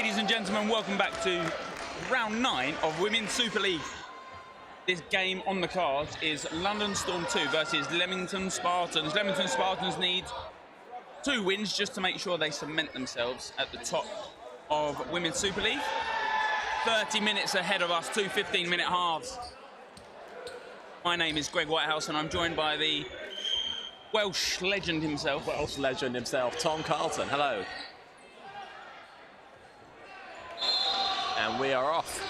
Ladies and gentlemen, welcome back to round 9 of Women's Super League. This game on the cards is London Storm 2 versus Leamington Spartans. Leamington Spartans need 2 wins just to make sure they cement themselves at the top of Women's Super League. 30 minutes ahead of us, 2 15-minute halves. My name is Greg Whitehouse and I'm joined by the Welsh legend himself. Tom Carlton. Hello. And we are off.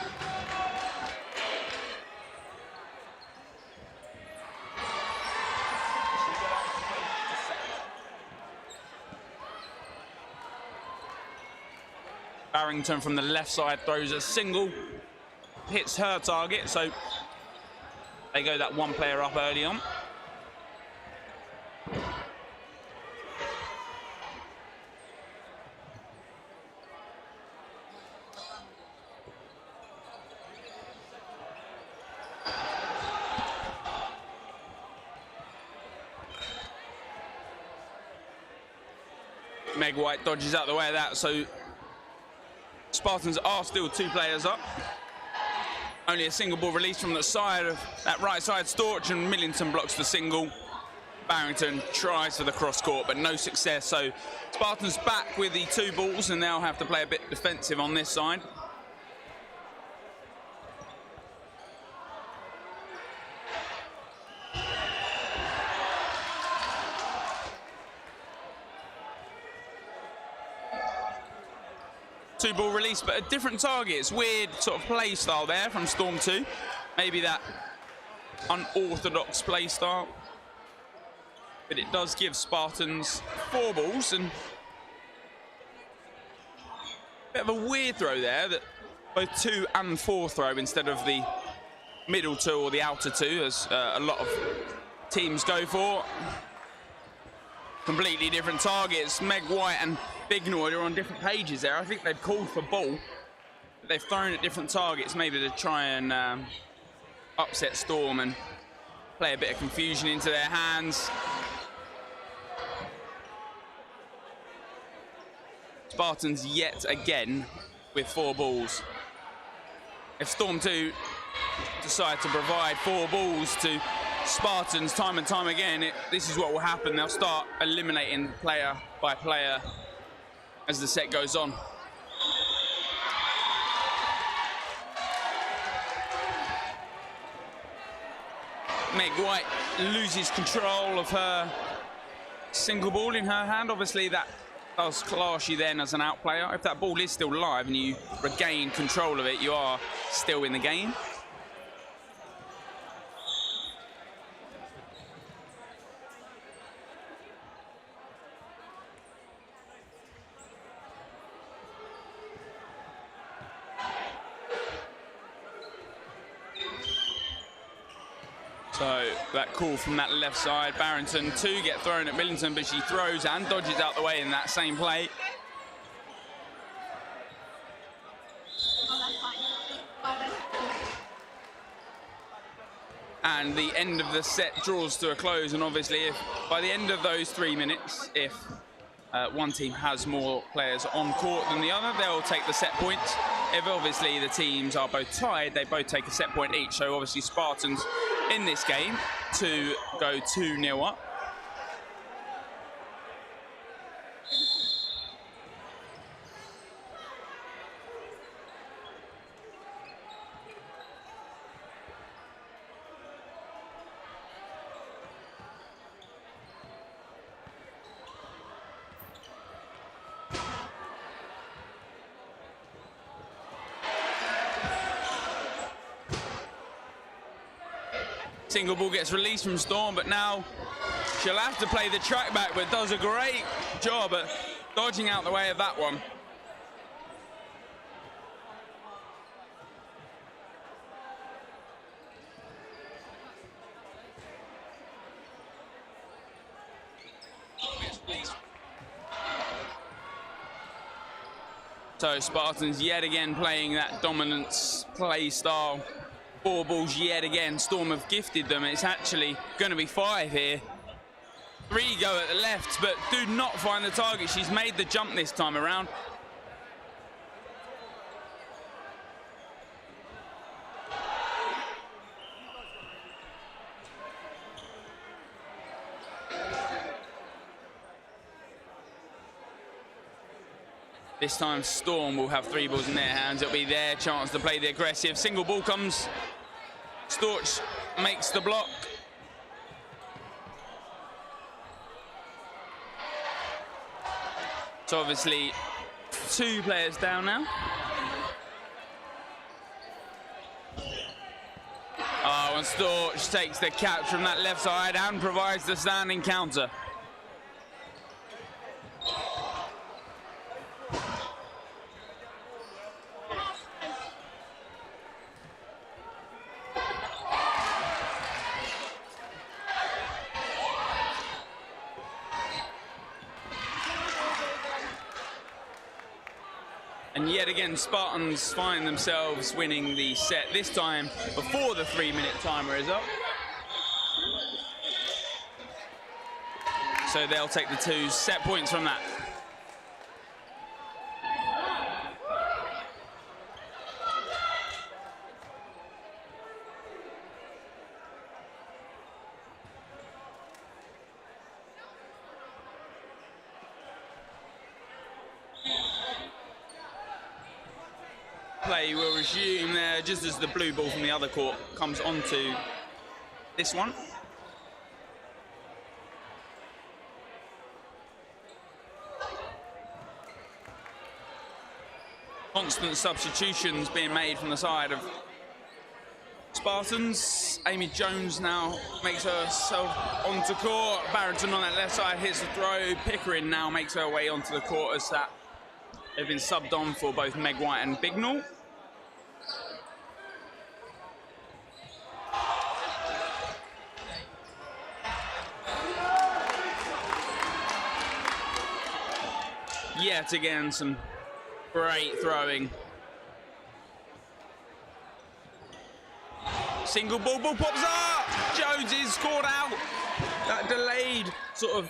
Barrington from the left side throws a single, hits her target, so they go that one player up early on. Meg White dodges out the way of that, so Spartans are still 2 players up. Only a single ball released from the side of that right side Storch, and Millington blocks the single. Barrington tries for the cross court, but no success. So Spartans back with the 2 balls, and they'll have to play a bit defensive on this side. Two-ball release, but a different target. It's weird sort of play style there from Storm 2. Maybe that unorthodox play style. But it does give Spartans 4 balls, and a bit of a weird throw there, that both 2 and 4 throw instead of the middle 2 or the outer 2, as a lot of teams go for. Completely different targets. Meg White and Bignoid are on different pages there. I think they've called for ball, but they've thrown at different targets, maybe to try and upset Storm and play a bit of confusion into their hands. Spartans yet again with 4 balls. If Storm 2 decide to provide 4 balls to Spartans time and time again, this is what will happen. They'll start eliminating player by player as the set goes on. Meg White loses control of her single ball in her hand. Obviously that does class you then as an out player. If that ball is still live and you regain control of it, you are still in the game. So that call from that left side, Barrington 2 get thrown at Millington, but she throws and dodges out the way in that same play. And the end of the set draws to a close, and obviously if by the end of those 3 minutes, if one team has more players on court than the other, they'll take the set points. If obviously the teams are both tied, they both take a set point each. So obviously Spartans in this game to go 2-0 up. Single ball gets released from Storm, but now she'll have to play the track back, but does a great job at dodging out the way of that one. So Spartans yet again playing that dominance play style. 4 balls yet again. Storm have gifted them. It's actually going to be 5 here. 3 go at the left, but do not find the target. She's made the jump this time around. This time Storm will have 3 balls in their hands. It'll be their chance to play the aggressive. Single ball comes. Storch makes the block. So obviously 2 players down now. Oh, and Storch takes the catch from that left side and provides the standing counter. And yet again, Spartans find themselves winning the set, this time before the 3-minute timer is up. So they'll take the 2 set points from that. Play will resume there just as the blue ball from the other court comes onto this one. Constant substitutions being made from the side of Spartans. Amy Jones now makes herself onto court. Barrington on that left side hits the throw. Pickering now makes her way onto the court as that they've been subbed on for both Meg White and Bignall. Yet again, some great throwing. Single ball pops up. Jones is scored out. That delayed sort of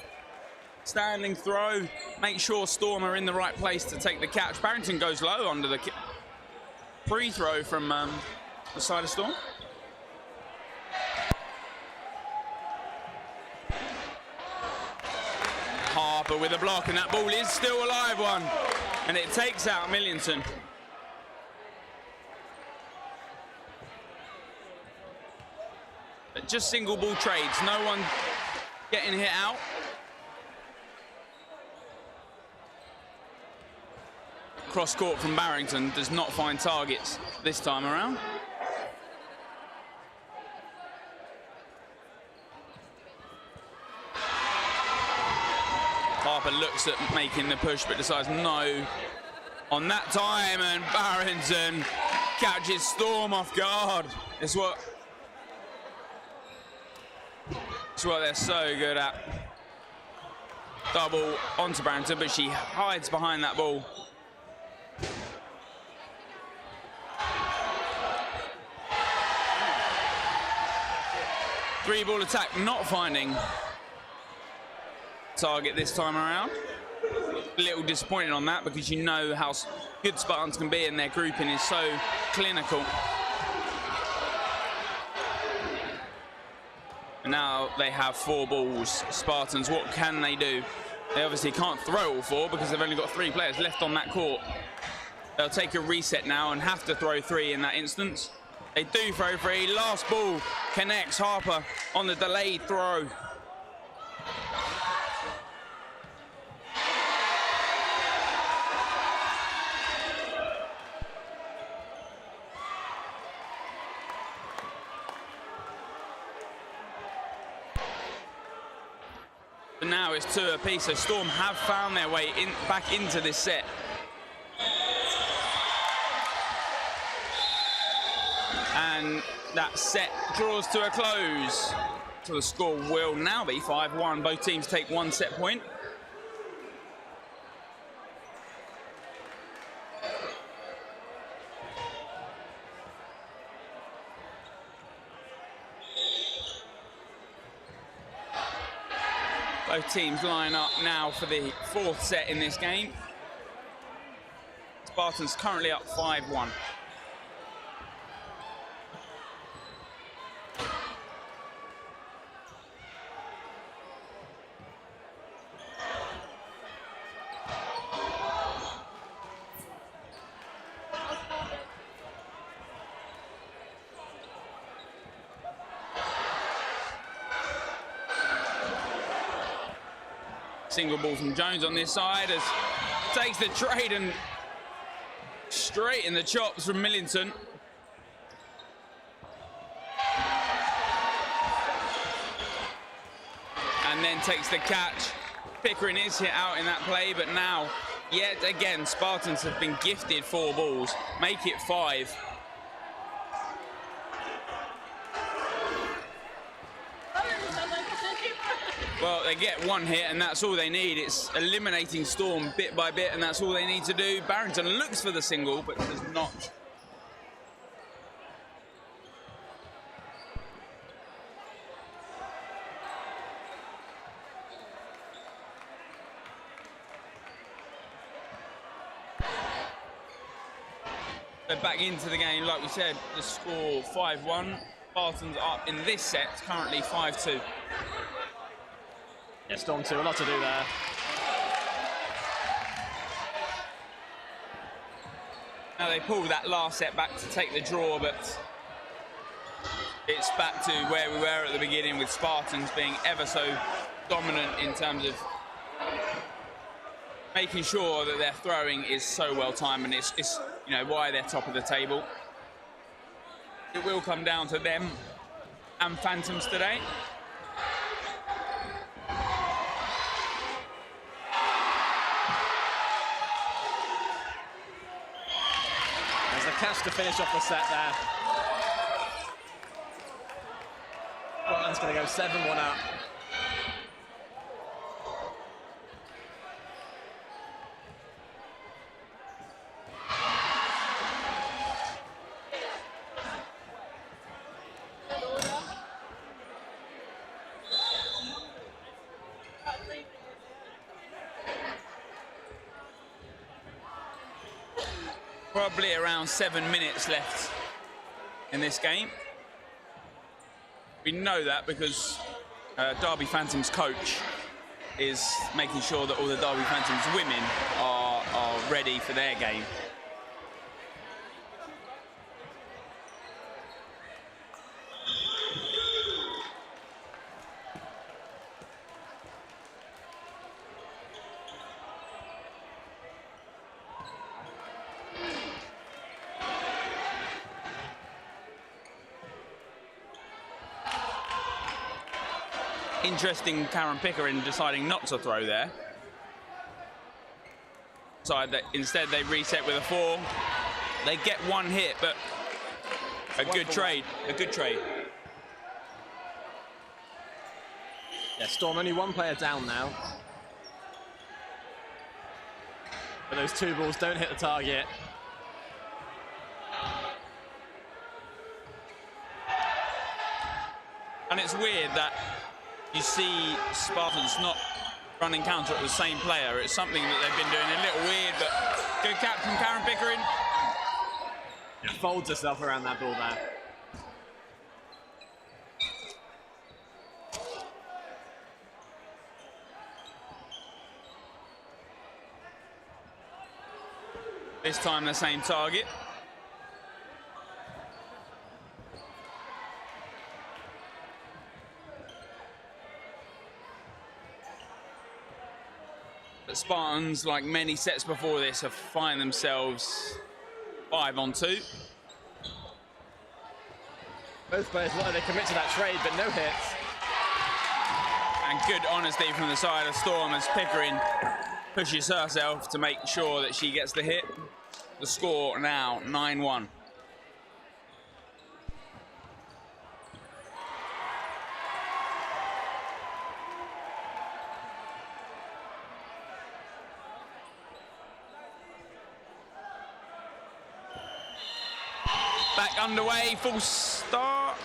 standing throw. Make sure Storm are in the right place to take the catch. Barrington goes low under the free throw from the side of Storm. Harper with a block, and that ball is still a live one, and it takes out Millington. But just single ball trades, no one getting hit out. Cross court from Barrington does not find targets this time around. Harper looks at making the push but decides no on that time, and Barrington catches Storm off guard. It's what they're so good at. Double onto Barrington, but she hides behind that ball. Three ball attack not finding target this time around. A little disappointed on that because you know how good Spartans can be and their grouping is so clinical. And now they have 4 balls. Spartans, what can they do? They obviously can't throw all 4 because they've only got 3 players left on that court. They'll take a reset now and have to throw 3 in that instance. They do throw 3. Last ball connects. Harper on the delayed throw. But now it's 2 apiece, so Storm have found their way back into this set. And that set draws to a close. So the score will now be 5-1. Both teams take 1 set point. Both teams line up now for the 4th set in this game. Spartans currently up 5-1. Single ball from Jones on this side as takes the trade and straight in the chops from Millington. And then takes the catch. Pickering is hit out in that play, but now, yet again, Spartans have been gifted 4 balls. Make it 5. Well, they get 1 hit, and that's all they need. It's eliminating Storm bit by bit, and that's all they need to do. Barrington looks for the single, but does not. So back into the game, like we said, the score 5-1. Spartans up in this set, currently 5-2. Yeah, Storm 2, a lot to do there. Now they pull that last set back to take the draw, but it's back to where we were at the beginning, with Spartans being ever so dominant in terms of making sure that their throwing is so well timed, and it's you know why they're top of the table. It will come down to them and Phantoms today. There's the catch to finish off the set there. Portland's going to go 7-1 up. Probably around 7 minutes left in this game. We know that because Derby Phantoms coach is making sure that all the Derby Phantoms women are ready for their game. Interesting, Karen Pickering deciding not to throw there. So instead they reset with a 4. They get 1 hit, but a good trade. Yeah, Storm only 1 player down now. But those 2 balls don't hit the target. And it's weird that you see Spartans not running counter at the same player. It's something that they've been doing a little weird, but good catch from Karen Pickering. Yeah, folds herself around that ball there. This time the same target. But Spartans, like many sets before this, have find themselves 5-on-2. Both players wanted to commit to that trade, but no hits. And good honesty from the side of Storm as Pickering pushes herself to make sure that she gets the hit. The score now 9-1. Back underway, full start.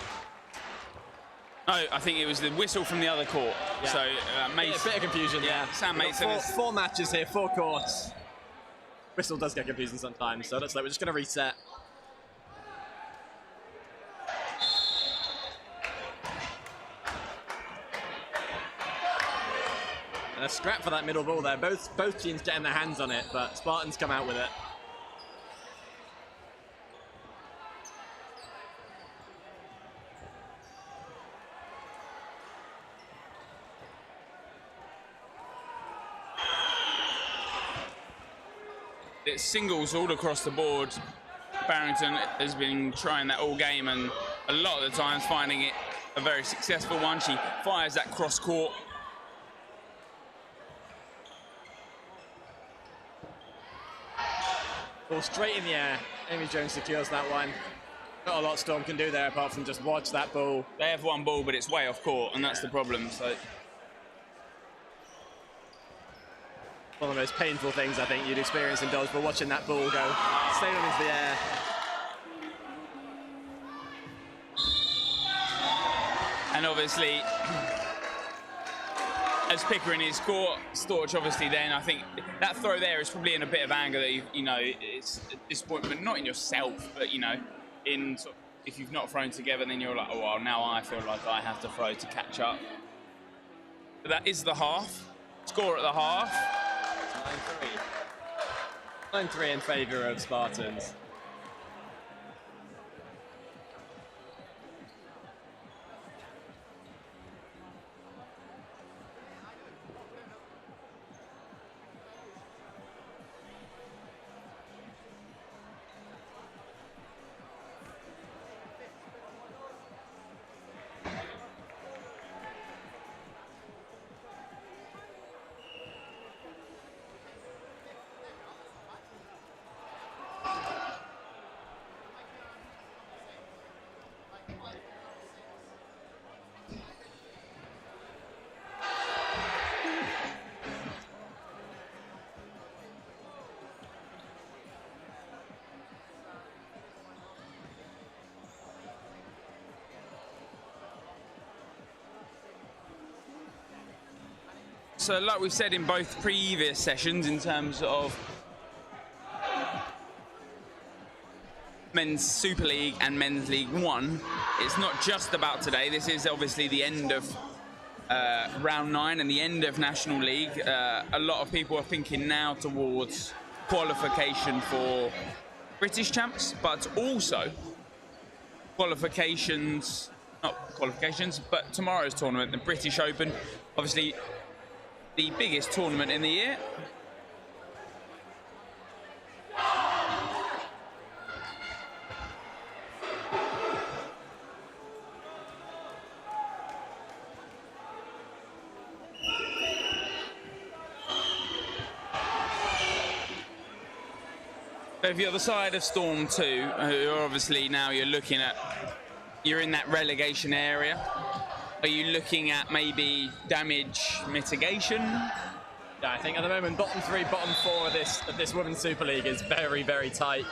No, I think it was the whistle from the other court. Yeah. So a bit of confusion. Yeah, Sam Mason. 4 matches here, 4 courts. Whistle does get confusing sometimes, so looks like we're just going to reset. And a scrap for that middle ball there. Both teams getting their hands on it, but Spartans come out with it. It's singles all across the board. Barrington has been trying that all game and a lot of the times finding it a very successful one. She fires that cross court. Ball straight in the air. Amy Jones secures that one. Not a lot Storm can do there apart from just watch that ball. They have one ball, but it's way off court, and that's the problem. So one of the most painful things I think you'd experience in dodgeball, watching that ball go sailing into the air. And obviously, as Pickering is caught, Storch obviously then, I think that throw there is probably in a bit of anger that, you know, it's a disappointment, not in yourself, but, you know, in sort of, if you've not thrown together, then you're like, oh, well, now I feel like I have to throw to catch up. But that is the half. Score at the half. 9-3. 9-3 in favour of Spartans. So like we've said in both previous sessions in terms of Men's Super League and Men's League One, it's not just about today. This is obviously the end of round 9 and the end of National League. A lot of people are thinking now towards qualification for British champs, but also qualifications, not qualifications, but tomorrow's tournament, the British Open. Obviously, the biggest tournament in the year. So if you're the side of Storm 2, who are obviously now you're looking at, you're in that relegation area. Are you looking at maybe damage mitigation? Yeah, I think at the moment, bottom 3, bottom 4 of this Women's Super League is very, very tight.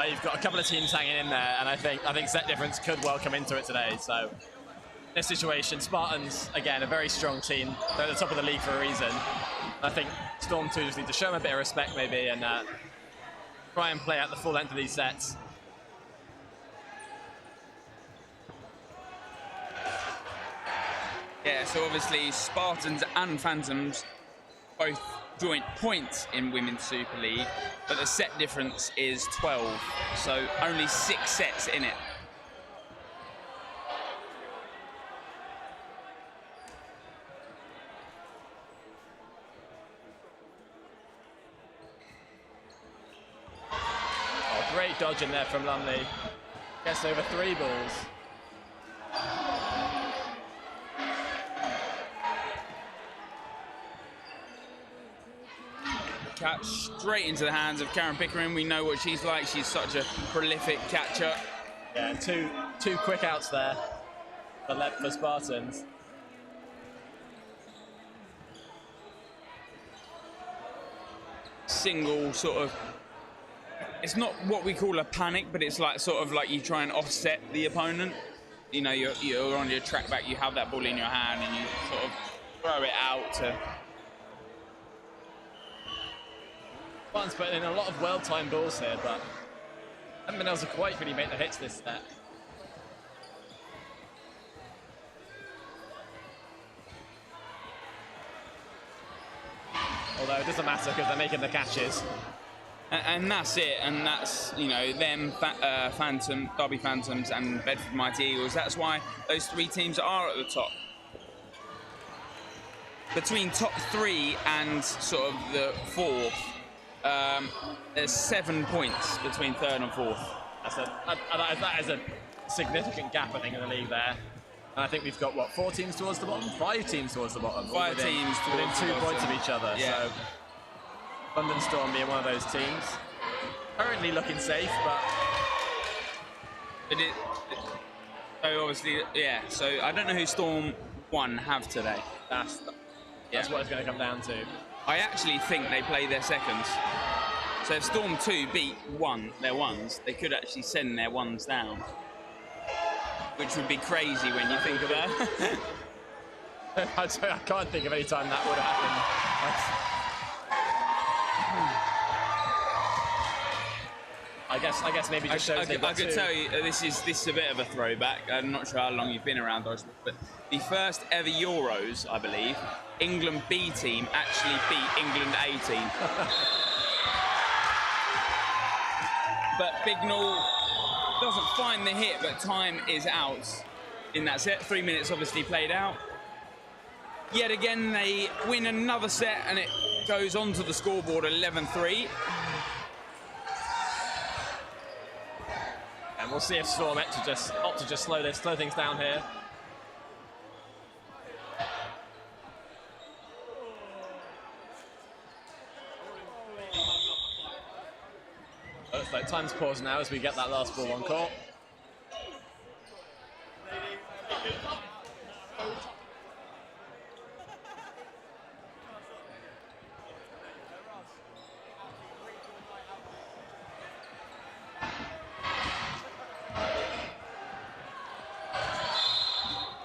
You've got a couple of teams hanging in there, and I think set difference could well come into it today. So, in this situation, Spartans, again, a very strong team. They're at the top of the league for a reason. I think Storm 2 just need to show them a bit of respect, maybe, and try and play out the full length of these sets. Yeah, so obviously Spartans and Phantoms both joint points in Women's Super League, but the set difference is 12, so only 6 sets in it. Oh, great dodge in there from Lumley. Gets over 3 balls. Catch straight into the hands of Karen Pickering. We know what she's like. She's such a prolific catcher. Yeah, two quick outs there for Spartans. Single sort of, it's not what we call a panic, but it's like sort of like you try and offset the opponent. You know, you're on your track back, you have that ball in your hand and you sort of throw it out to... Spartans putting in a lot of well-timed balls here, but haven't been able to quite really make the hits this set. Although it doesn't matter because they're making the catches. And that's it, and that's, you know, them, Derby Phantoms and Bedford Mighty Eagles. That's why those 3 teams are at the top. Between top 3 and sort of the 4th, There's 7 points between third and fourth. That is a significant gap, I think, in the league there. And I think we've got, what, 4 teams towards the bottom? 5 teams towards the bottom. 5 teams within 2 points of each other. Yeah. So London Storm being one of those teams. Currently looking safe, but... So obviously, yeah. So I don't know who Storm 1 have today. That's what it's going to come down to. I actually think they play their seconds. So if Storm 2 beat their ones, they could actually send their ones down. Which would be crazy when you think of that. I can't think of any time that would have happened. I guess maybe just shows I could tell you this is a bit of a throwback. I'm not sure how long you've been around Dodgeball, but the first ever Euros, I believe, England B team actually beat England A team. But Bignall doesn't find the hit, but time is out in that set. 3 minutes obviously played out. Yet again, they win another set, and it goes onto the scoreboard 11-3. And we'll see if Storm opt to just slow things down here. Looks like time's paused now as we get that last ball on court.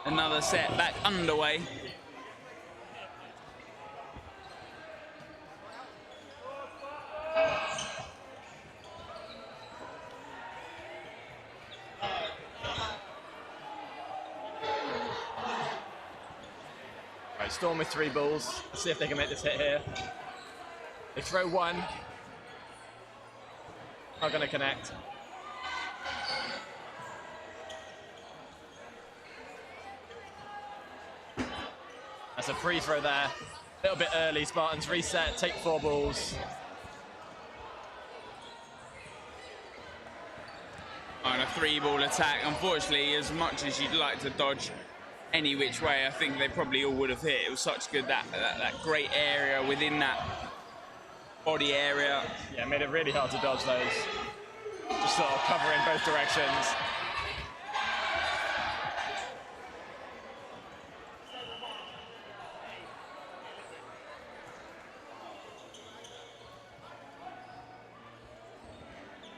Another set back underway. Right, Storm with 3 balls. Let's see if they can make this hit here. They throw 1. Not going to connect. That's a free throw there. A little bit early. Spartans reset, take 4 balls. On a 3-ball attack. Unfortunately, as much as you'd like to dodge any which way, I think they probably all would have hit. It was such good, that great area within that body area. Yeah, made it really hard to dodge those. Just sort of cover in both directions.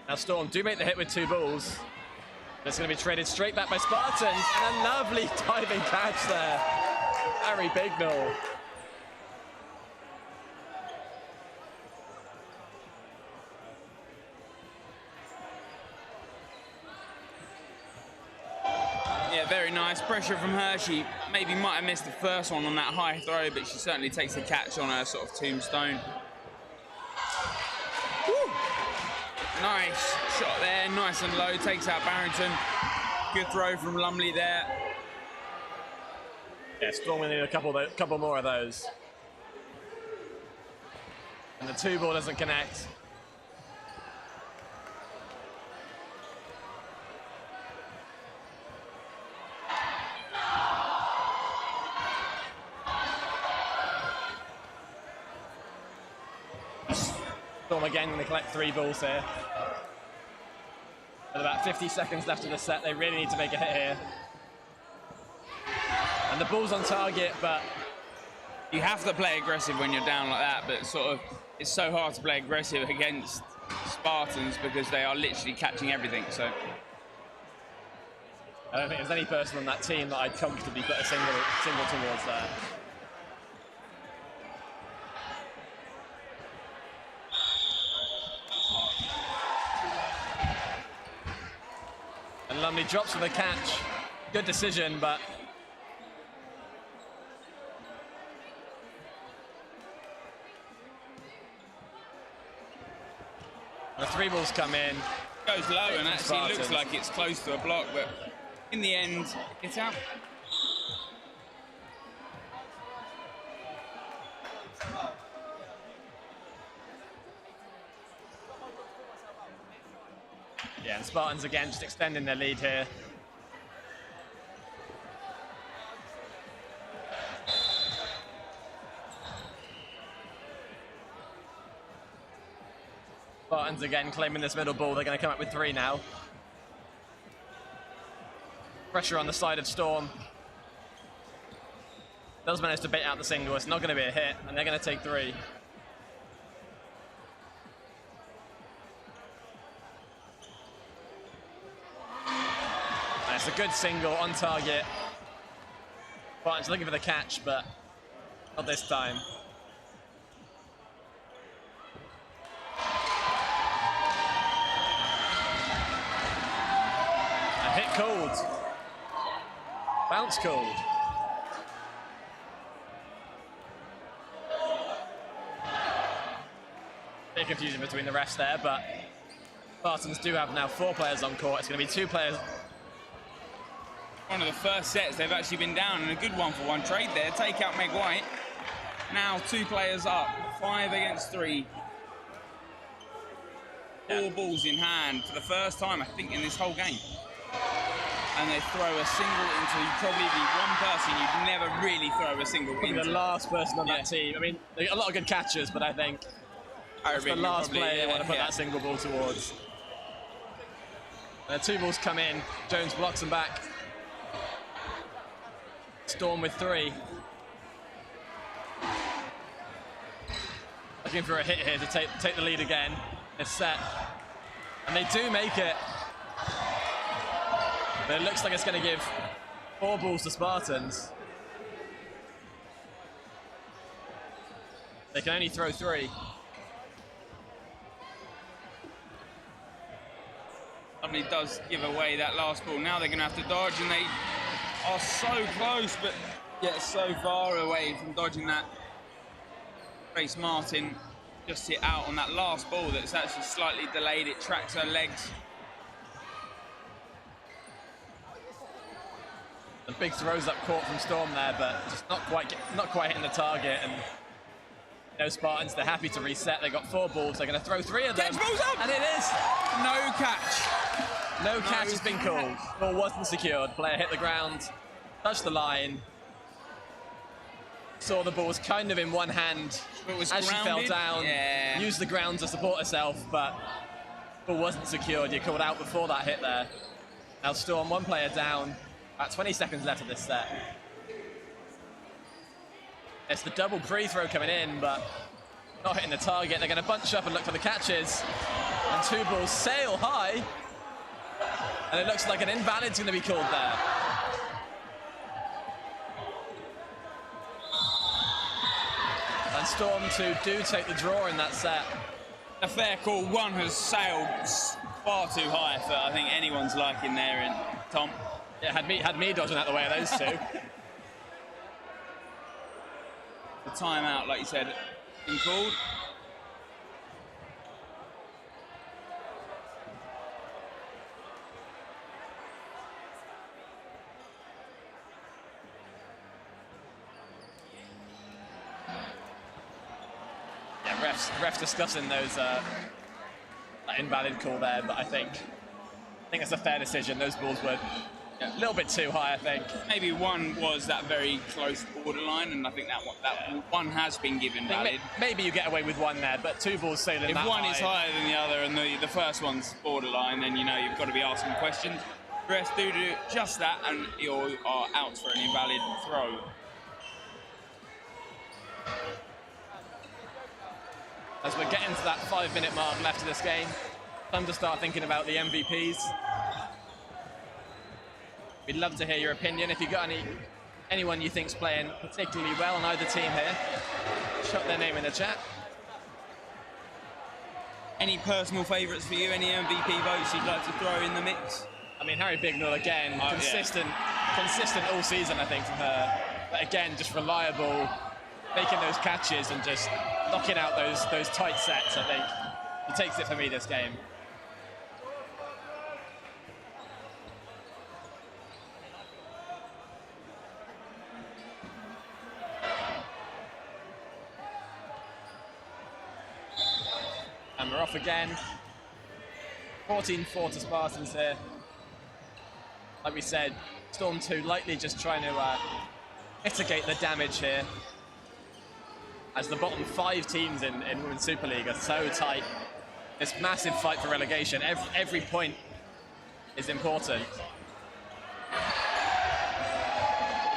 Now Storm do make the hit with 2 balls. It's going to be traded straight back by Spartans, and a lovely diving catch there. Harry Bignall. Yeah, very nice. Pressure from her. She maybe might have missed the first one on that high throw, but she certainly takes the catch on her sort of tombstone. Woo! Nice shot there, nice and low, takes out Barrington. Good throw from Lumley there. Yeah, Storm will need a couple more of those. And the 2-ball doesn't connect. Storm again going to collect 3 balls here. With about 50 seconds left of the set, they really need to make a hit here. And the ball's on target, but... You have to play aggressive when you're down like that, but sort of, it's so hard to play aggressive against Spartans because they are literally catching everything, so... I don't think there's any person on that team that I'd comfortably put a single towards there. And Lumley drops for the catch. Good decision, but... The 3 balls come in. Goes low and actually looks like it's close to a block, but in the end, it's out. Yeah, and Spartans again just extending their lead here. Spartans again claiming this middle ball. They're going to come up with 3 now. Pressure on the side of Storm. Does manage to bait out the single. It's not going to be a hit, and they're going to take 3. And it's a good single on target. Spartans looking for the catch, but not this time. A hit called. Bounce called. Bit confusion between the refs there, but Spartans do have now 4 players on court. It's going to be 2 players. One of the first sets they've actually been down, and a good 1-for-1 trade there. Take out Meg White. Now 2 players up, 5 against 3. 4 balls in hand for the first time, I think, in this whole game. And they throw a single into probably the one person you'd never really throw a single Probably into. the last person on that team. I mean, they got a lot of good catchers, but I think that's the last player you want to put that single ball towards. And 2 balls come in. Jones blocks them back. Storm with 3. Looking for a hit here to take the lead again. It's set. And they do make it. But it looks like it's going to give 4 balls to Spartans. They can only throw 3. Somebody does give away that last ball. Now they're going to have to dodge, and they are so close, but yet so far away from dodging that. Grace Martin just hit out on that last ball that's actually slightly delayed. It tracks her legs. The big throws up court from Storm there, but just not quite hitting the target. And no Spartans, they're happy to reset. They got 4 balls. They're going to throw 3 of them. Catch balls up! And it is. No catch. No catch has been called. Ball wasn't secured. Player hit the ground, touched the line. Saw the ball was kind of in one hand as she fell down. Yeah. Used the ground to support herself, but ball wasn't secured. You called out before that hit there. Now Storm, 1 player down. About 20 seconds left of this set. It's the double pre-throw coming in, but not hitting the target. They're going to bunch up and look for the catches. And 2 balls sail high. And it looks like an invalid's going to be called there. And Storm 2 do take the draw in that set. A fair call. 1 has sailed far too high for, I think, anyone's liking there, and Tom. Yeah, had me dodging out the way of those 2. The timeout, like you said, been called. Yeah, refs discussing those that invalid call there, but I think it's a fair decision. Those balls were a little bit too high, I think. Maybe 1 was that very close borderline, and I think that one has been given valid. Maybe you get away with 1 there, but 2 balls sailing that high. If 1 is higher than the other and the first one's borderline, then you know you've got to be asking questions. The rest do just that, and you are out for an invalid throw. As we're getting to that 5-minute mark left of this game, time to start thinking about the MVPs. We'd love to hear your opinion. If you've got anyone you think's playing particularly well on either team here, shot their name in the chat. Any personal favourites for you? Any MVP votes you'd like to throw in the mix? I mean, Harry Bignell again, consistent all season, I think, from her. But again, just reliable, making those catches and just knocking out those tight sets. I think he takes it for me this game. And we're off again. 14-4 to Spartans here. Like we said, Storm 2 likely just trying to mitigate the damage here, as the bottom 5 teams in Women's Super League are so tight. This massive fight for relegation. Every point is important.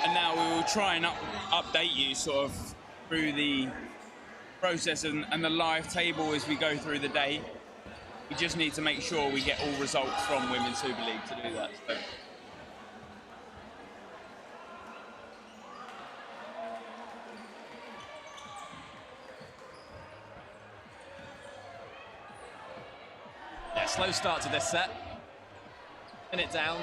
And now we will try and update you sort of through the process and the live table as we go through the day. We just need to make sure we get all results from Women's Super League to do that. So. Yeah, slow start to this set. Pin it down.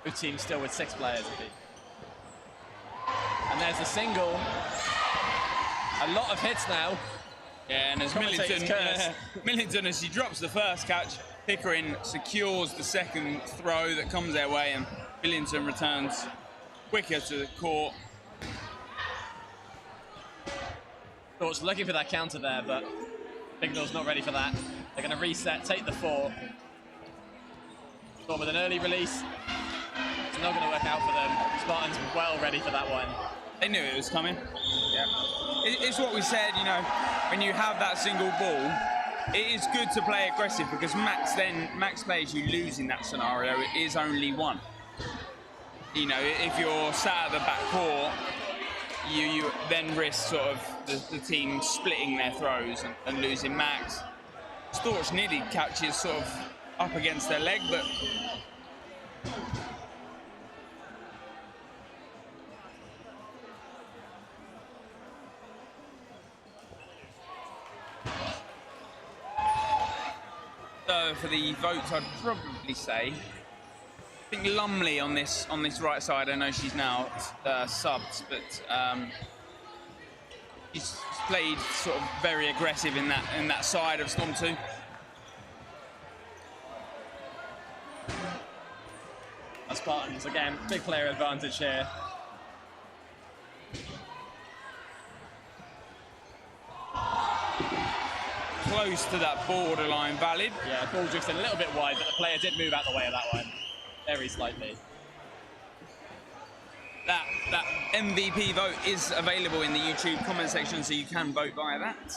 Both teams still with 6 players. And there's the single. A lot of hits now. Yeah, and as Millington, as he drops the first catch, Pickering secures the second throw that comes their way, and Millington returns quicker to the court. Thoughts looking for that counter there, but Bignell's not ready for that. They're going to reset, take the 4. But with an early release, it's not going to work out for them. Spartans well ready for that one. They knew it was coming. Yeah. It's what we said, you know, when you have that single ball, it is good to play aggressive, because max plays you lose in that scenario. It is only 1. You know, if you're sat at the back court, you then risk sort of the team splitting their throws and losing max. Storch nearly catches sort of up against their leg, but so for the votes, I'd probably say, I think Lumley on this right side. I know she's now subbed, but he's played sort of very aggressive in that side of Storm 2. Spartans, again, big player advantage here. Close to that borderline valid. Yeah, ball drifted a little bit wide, but the player did move out the way of that one, very slightly. That MVP vote is available in the YouTube comment section, so you can vote via that.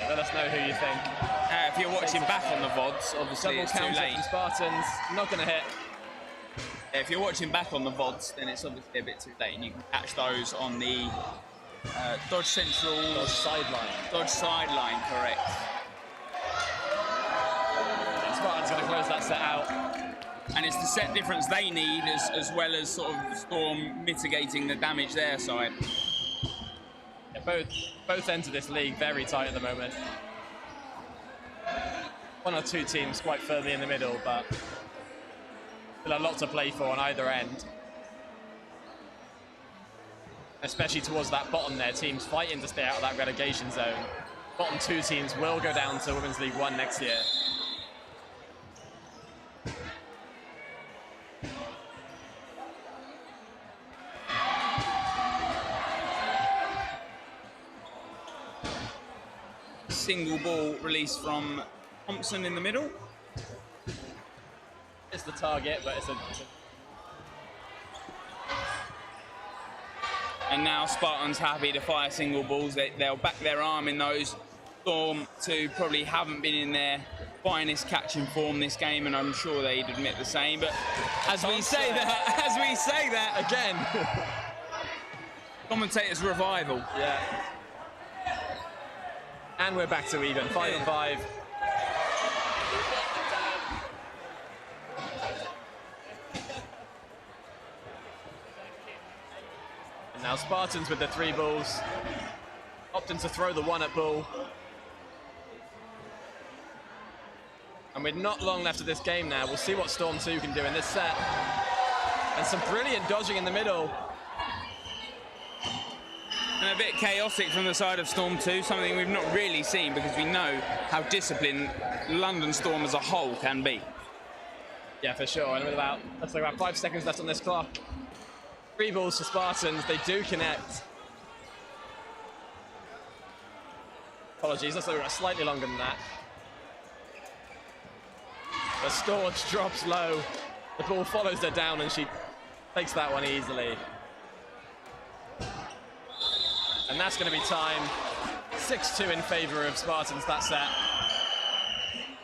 Let us know who you think. If you're watching back on the VODs, obviously double it's too counter late. from Spartans, not going to hit. If you're watching back on the VODs, then it's obviously a bit too late, and you can catch those on the Dodge Central... Dodge sideline. Dodge sideline, correct. And Spartans going to close that set out. And it's the set difference they need, as well as sort of Storm mitigating the damage their side. Yeah, both ends of this league very tight at the moment. 1 or 2 teams quite firmly in the middle, but still a lot to play for on either end. Especially towards that bottom there, teams fighting to stay out of that relegation zone. Bottom 2 teams will go down to Women's League 1 next year. Single ball release from Thompson in the middle. It's the target, but it's a... And now Spartans happy to fire single balls. They'll back their arm in those. Storm 2 probably haven't been in their finest catching form this game, and I'm sure they'd admit the same. But as we say that again, commentators revival. Yeah. And we're back to even, 5-5. And now Spartans with the 3 balls, opting to throw the 1 at bull. And with not long left of this game now, we'll see what Storm 2 can do in this set. And some brilliant dodging in the middle. And a bit chaotic from the side of Storm 2, something we've not really seen, because we know how disciplined London Storm as a whole can be. Yeah, for sure. And with about 5 seconds left on this clock. 3 balls for Spartans, they do connect. Apologies, I thought we were slightly longer than that. The Storch drops low. The ball follows her down and she takes that one easily. And that's going to be time. 6-2 in favour of Spartans, that set.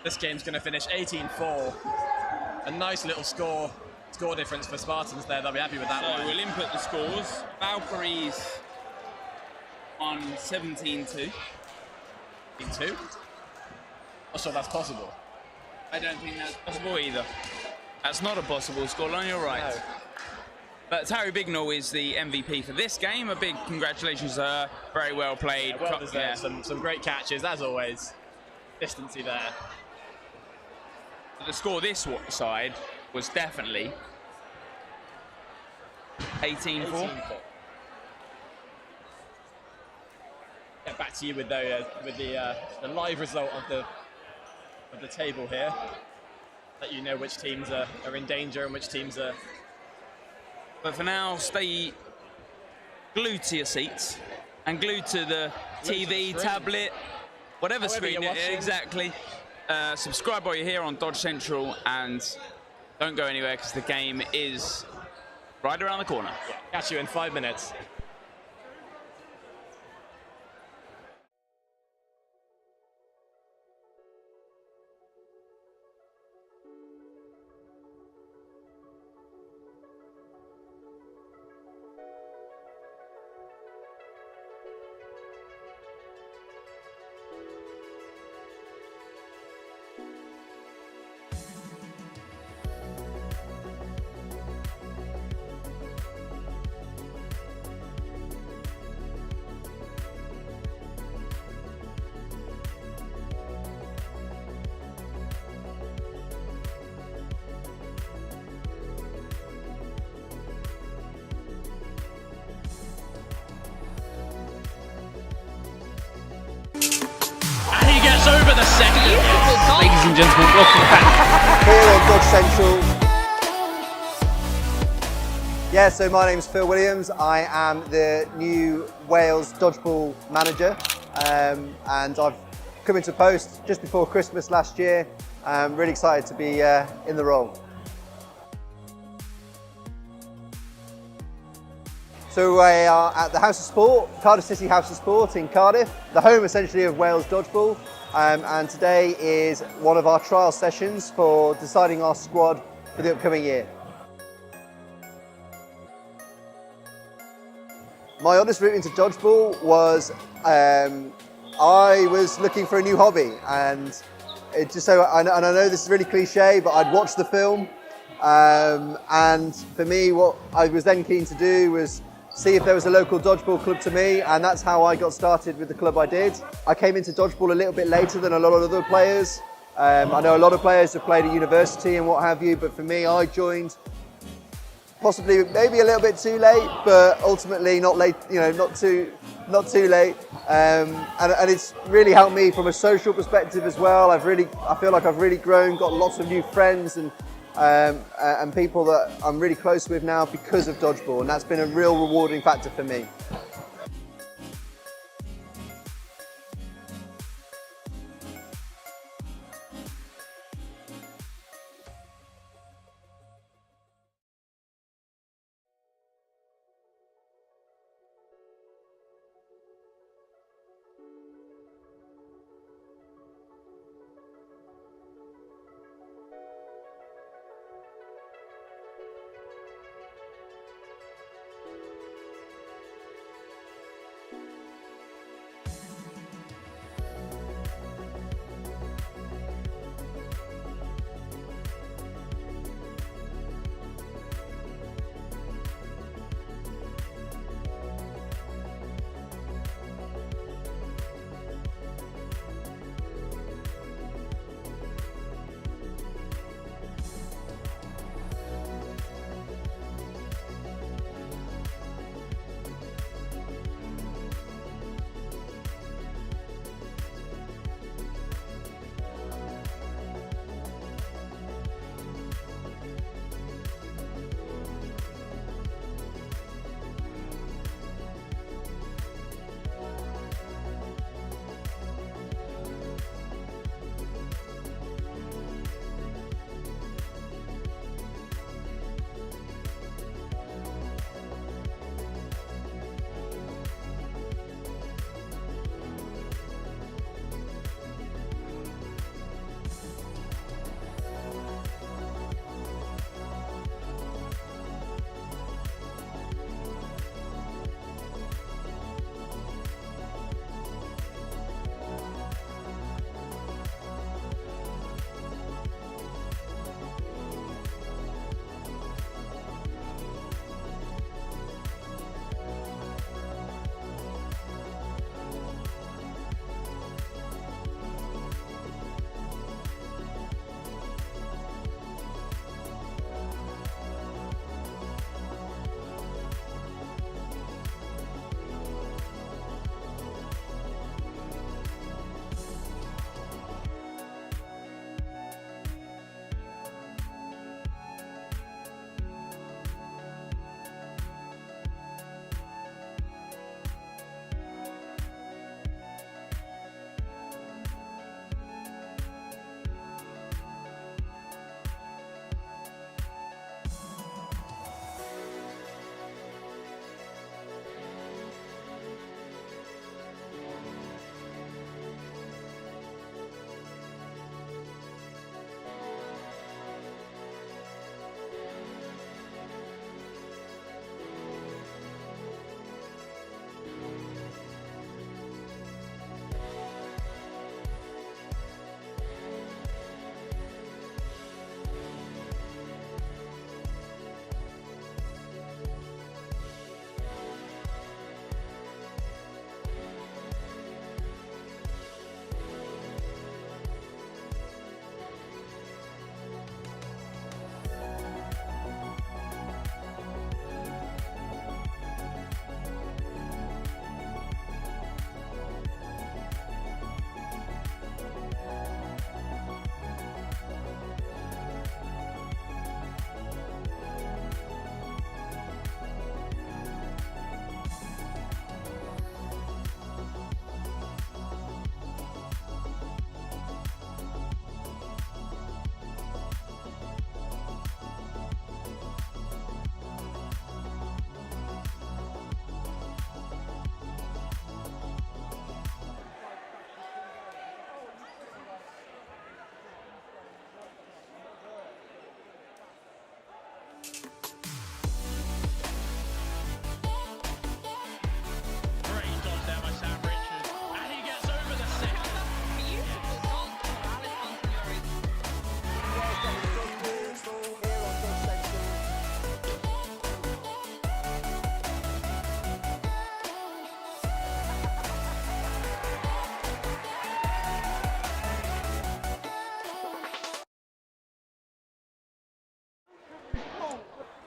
This game's going to finish 18-4. A nice little score difference for Spartans there. They'll be happy with that one. So we'll input the scores. Valkyries on 17-2. 17-2? Not sure that's possible. I don't think that's possible either. That's not a possible scoreline, you're right. No. But Harry Bignall is the MVP for this game. A big congratulations to her. Very well played. Well deserved. Some great catches, as always. Distancy there. The score this side was definitely 18-4. Get back to you with the live result of the table here. Let you know which teams are in danger and which teams are. But for now, stay glued to your seats and glued to the TV, tablet, whatever However screen you're it is. watching. Exactly. Subscribe while you're here on Dodge Central and don't go anywhere because the game is right around the corner. Yeah, catch you in 5 minutes. Over the second. Ladies and gentlemen, welcome back. Here on Dodge Central. Yeah, so my name's Phil Williams. I am the new Wales Dodgeball manager, and I've come into post just before Christmas last year. I'm really excited to be in the role. So we are at the House of Sport, Cardiff City House of Sport in Cardiff, the home essentially of Wales Dodgeball. And today is one of our trial sessions for deciding our squad for the upcoming year. My honest route into dodgeball was I was looking for a new hobby, and it just so and I know this is really cliche, but I'd watched the film, and for me, what I was then keen to do was see if there was a local dodgeball club to me, and that's how I got started with the club I did. I came into dodgeball a little bit later than a lot of other players. I know a lot of players have played at university and what have you, but for me, I joined possibly maybe a little bit too late, but ultimately not late, you know, not too late. And it's really helped me from a social perspective as well. I feel like I've really grown, got lots of new friends and people that I'm really close with now because of dodgeball, and that's been a real rewarding factor for me.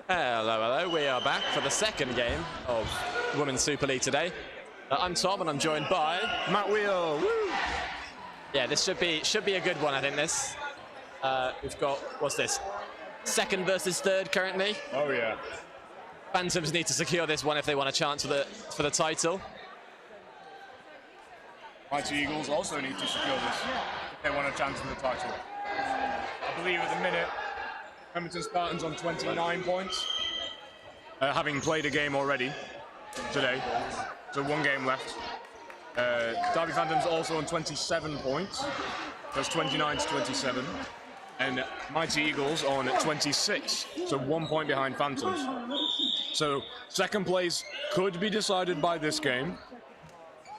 Hello. We are back for the second game of Women's Super League today. I'm Tom, and I'm joined by Matt Wheel. Woo! Yeah, this should be a good one. I think this. We've got, what's this? Second versus third currently. Oh yeah. Phantoms need to secure this one if they want a chance for the title. Mighty Eagles also need to secure this if they want a chance for the title. I believe at the minute, Leamington Spartans on 29 points, having played a game already today, so one game left. Derby Phantoms also on 27 points, that's 29 to 27, and Mighty Eagles on 26, so 1 point behind Phantoms. So second place could be decided by this game.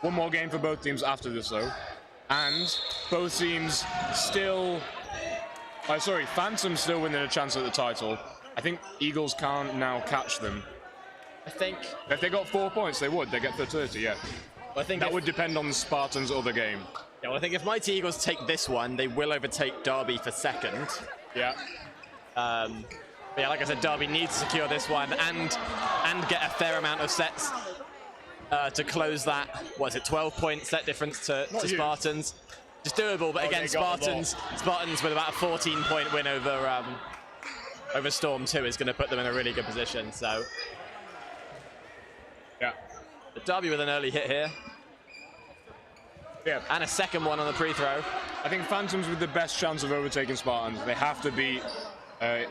One more game for both teams after this though, and both teams still. Phantoms still winning a chance at the title. I think Eagles can't now catch them. I think if they got 4 points, they would. They get the 30, yeah. Well, I think that would depend on Spartans' other game. Yeah, well, I think if Mighty Eagles take this one, they will overtake Derby for second. Yeah. But yeah, like I said, Derby needs to secure this one and get a fair amount of sets to close that. What is it? 12-point set difference to Spartans. Just doable, but again, Spartans with about a 14-point win over Storm 2 is going to put them in a really good position. So, yeah, the Derby with an early hit here, yeah, and a second one on the pre-throw. I think Phantoms with the best chance of overtaking Spartans. They have to beat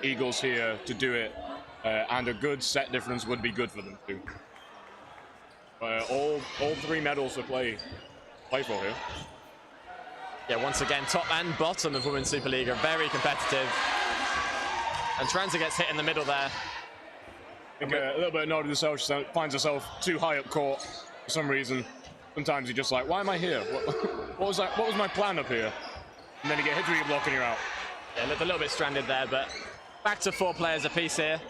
Eagles here to do it, and a good set difference would be good for them too. All three medals to play for here. Yeah, once again, top and bottom of Women's Super League are very competitive. And Transa gets hit in the middle there. I think a little bit annoyed with herself. She finds herself too high up court for some reason. Sometimes you're just like, why am I here? What was my plan up here? And then you get hit with your block and you're out. Yeah, looked a little bit stranded there, but back to 4 players apiece here.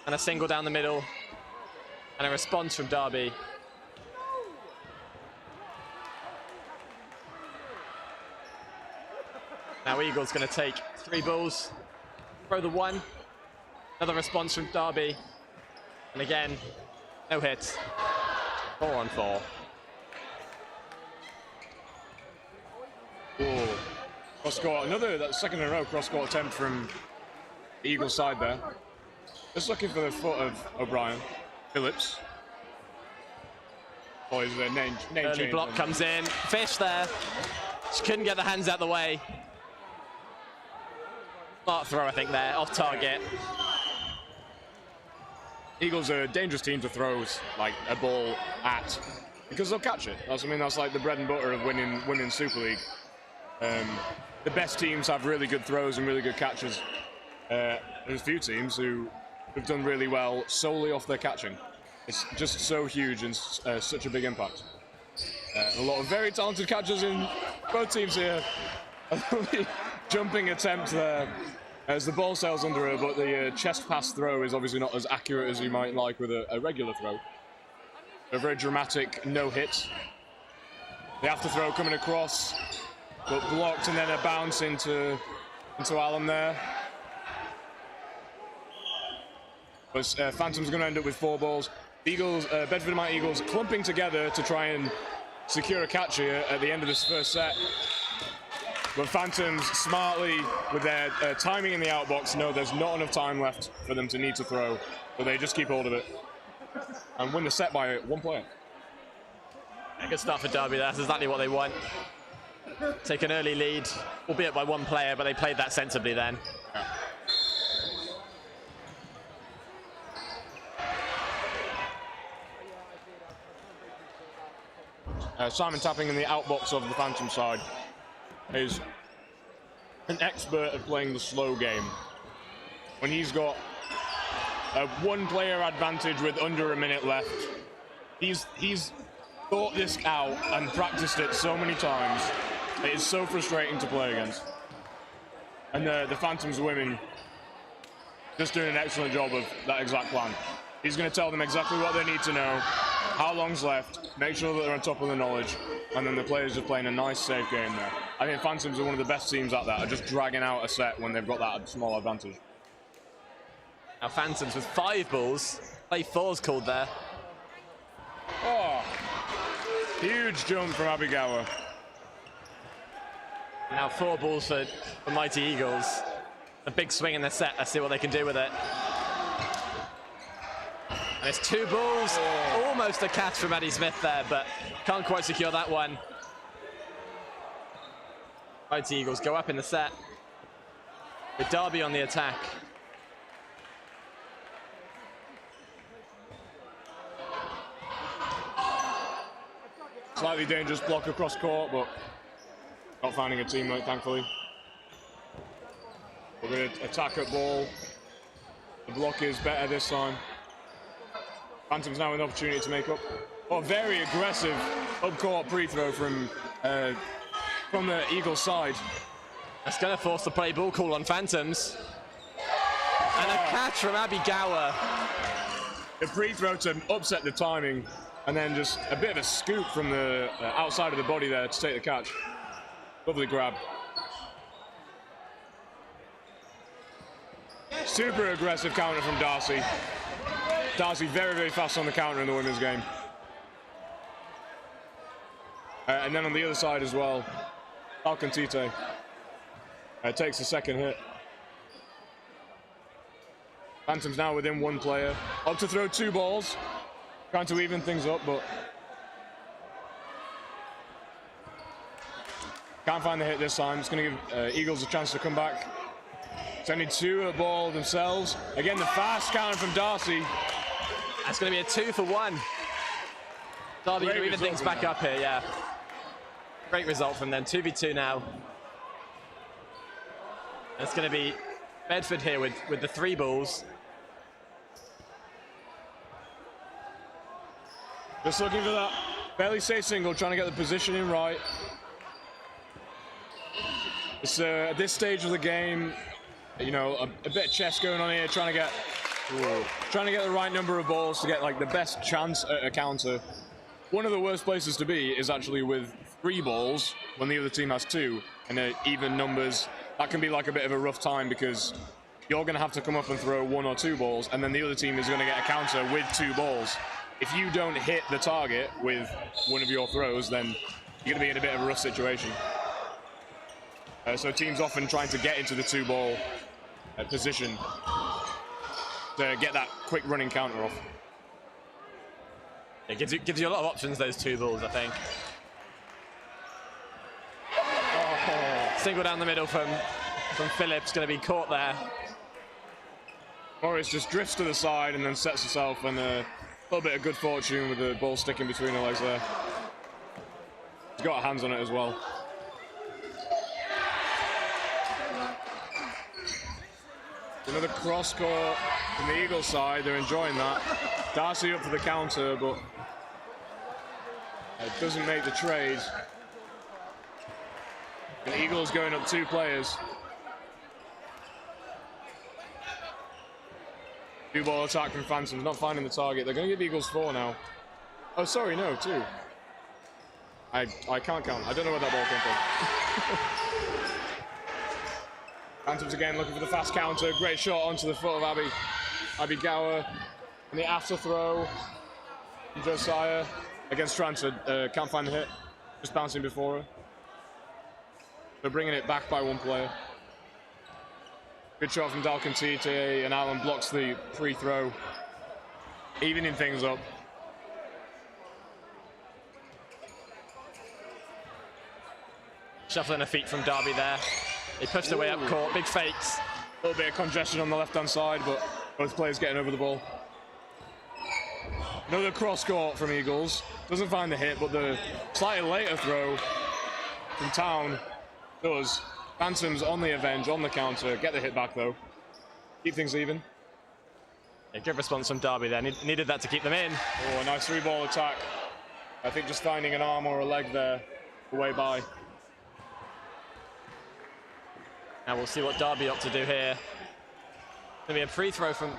And a single down the middle. And a response from Derby. Now Eagles going to take 3 balls, throw the 1, another response from Derby, and again, no hits, 4 on 4. Whoa. Cross-court, that second in a row cross-court attempt from the Eagles side there. Just looking for the foot of O'Brien. Phillips. Oh, is there name Early change block comes in, Fish there, she couldn't get the hands out the way. Smart throw, I think, there, off target. Eagles are a dangerous team to throw like a ball at because they'll catch it. That's like the bread and butter of winning Women's Super League. The best teams have really good throws and really good catches. There's a few teams who have done really well solely off their catching. It's just so huge and such a big impact. A lot of very talented catchers in both teams here. Jumping attempt there as the ball sails under her, but the chest pass throw is obviously not as accurate as you might like with a regular throw. A very dramatic no hit. The after throw coming across, but blocked, and then a bounce into Allen there. But Phantom's going to end up with 4 balls. Eagles, Bedford Mighty Eagles clumping together to try and secure a catch here at the end of this first set. But Phantoms, smartly, with their timing in the outbox, know there's not enough time left for them to need to throw, but they just keep hold of it and win the set by 1 point. Good start for Derby, that's exactly what they want. Take an early lead, albeit by 1 player, but they played that sensibly then. Simon Tapping in the outbox of the Phantom side is an expert at playing the slow game. When he's got a 1-player advantage with under a minute left, he's thought this out and practiced it so many times. It is so frustrating to play against. And the Phantoms women just doing an excellent job of that exact plan. He's going to tell them exactly what they need to know, how long's left, make sure that they're on top of the knowledge, and then the players are playing a nice, safe game there. I think Phantoms are one of the best teams at that, are just dragging out a set when they've got that small advantage. Now Phantoms with 5 balls. Play 4's called there. Oh, huge jump from Abby Gower. Now 4 balls for Mighty Eagles. A big swing in the set. Let's see what they can do with it. And it's 2 balls. Almost a catch from Maddie Smith there, but can't quite secure that one. Mighty Eagles go up in the set with Derby on the attack. Slightly dangerous block across court, but not finding a teammate, thankfully. We're going to attack at ball. The block is better this time. Phantoms now with an opportunity to make up. Oh, very aggressive up-court pre-throw from the Eagles side. That's going to force the play ball call on Phantoms. And a catch from Abby Gower. The pre-throw to upset the timing, and then just a bit of a scoop from the outside of the body there to take the catch. Lovely grab. Super aggressive counter from Darcy. Darcy very, very fast on the counter in the women's game. And then on the other side as well, Alcantite takes the second hit. Phantoms now within 1 player. Up to throw 2 balls. Trying to even things up, but can't find the hit this time. It's going to give Eagles a chance to come back. It's only 2 at ball themselves. Again, the fast counter from Darcy. That's going to be a 2 for 1. Derby to even things back up here, yeah. Great result from them. 2v2 now. It's going to be Bedford here with the 3 balls. Just looking for that fairly safe single, trying to get the positioning right. It's at this stage of the game, you know, a bit of chess going on here, trying to get the right number of balls to get like the best chance at a counter. One of the worst places to be is actually with 3 balls when the other team has 2, and even numbers. That can be like a bit of a rough time because you're going to have to come up and throw 1 or 2 balls, and then the other team is going to get a counter with 2 balls. If you don't hit the target with one of your throws, then you're going to be in a bit of a rough situation. So teams often trying to get into the 2-ball position to get that quick running counter off. It gives you a lot of options, those 2 balls, I think. Oh. Single down the middle from Phillips, going to be caught there. Morris just drifts to the side and then sets herself, and a little bit of good fortune with the ball sticking between her legs there. She's got her hands on it as well. Another cross court from the Eagles side. They're enjoying that. Darcy up for the counter, but it doesn't make the trade. The Eagles going up 2 players. 2-ball attack from Phantoms, not finding the target. They're going to give Eagles 4 now. Oh, sorry, no, 2. I can't count. I don't know where that ball came from. Phantoms again looking for the fast counter. Great shot onto the foot of Abby Gower. And the after throw from Josiah against Transford. Can't find the hit. Just bouncing before her. They're bringing it back by 1 player. Good shot from Dalcantite, and Allen blocks the free throw, evening things up. Shuffling her feet from Derby there. They pushed their way up court, big fakes. A little bit of congestion on the left-hand side, but both players getting over the ball. Another cross court from Eagles. Doesn't find the hit, but the slightly later throw from Town does. Phantoms on the avenge, on the counter. Get the hit back, though. Keep things even. Yeah, good response from Derby there. Needed that to keep them in. Oh, a nice 3-ball attack. I think just finding an arm or a leg there, the way by. Now we'll see what Derby ought to do here. Going to be a free throw from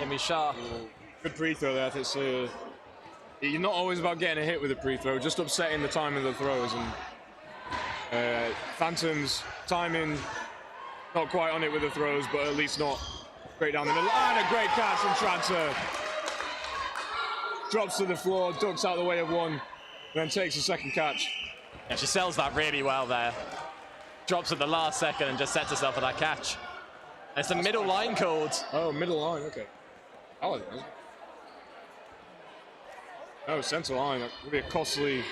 Amy Shah. Good free throw there. It's you're not always about getting a hit with a free throw, just upsetting the time of the throws. And Phantoms timing not quite on it with the throws, but at least not Straight down the middle, and a great catch from Tranter. Drops to the floor, ducks out the way of one, and then takes a second catch. Yeah, she sells that really well there. Drops at the last second and just sets herself for that catch. It's the middle line called. Oh, middle line, okay. Oh, oh, center line. That would be a costly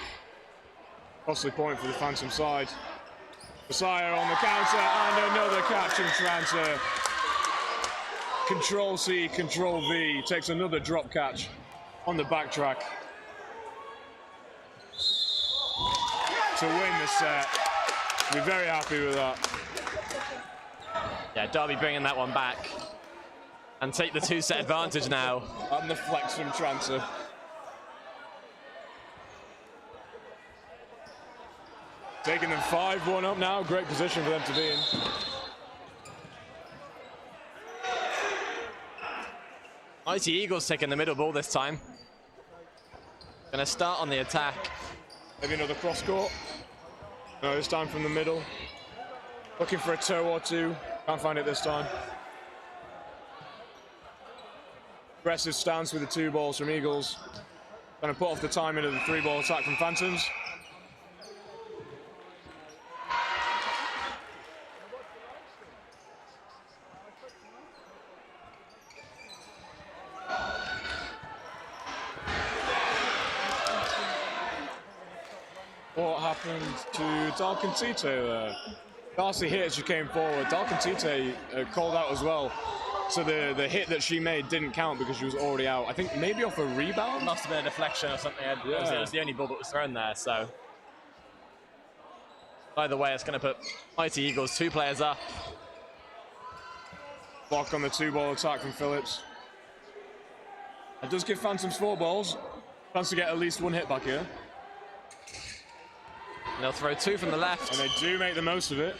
point for the Phantom side. Messiah on the counter, and another catch from Tranter. Control C, Control V, takes another drop catch on the backtrack to win the set. We're very happy with that. Yeah, Derby bringing that one back and take the 2-set advantage now. And the flex from Tranter. Taking them 5-1 up now. Great position for them to be in. Mighty Eagles taking the middle ball this time. Gonna start on the attack. Maybe another cross court. No, this time from the middle. Looking for a toe or two. Can't find it this time. Aggressive stance with the 2 balls from Eagles. Gonna put off the timing of the 3-ball attack from Phantoms. What happened to Dalkin Tite there? Darcy hit as she came forward. Dalkin Tite called out as well. So the hit that she made didn't count because she was already out. I think maybe off a rebound? Must have been a deflection or something. Yeah. It was the only ball that was thrown there, so. By the way, it's going to put Mighty Eagles 2 players up. Block on the 2-ball attack from Phillips. It does give Phantoms 4 balls. Chance to get at least 1 hit back here. And they'll throw 2 from the left. And they do make the most of it.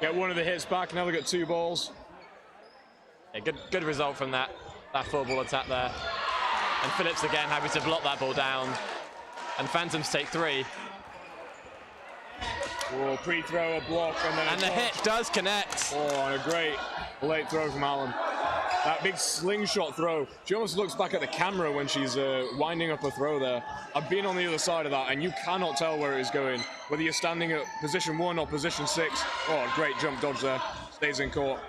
Get 1 of the hits back, now they get 2 balls. Yeah, good result from that 4-ball attack there. And Phillips again happy to block that ball down. And Phantoms take 3. Oh, pre-throw, a block, and then And the hit does connect. Oh, and a great late throw from Allen. That big slingshot throw. She almost looks back at the camera when she's winding up a throw there. I've been on the other side of that, and you cannot tell where it is going. Whether you're standing at position 1 or position 6. Oh, great jump dodge there. Stays in court.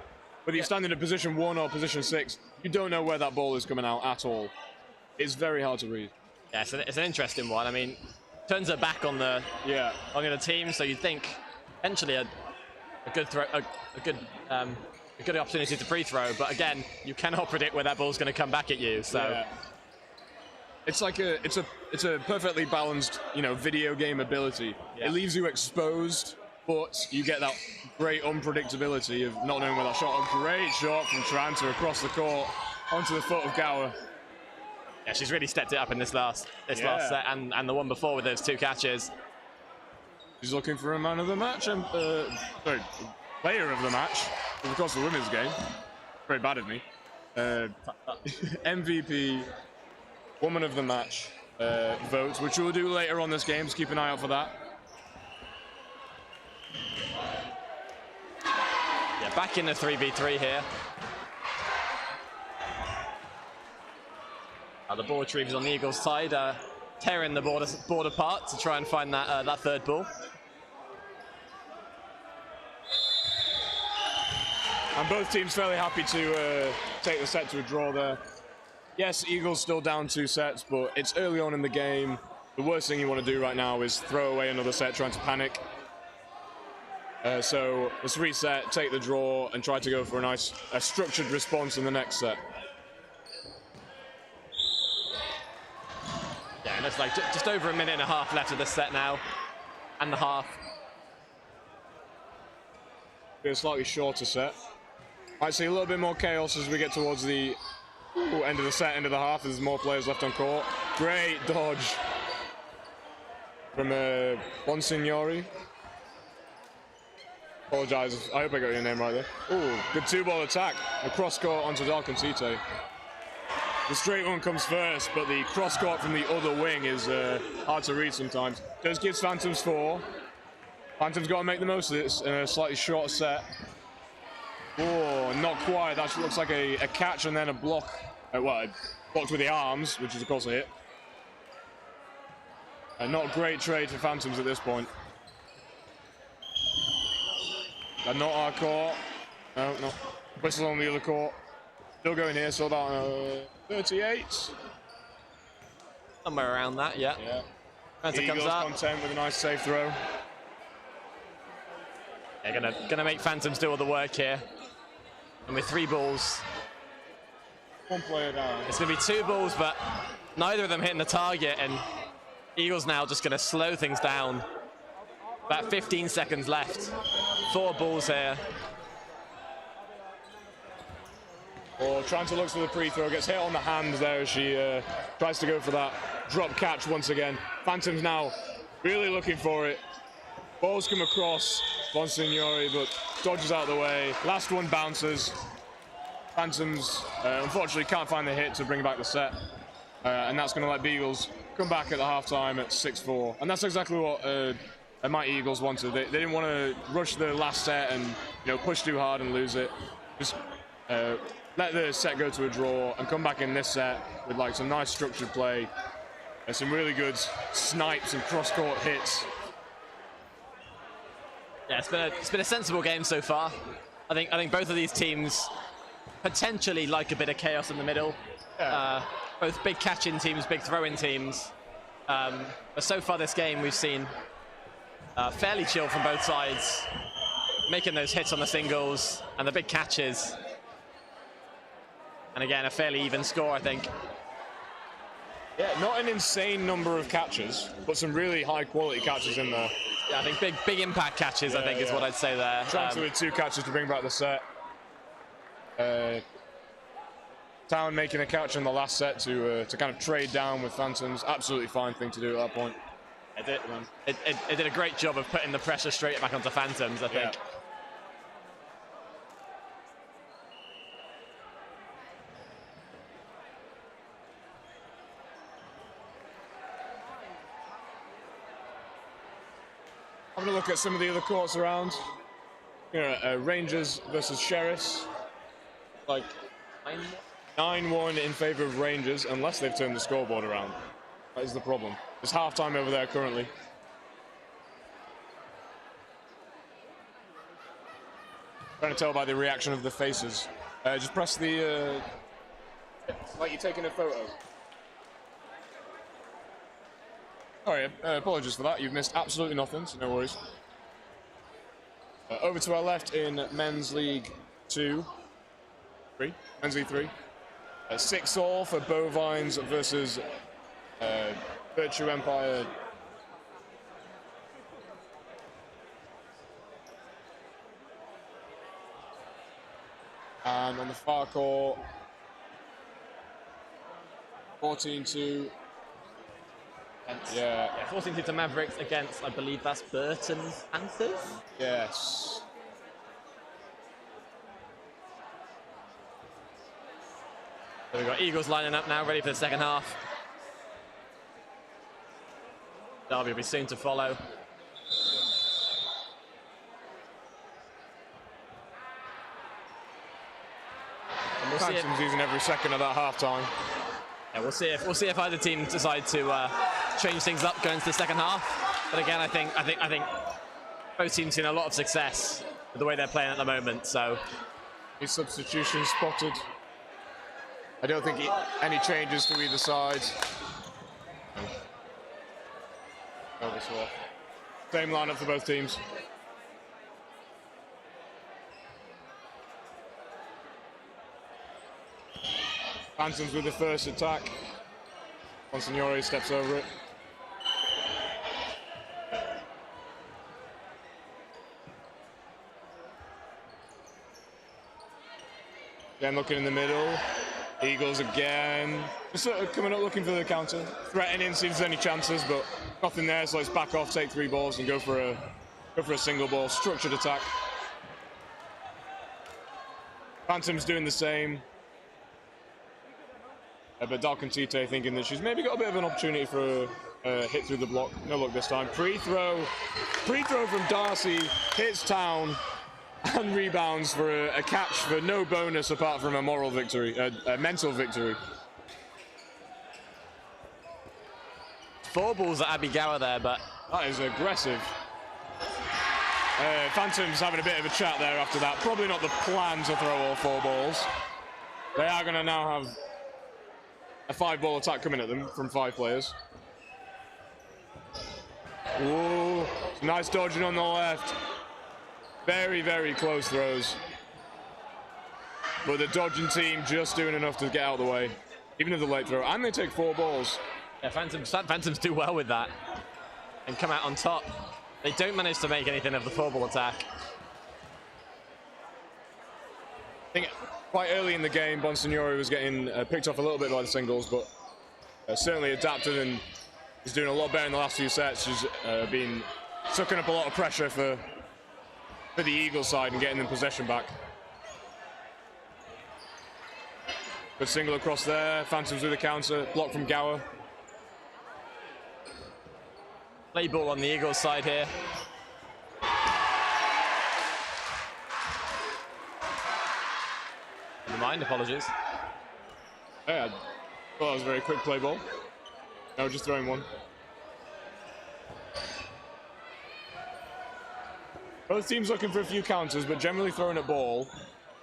Whether you're standing at position 1 or position 6, you don't know where that ball is coming out at all. It's very hard to read. Yeah, it's an interesting one. I mean, turns her back on the other team, so you'd think potentially a good throw, a good opportunity to free throw. But again, you cannot predict where that ball's going to come back at you. So yeah. It's like it's a perfectly balanced, video game ability. Yeah. It leaves you exposed, but you get that great unpredictability of not knowing where that shot. A great shot from Tranter across the court onto the foot of Gower. Yeah, she's really stepped it up in this last set and the one before with those 2 catches. She's looking for a man of the match, player of the match. Of course, the women's game. Very bad of me. MVP, woman of the match votes, which we'll do later on this game. Just keep an eye out for that. Yeah, back in the 3v3 here. The ball retrievers on the Eagles' side, tearing the board apart to try and find that 3rd ball. And both teams fairly happy to take the set to a draw there. Yes, Eagles still down 2 sets, but it's early on in the game. The worst thing you want to do right now is throw away another set trying to panic. So let's reset, take the draw, and try to go for a structured response in the next set. Yeah, and it's like just over a minute and a half left of the set now, and the half. Be a slightly shorter set. Might see a little bit more chaos as we get towards the end of the set, end of the half. There's more players left on court. Great dodge from Bonsignori. Apologise, I hope I got your name right there. Ooh, good 2-ball attack. A cross court onto Dalkin Tite. The straight one comes first, but the cross court from the other wing is hard to read sometimes. Does give Phantoms 4. Phantoms got to make the most of this in a slightly shorter set. Oh, Oh, not quite. That looks like a catch and then a block. Well, blocked with the arms, which is of course a hit. Not a great trade for Phantoms at this point. Not our court. No. Whistle on the other court. Still going here, so about 38. Somewhere around that, yeah. Phantom comes up. Content with a nice safe throw. They're gonna make Phantoms do all the work here. And with 3 balls. One player down. It's gonna be 2 balls, but neither of them hitting the target, and Eagles now just gonna slow things down. About 15 seconds left. 4 balls here. Or trying to look for the pre-throw, gets hit on the hand there as she tries to go for that drop catch once again. Phantoms now really looking for it. Balls come across Bonsignori, but dodges out of the way. Last one bounces. Phantoms unfortunately can't find the hit to bring back the set. And that's going to let Beagles come back at the halftime at 6-4. And that's exactly what my Eagles wanted. They didn't want to rush the last set and push too hard and lose it. Just let the set go to a draw and come back in this set with like some nice structured play and some really good snipes and cross-court hits. Yeah, it's been a sensible game so far. I think both of these teams potentially like a bit of chaos in the middle. Yeah. Both big catch-in teams, big throw-in teams. But so far this game we've seen fairly chill from both sides, making those hits on the singles and the big catches. And again, a fairly even score, I think. Yeah, not an insane number of catches, but some really high-quality catches in there. Yeah, I think big impact catches, I think, is what I'd say there. Transfer with 2 catches to bring back the set. Town making a catch in the last set to kind of trade down with Phantoms. Absolutely fine thing to do at that point. It did a great job of putting the pressure straight back onto Phantoms, I think. Yeah. Having a look at some of the other courts around. Rangers versus Sheriffs. Like 9-1 in favour of Rangers, unless they've turned the scoreboard around. That is the problem. There's half-time over there currently. Trying to tell by the reaction of the faces. Just press the... like you're taking a photo. Sorry, apologies for that. You've missed absolutely nothing, so no worries. Over to our left in Men's League 3. Men's League 3. 6-all for Bovines versus Virtue Empire. And on the far court, 14-2. Yeah. 14-2 to Mavericks against, I believe that's Burton's Panthers? Yes. So we've got Eagles lining up now, ready for the second half. Derby will be soon to follow. And Phantoms using every second of that half time. Yeah, we'll see if either team decide to change things up going into the second half. But again, I think both teams seen a lot of success with the way they're playing at the moment. So, his substitution spotted. I don't think any changes to either side. Same lineup for both teams. Phantoms with the first attack. Bonsignori steps over it. Again, looking in the middle. Eagles again. Just sort of coming up looking for the counter. Threatening, see if there's any chances, but nothing there, so let's back off, take 3 balls and go for a single ball. Structured attack. Phantoms doing the same. But Dalcantite thinking that she's maybe got a bit of an opportunity for a hit through the block. No luck this time. Pre-throw from Darcy. Hits Town. and rebounds for a catch for no bonus apart from a moral victory, a mental victory. 4 balls at Abby Gower there, but That is aggressive. Phantoms having a bit of a chat there after that. Probably not the plan to throw all 4 balls. They are going to now have a 5-ball attack coming at them from 5 players. Ooh, nice dodging on the left. Very, very close throws. But the dodging team just doing enough to get out of the way. Even if the late throw. And they take 4 balls. yeah, Phantoms do well with that and come out on top. They don't manage to make anything of the 4-ball attack. I think quite early in the game, Bonsignori was getting picked off a little bit by the singles, but certainly adapted and is doing a lot better in the last few sets. He's been sucking up a lot of pressure for the Eagles side and getting them possession back. Good single across there. Phantoms with a counter, block from Gower. Play ball on the Eagles side here. Never mind, apologies. Yeah, I thought that was a very quick play ball. No, just throwing one. Both teams looking for a few counters, but generally throwing at ball.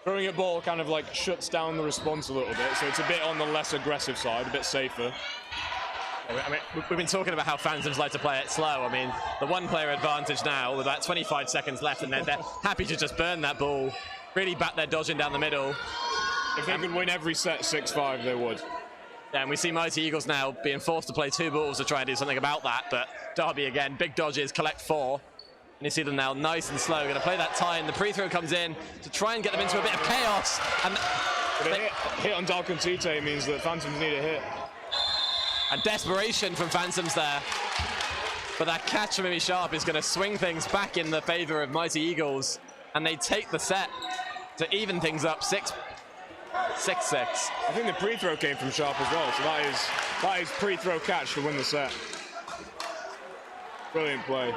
Throwing at ball kind of like shuts down the response a little bit, so it's a bit on the less aggressive side, a bit safer. I mean, we've been talking about how Phantoms like to play it slow. I mean, the 1-player advantage now with about 25 seconds left, and they're happy to just burn that ball, really bat their dodging down the middle. If they could win every set 6-5, they would. Yeah, and we see Mighty Eagles now being forced to play 2 balls to try and do something about that, but Derby again, big dodges, collect 4. And you see them now nice and slow, going to play that tie, and the pre-throw comes in to try and get them into a bit of chaos. And But a hit on Dalcontite means that Phantoms need a hit. And desperation from Phantoms there. But that catch from Mimi Sharp is going to swing things back in the favor of Mighty Eagles. And they take the set to even things up 6-6. I think the pre-throw came from Sharp as well, so that is pre-throw catch to win the set. Brilliant play.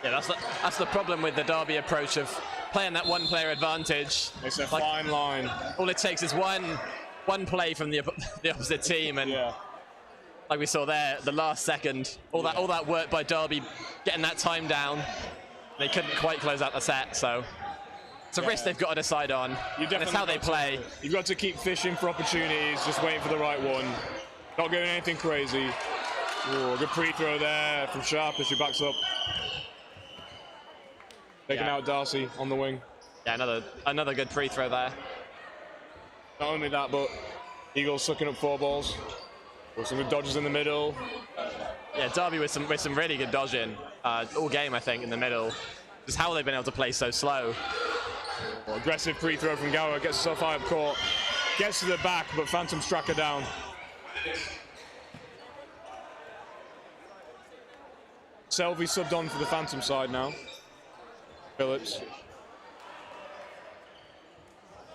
Yeah, that's the problem with the Derby approach of playing that 1-player advantage. It's a fine line. All it takes is one play from the opposite team, and Yeah. like we saw there, the last second, all that work by Derby, getting that time down, they couldn't quite close out the set. So it's a risk they've got to decide on. And it's how they play. You've got to keep fishing for opportunities, just waiting for the right one. Not doing anything crazy. Ooh, good pre-throw there from Sharp as she backs up. Taking out Darcy on the wing. Yeah, another good pre-throw there. Not only that, but Eagles sucking up 4 balls. With some good dodges in the middle. Yeah, Derby with some really good dodging all game, I think, in the middle. Just how they've been able to play so slow. Well, aggressive pre-throw from Gower, gets herself high up court. Gets to the back, but Phantoms track her down. Selvey subbed on for the Phantom side now. Phillips.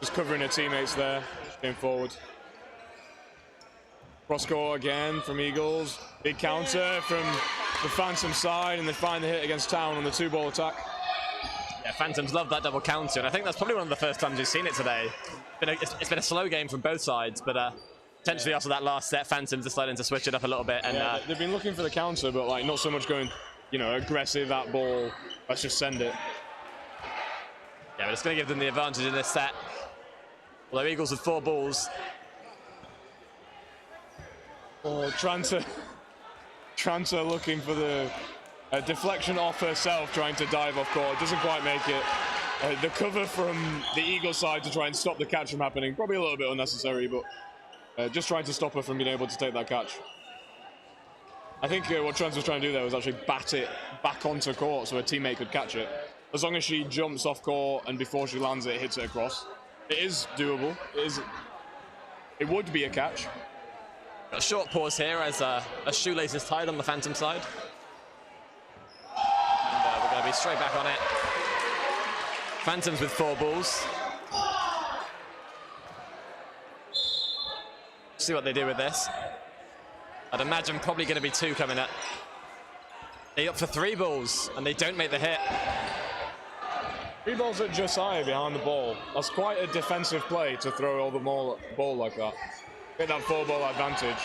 Just covering her teammates there, going forward. Cross court again from Eagles. Big counter from the Phantom side, and they find the hit against Town on the 2-ball attack. Yeah, Phantoms love that double counter, and I think that's probably one of the first times we've seen it today. It's been a slow game from both sides, but potentially after that last set, Phantoms deciding to switch it up a little bit. And they've been looking for the counter, but like not so much going, aggressive at ball. Let's just send it. Yeah, but it's going to give them the advantage in this set. Although Eagles with 4 balls. Oh, Tranter looking for the deflection off herself, trying to dive off court. Doesn't quite make it. The cover from the Eagles side to try and stop the catch from happening. Probably a little bit unnecessary, but just trying to stop her from being able to take that catch. I think what Trans was trying to do there was actually bat it back onto court so her teammate could catch it. As long as she jumps off court and before she lands it, hits it across. It is doable. It would be a catch. Got a short pause here as a shoelace is tied on the Phantom side. And we're going to be straight back on it. Phantoms with 4 balls. See what they do with this. I'd imagine probably going to be 2 coming up. They opt for 3 balls, and they don't make the hit. 3 balls at Josiah behind the ball. That's quite a defensive play to throw all the ball like that. Get that 4-ball advantage.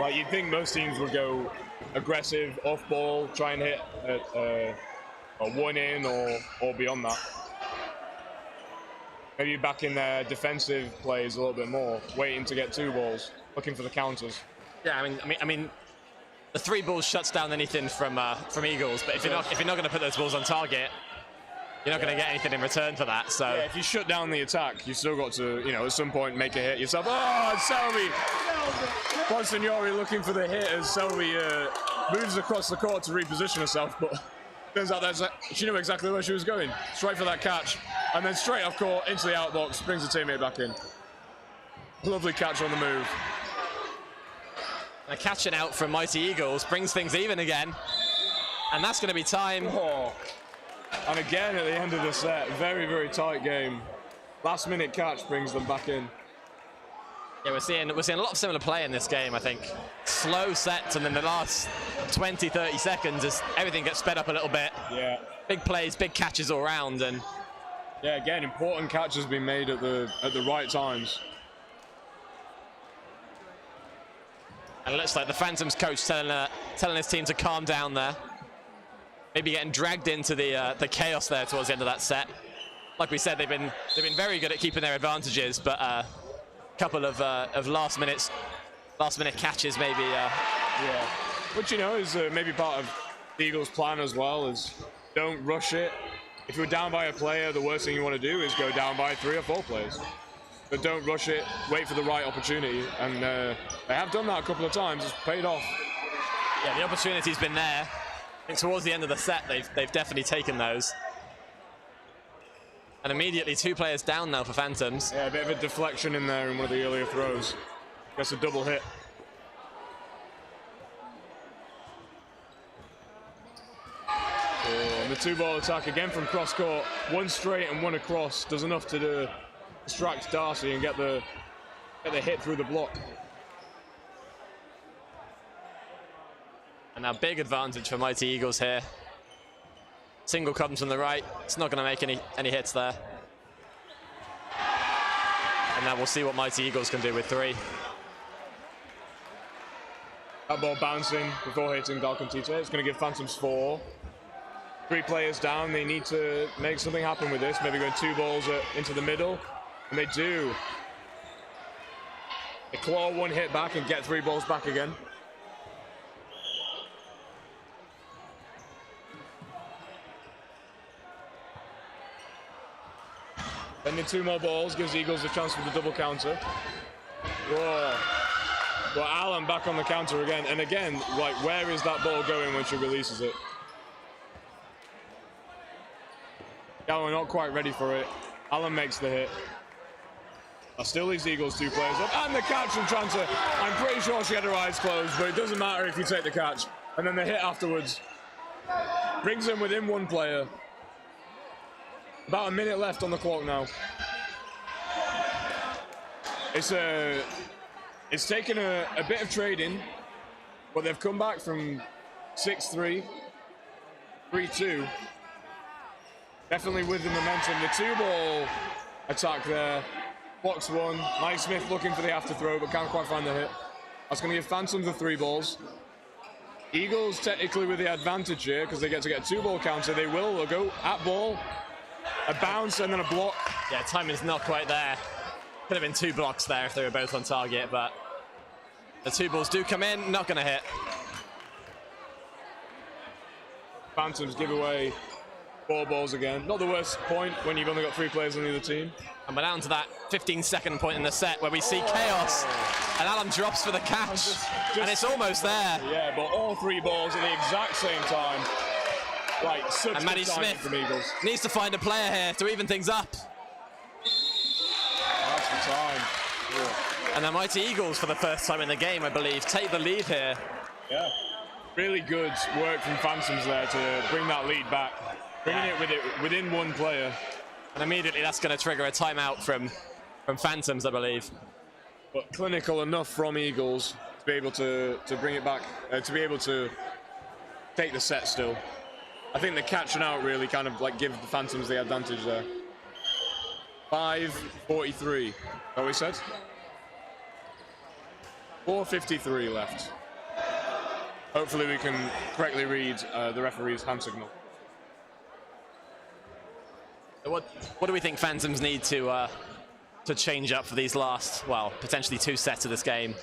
Like, you'd think most teams would go aggressive, off ball, try and hit a 1 in or beyond that. Maybe back in their defensive plays a little bit more, waiting to get 2 balls, looking for the counters. Yeah, I mean, the 3 balls shuts down anything from Eagles. But if you're not going to put those balls on target, you're not going to get anything in return for that. So yeah, if you shut down the attack, you've still got to, at some point make a hit yourself. Oh, Selby! Bonsignori looking for the hit as Selby moves across the court to reposition herself, but turns out she knew exactly where she was going. Straight for that catch, and then straight off court into the outbox, brings the teammate back in. Lovely catch on the move. And catching out from Mighty Eagles brings things even again, and that's going to be time. Oh. And again at the end of the set, very, very tight game. Last minute catch brings them back in. Yeah, we're seeing a lot of similar play in this game, I think. Slow sets, and then the last 20, 30 seconds, as everything gets sped up a little bit. Yeah. Big plays, big catches all around, and yeah, again, important catches being made at the right times. And it looks like the Phantoms coach telling his team to calm down there. Maybe getting dragged into the chaos there towards the end of that set. Like we said, they've been very good at keeping their advantages, but a couple of last minute catches maybe. Yeah, which is maybe part of the Eagles' plan as well. Is don't rush it. If you're down by a player, the worst thing you want to do is go down by 3 or 4 players. But don't rush it. Wait for the right opportunity, and they have done that a couple of times. It's paid off. Yeah, the opportunity's been there. I think towards the end of the set, they've definitely taken those. And immediately 2 players down now for Phantoms. Yeah, a bit of a deflection in there in one of the earlier throws. Gets a double hit. Oh, and the 2-ball attack again from cross court. 1 straight and 1 across does enough to distract Darcy and get the hit through the block. And now big advantage for Mighty Eagles here. Single comes from the right. It's not going to make any hits there. And now we'll see what Mighty Eagles can do with 3. That ball bouncing before hitting Dalcontite. It's going to give Phantoms 4. 3 players down. They need to make something happen with this. Maybe going 2 balls into the middle. And they do. They claw 1 hit back and get 3 balls back again. Then the 2 more balls gives Eagles a chance for the double counter. Whoa. Well, Allen back on the counter again. And again, like, where is that ball going when she releases it? Allen not quite ready for it. Allen makes the hit. That still leaves Eagles 2 players up. And the catch from Tranter. I'm pretty sure she had her eyes closed, but it doesn't matter if you take the catch. And then the hit afterwards brings them within 1 player. About a minute left on the clock now. It's taken a bit of trading, but they've come back from 6-3, 3-2. Definitely with the momentum. The 2-ball attack there. Blocks 1. Mike Smith looking for the after throw, but can't quite find the hit. That's going to give Phantoms the 3 balls. Eagles technically with the advantage here because they get to get a 2-ball counter. They'll go at ball. A bounce and then a block. Yeah, timing's not quite there. Could have been 2 blocks there if they were both on target, but the 2 balls do come in, not going to hit. Phantoms give away 4 balls again. Not the worst point when you've only got 3 players on the other team. And we're down to that 15-second point in the set where we see chaos. And Allen drops for the catch. And it's almost there. Yeah, but all 3 balls at the exact same time. Like, such and Maddie Smith from Eagles. needs to find a player here to even things up. That's the time. Yeah. And the Mighty Eagles, for the first time in the game, I believe, take the lead here. Yeah. Really good work from Phantoms there to bring that lead back. Bringing it within 1 player. And immediately that's going to trigger a timeout from Phantoms, I believe. But clinical enough from Eagles be able to bring it back, to be able to take the set still. I think the catching out really kind of like give the Phantoms the advantage there. 5:43, is that what we said? 4:53 left. Hopefully we can correctly read the referee's hand signal. What do we think Phantoms need to change up for these last, well, potentially 2 sets of this game?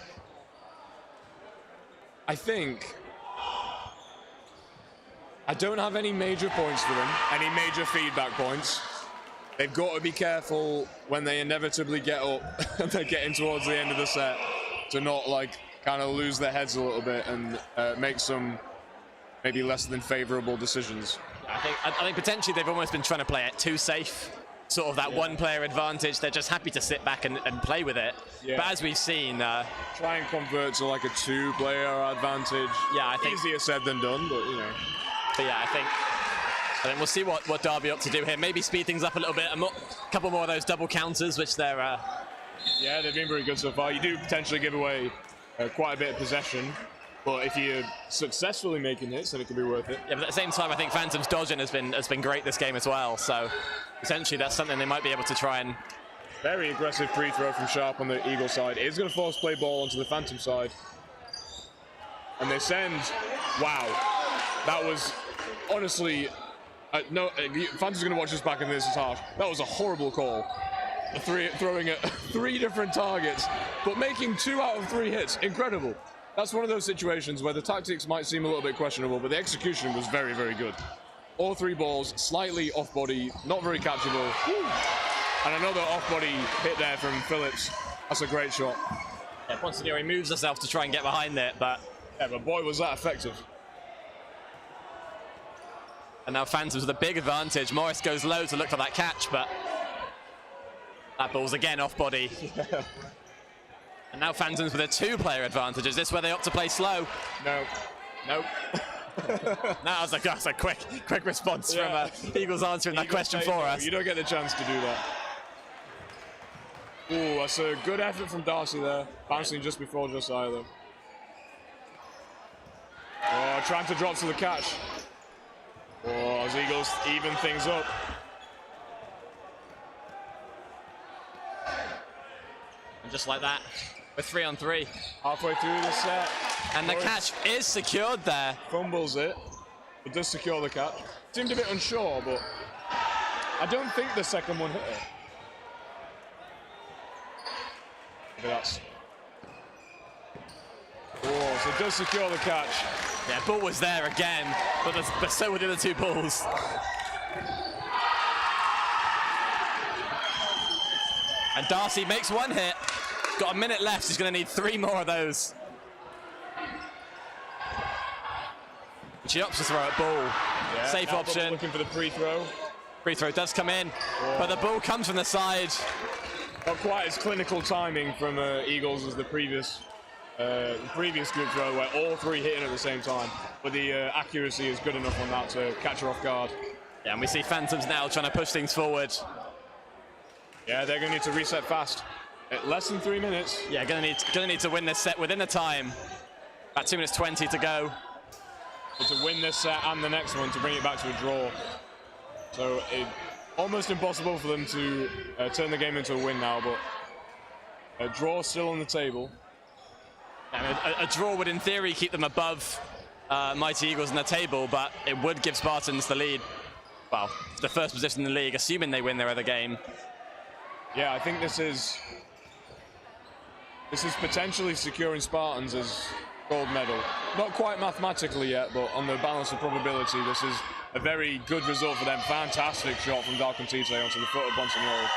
I think I don't have any major points for them, any major feedback points. They've got to be careful when they inevitably get up and they're getting towards the end of the set to not like kind of lose their heads a little bit and make some maybe less than favorable decisions. I think potentially they've almost been trying to play it too safe, sort of that one player advantage. They're just happy to sit back and play with it. Yeah. But as we've seen, try and convert to like a 2-player advantage. Yeah, I think easier said than done, but you know. But yeah, I think we'll see what Derby up to do here. Maybe speed things up a little bit. A couple more of those double counters, which they're. Yeah, they've been very good so far. You do potentially give away quite a bit of possession, but if you're successfully making hits, then it can be worth it. Yeah, but at the same time, I think Phantom's dodging has been great this game as well. So essentially, that's something they might be able to try and. Very aggressive free throw from Sharp on the Eagle side. It's going to force play ball onto the Phantom side, and they send. Wow. That was honestly, no, Phantom's going to watch this back and this is harsh. That was a horrible call. Throwing at 3 different targets, but making 2 out of 3 hits. Incredible. That's one of those situations where the tactics might seem a little bit questionable, but the execution was very, very good. All 3 balls, slightly off body, not very catchable. And another off body hit there from Phillips. That's a great shot. Yeah, Ponsignori moves herself to try and get behind it, but. Yeah, but boy, was that effective. And now Phantoms with a big advantage. Morris goes low to look for that catch, but that ball's again off body. Yeah. And now Phantoms with a 2-player advantage. Is this where they opt to play slow? No. Nope. That was a quick response from Eagles answering that question for us. You don't get the chance to do that. Ooh, that's a good effort from Darcy there. Bouncing just before Josiah though. Oh, trying to drop to the catch. Oh, as Eagles even things up. And just like that, we're 3-on-3. Halfway through the set. And the catch is secured there. Fumbles it, but does secure the catch. Seemed a bit unsure, but I don't think the second one hit it. That's. Oh, so it does secure the catch. Yeah, ball was there again, but so were the other 2 balls. And Darcy makes 1 hit. Got a minute left. He's going to need 3 more of those. She opts to throw at ball. Yeah, safe option. Looking for the free throw. Free throw does come in, but the ball comes from the side. Not quite as clinical timing from Eagles as the previous group throw, where all 3 hitting at the same time. But the accuracy is good enough on that to catch her off guard. Yeah, and we see Phantoms now trying to push things forward. Yeah, they're going to need to reset fast. At less than 3 minutes. Yeah, gonna need to win this set within the time. About 2 minutes 20 to go. To win this set and the next one to bring it back to a draw. So almost impossible for them to turn the game into a win now, but a draw still on the table. A draw would in theory keep them above Mighty Eagles in the table, but it would give Spartans the lead. Well, the first position in the league, assuming they win their other game. Yeah, I think this is potentially securing Spartans as gold medal. Not quite mathematically yet, but on the balance of probability, this is a very good result for them. Fantastic shot from Darkantite onto the foot of Bonsignori.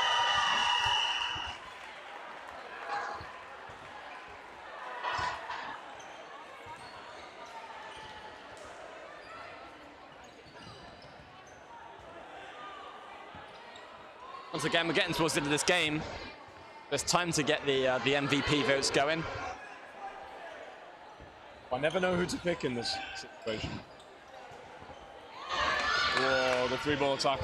Once again, we're getting towards the end of this game. There's time to get the MVP votes going. I never know who to pick in this situation. Whoa, the 3-ball attack.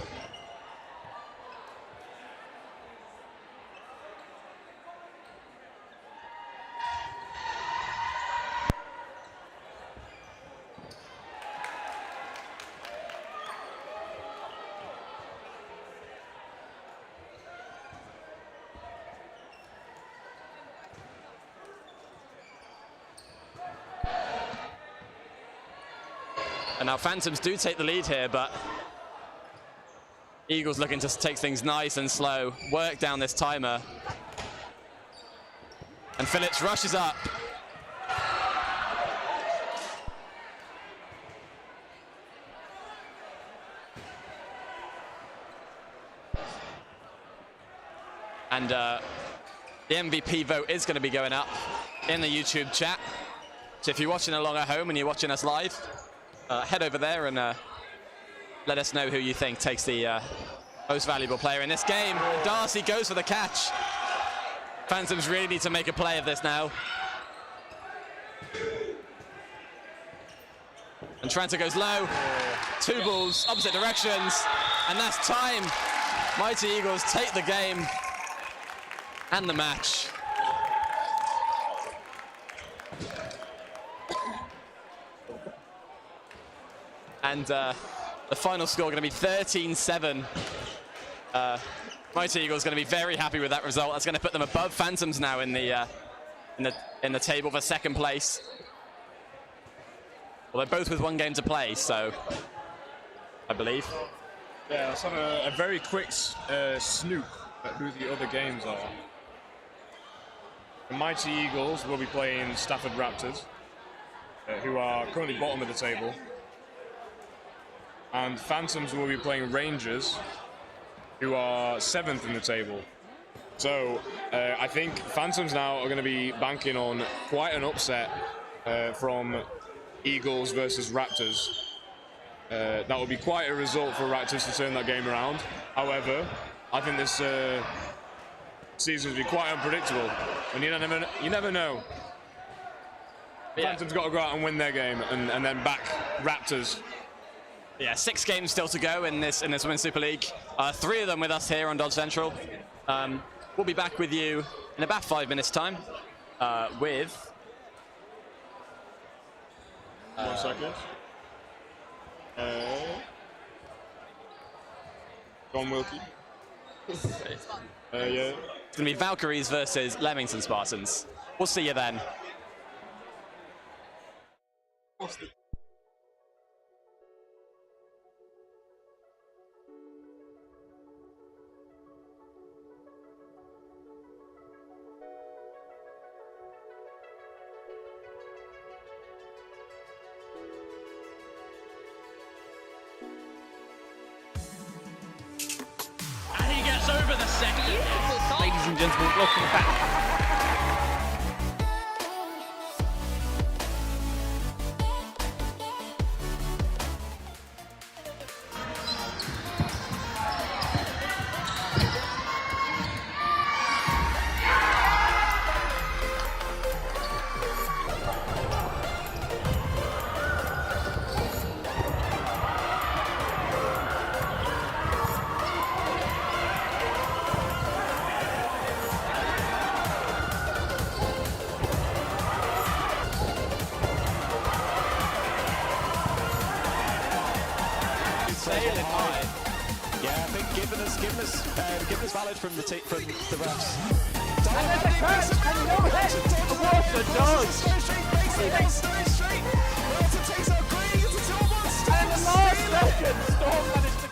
And now Phantoms do take the lead here, but Eagles looking to take things nice and slow, work down this timer. And Phillips rushes up. And the MVP vote is going to be going up in the YouTube chat. So if you're watching along at home and you're watching us live, head over there and let us know who you think takes the most valuable player in this game. Darcy goes for the catch. Phantoms really need to make a play of this now. And Tranta goes low. Two balls, opposite directions. And that's time. Mighty Eagles take the game and the match. And the final score going to be 13-7. Mighty Eagles going to be very happy with that result. That's going to put them above Phantoms now in the table for second place. Well, they're both with one game to play, so I believe. Yeah, let's have a very quick snoop at who the other games are. The Mighty Eagles will be playing Stafford Raptors, who are currently bottom of the table. And Phantoms will be playing Rangers, who are 7th in the table. So I think Phantoms now are going to be banking on quite an upset from Eagles versus Raptors. That would be quite a result for Raptors to turn that game around. However, I think this season will be quite unpredictable, and you never know. Yeah. Phantoms got to go out and win their game, and then back Raptors. Yeah, 6 games still to go in this Women's Super League. 3 of them with us here on Dodge Central. We'll be back with you in about 5 minutes' time with... 1 second. John Wilkie. Yeah. It's going to be Valkyries versus Leamington Spartans. We'll see you then. And he gets over the second. Ladies and gentlemen, welcome back. Sailing high. Yeah, I think given us valid from the refs. And there's a catch, and no hit. What a dodge! And the last second, Storm managed to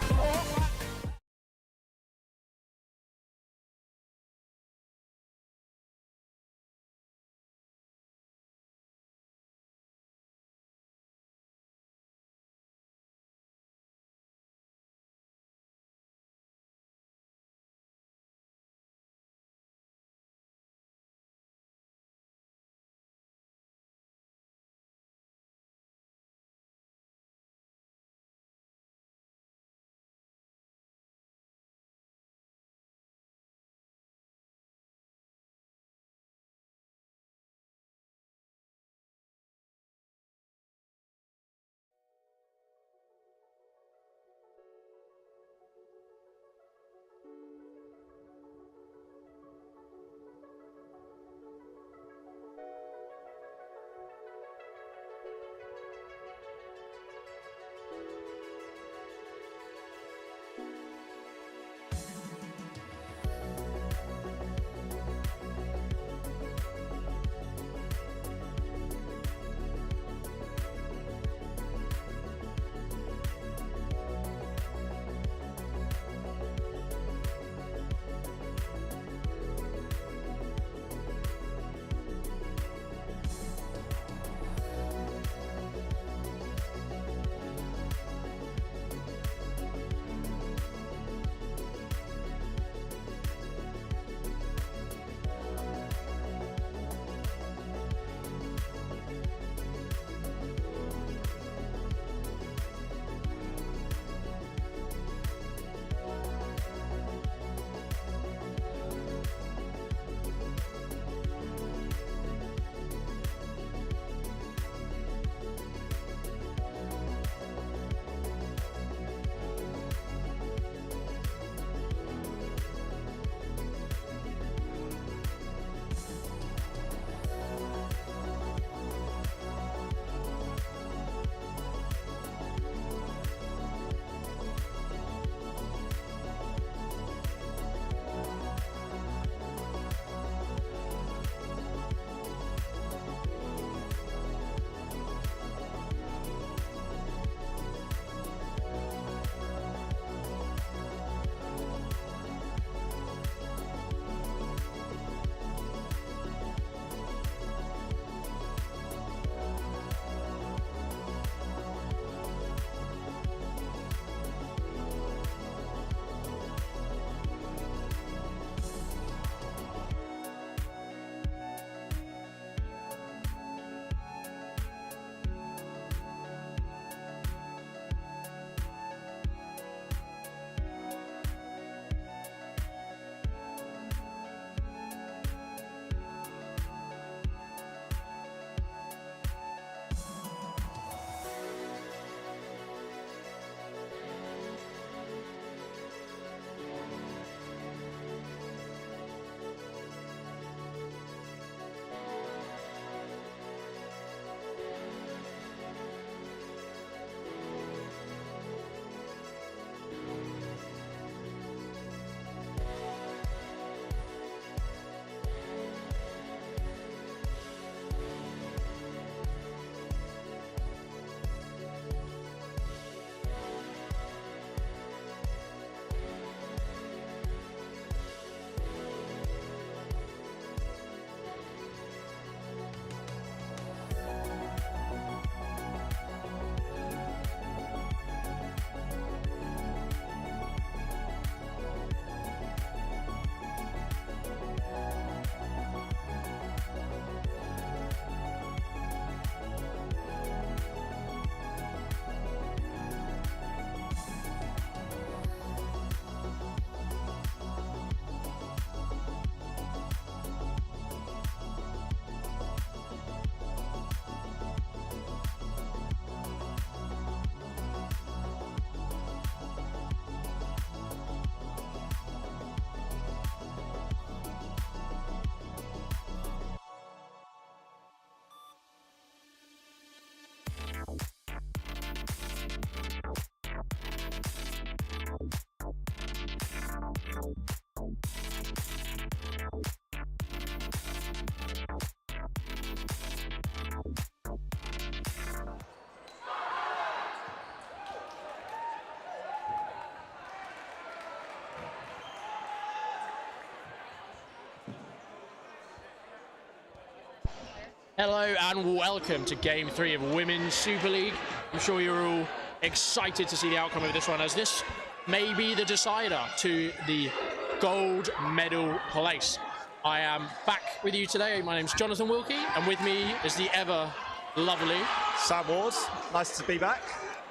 Hello and welcome to Game 3 of Women's Super League. I'm sure you're all excited to see the outcome of this one, as this may be the decider to the gold medal place. I am back with you today. My name's Jonathan Wilkie, and with me is the ever lovely Sam Ward, nice to be back.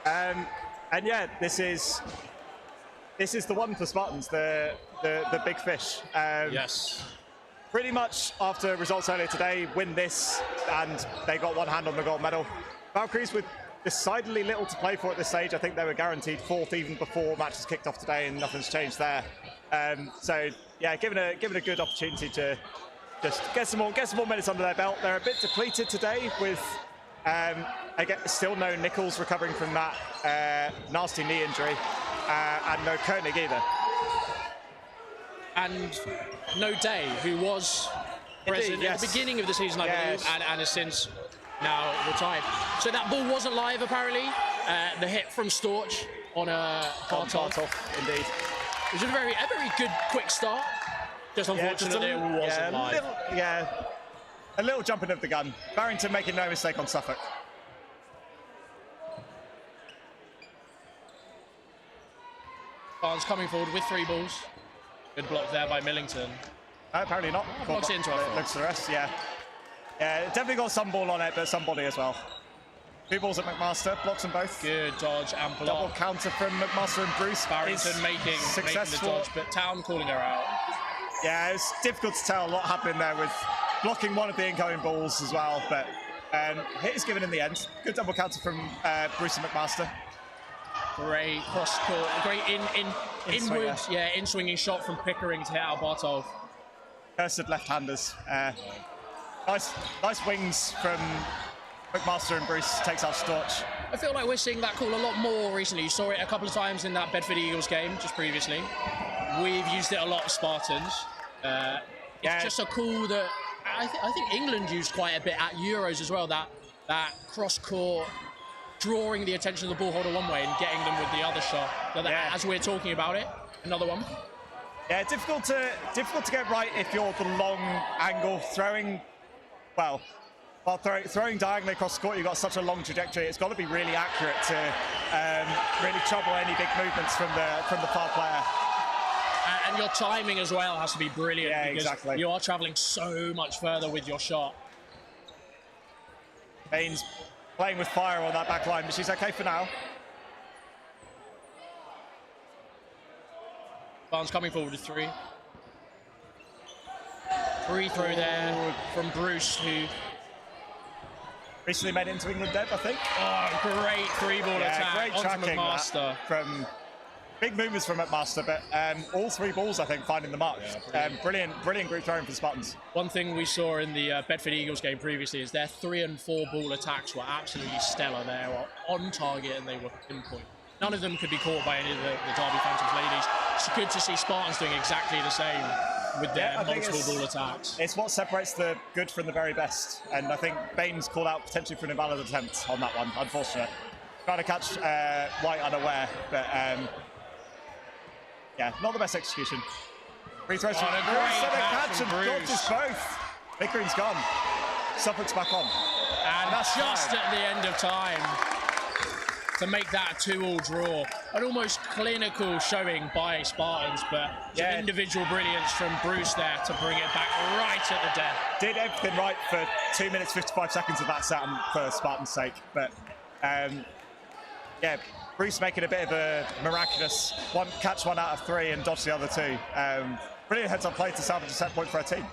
And yeah, this is the one for Spartans, the big fish. Yes. Pretty much after results earlier today, win this, and they got one hand on the gold medal. Valkyries with decidedly little to play for at this stage. I think they were guaranteed fourth even before matches kicked off today, and nothing's changed there. So yeah, given a good opportunity to just get some more minutes under their belt. They're a bit depleted today with still no Nichols recovering from that nasty knee injury, and no Koenig either. And no Day, who was present yes. at the beginning of the season, I believe, and has since now retired. So that ball wasn't live, apparently. The hit from Storch on Bartov. Indeed. It was a very good quick start. Just unfortunately, it wasn't live. A little jumping of the gun. Barrington making no mistake on Suffolk. Barnes coming forward with 3 balls. Good block there by Millington. Apparently not. Blocks it into our looks the rest, yeah. Yeah, definitely got some ball on it, but some body as well. 2 balls at McMaster, blocks them both. Good dodge and block. Double counter from McMaster and Bruce. Barrington making the dodge, but Town calling her out. Yeah, it's difficult to tell a lot happening there with blocking one of the incoming balls as well, but hit is given in the end. Good double counter from Bruce and McMaster. Great cross court, great inwards, in-swinging shot from Pickering to hit out Bartov. Cursed left-handers. Nice wings from McMaster and Bruce, takes out Storch. I feel like we're seeing that call a lot more recently. You saw it a couple of times in that Bedford Eagles game just previously. We've used it a lot, Spartans. It's just a call that I think England used quite a bit at Euros as well, that cross-court, drawing the attention of the ball holder one way and getting them with the other shot. So as we're talking about it, another one. Yeah, difficult to get right if you're the long angle throwing. Well, while throwing diagonally across the court, you've got such a long trajectory. It's got to be really accurate to really trouble any big movements from the far player. And your timing as well has to be brilliant, because exactly. You are travelling so much further with your shot. Baines playing with fire on that back line, but she's okay for now. Barnes coming forward with 3. Free throw there from Bruce, who recently made it into England Dev, I think. Oh, great 3-ball attack great onto tracking McMaster. From big movements from McMaster, but all 3 balls, I think, finding the mark. Brilliant group throwing for the Spartans. One thing we saw in the Bedford Eagles game previously is their 3- and 4-ball attacks were absolutely stellar. They were on target and they were pinpoint. None of them could be caught by any of the Derby Phantoms ladies. It's good to see Spartans doing exactly the same with their multiple ball attacks. It's what separates the good from the very best, and I think Baines called out potentially for an invalid attempt on that one, unfortunate. Trying to catch White unaware, but yeah, not the best execution. Free throws from Bruce, and a catch and dropped us both. Pickering's gone. Suffolk's back on. And that's just at the end of time to make that a 2-all draw. An almost clinical showing by Spartans, but some individual brilliance from Bruce there to bring it back right at the death. Did everything right for 2 minutes 55 seconds of that set for Spartan's sake, but yeah, Bruce making a bit of a miraculous catch 1 out of 3 and dodge the other 2. Brilliant heads-up play to salvage a set point for our team.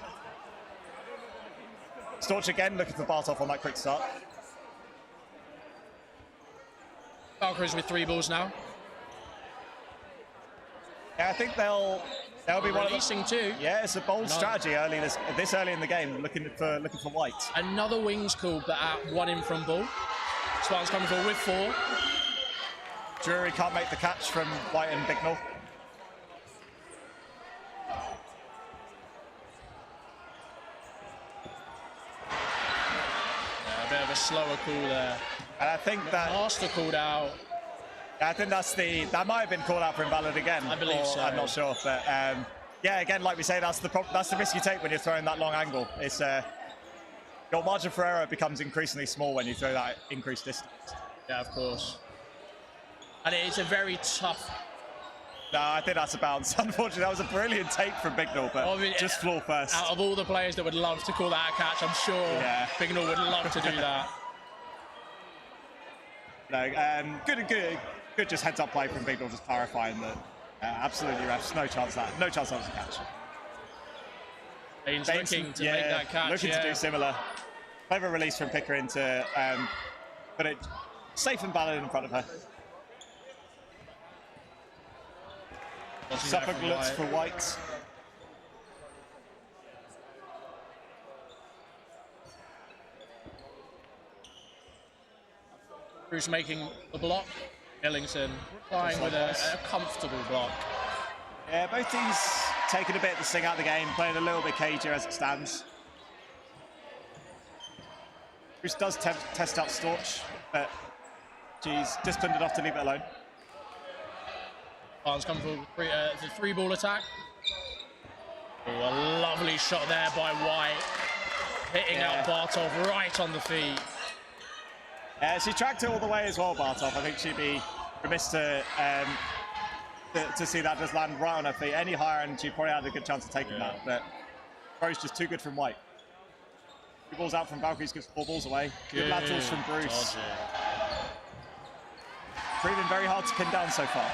Storch again looking for Bartov on that quick start. Valkyries with 3 balls now. Yeah, I think they'll be one of releasing 2. Yeah, it's a bold strategy this early in the game, looking for White. Another wings call, but at 1 in from ball. Spartans coming forward with 4. Drury can't make the catch from White and Bignell. A bit of a slower call there. And I think that Master called out. I think that might have been called out for invalid again. I believe so. I'm not sure, but yeah, again, like we say, that's the risk you take when you're throwing that long angle. It's got your margin for error becomes increasingly small when you throw that increased distance. Yeah, of course. And it's a very tough. No, I think that's a bounce. Unfortunately, that was a brilliant take from Bignall, but just floor first. Out of all the players that would love to call that a catch, I'm sure Bignall would love to do that. No, good just heads up play from Bignall, just clarifying that absolutely refs, no chance that was a catch. Baines looking to make that catch. Looking to do similar. Clever release from Pickering to put it safe and valid in front of her. Suffolk looks for White. Bruce making the block. Ellington replying with a comfortable block. Yeah, both teams taking a bit of the sting out of the game, playing a little bit cagier as it stands. Bruce does test out Storch, but she's disciplined enough to leave it alone. Barnes coming forward with the 3-ball attack. Oh, a lovely shot there by White. Hitting out Bartov right on the feet. She tracked it all the way as well, Bartov. I think she'd be remiss to see that just land right on her feet. Any higher and she probably had a good chance of taking that, but throw's just too good from White. 2 balls out from Valkyries, gives 4 balls away. Good laterals from Bruce. Proving very hard to pin down so far.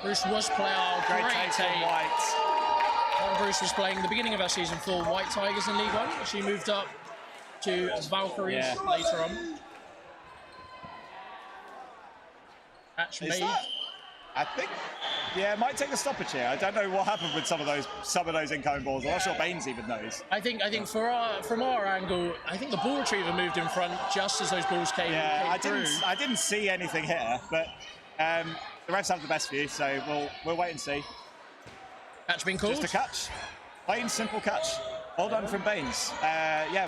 Bruce was playing great take from White. Bruce was playing the beginning of our season for White Tigers in League One. She moved up to Valkyries later on. Match made. I think, it might take a stoppage here. I don't know what happened with some of those incoming balls. I'm not sure Baines even knows. I think from our angle, I think the ball retriever moved in front just as those balls came. Through. I didn't see anything here, but the refs have the best view, so we'll wait and see. Catch being called. Just a catch. Plain simple catch. Well done from Baines.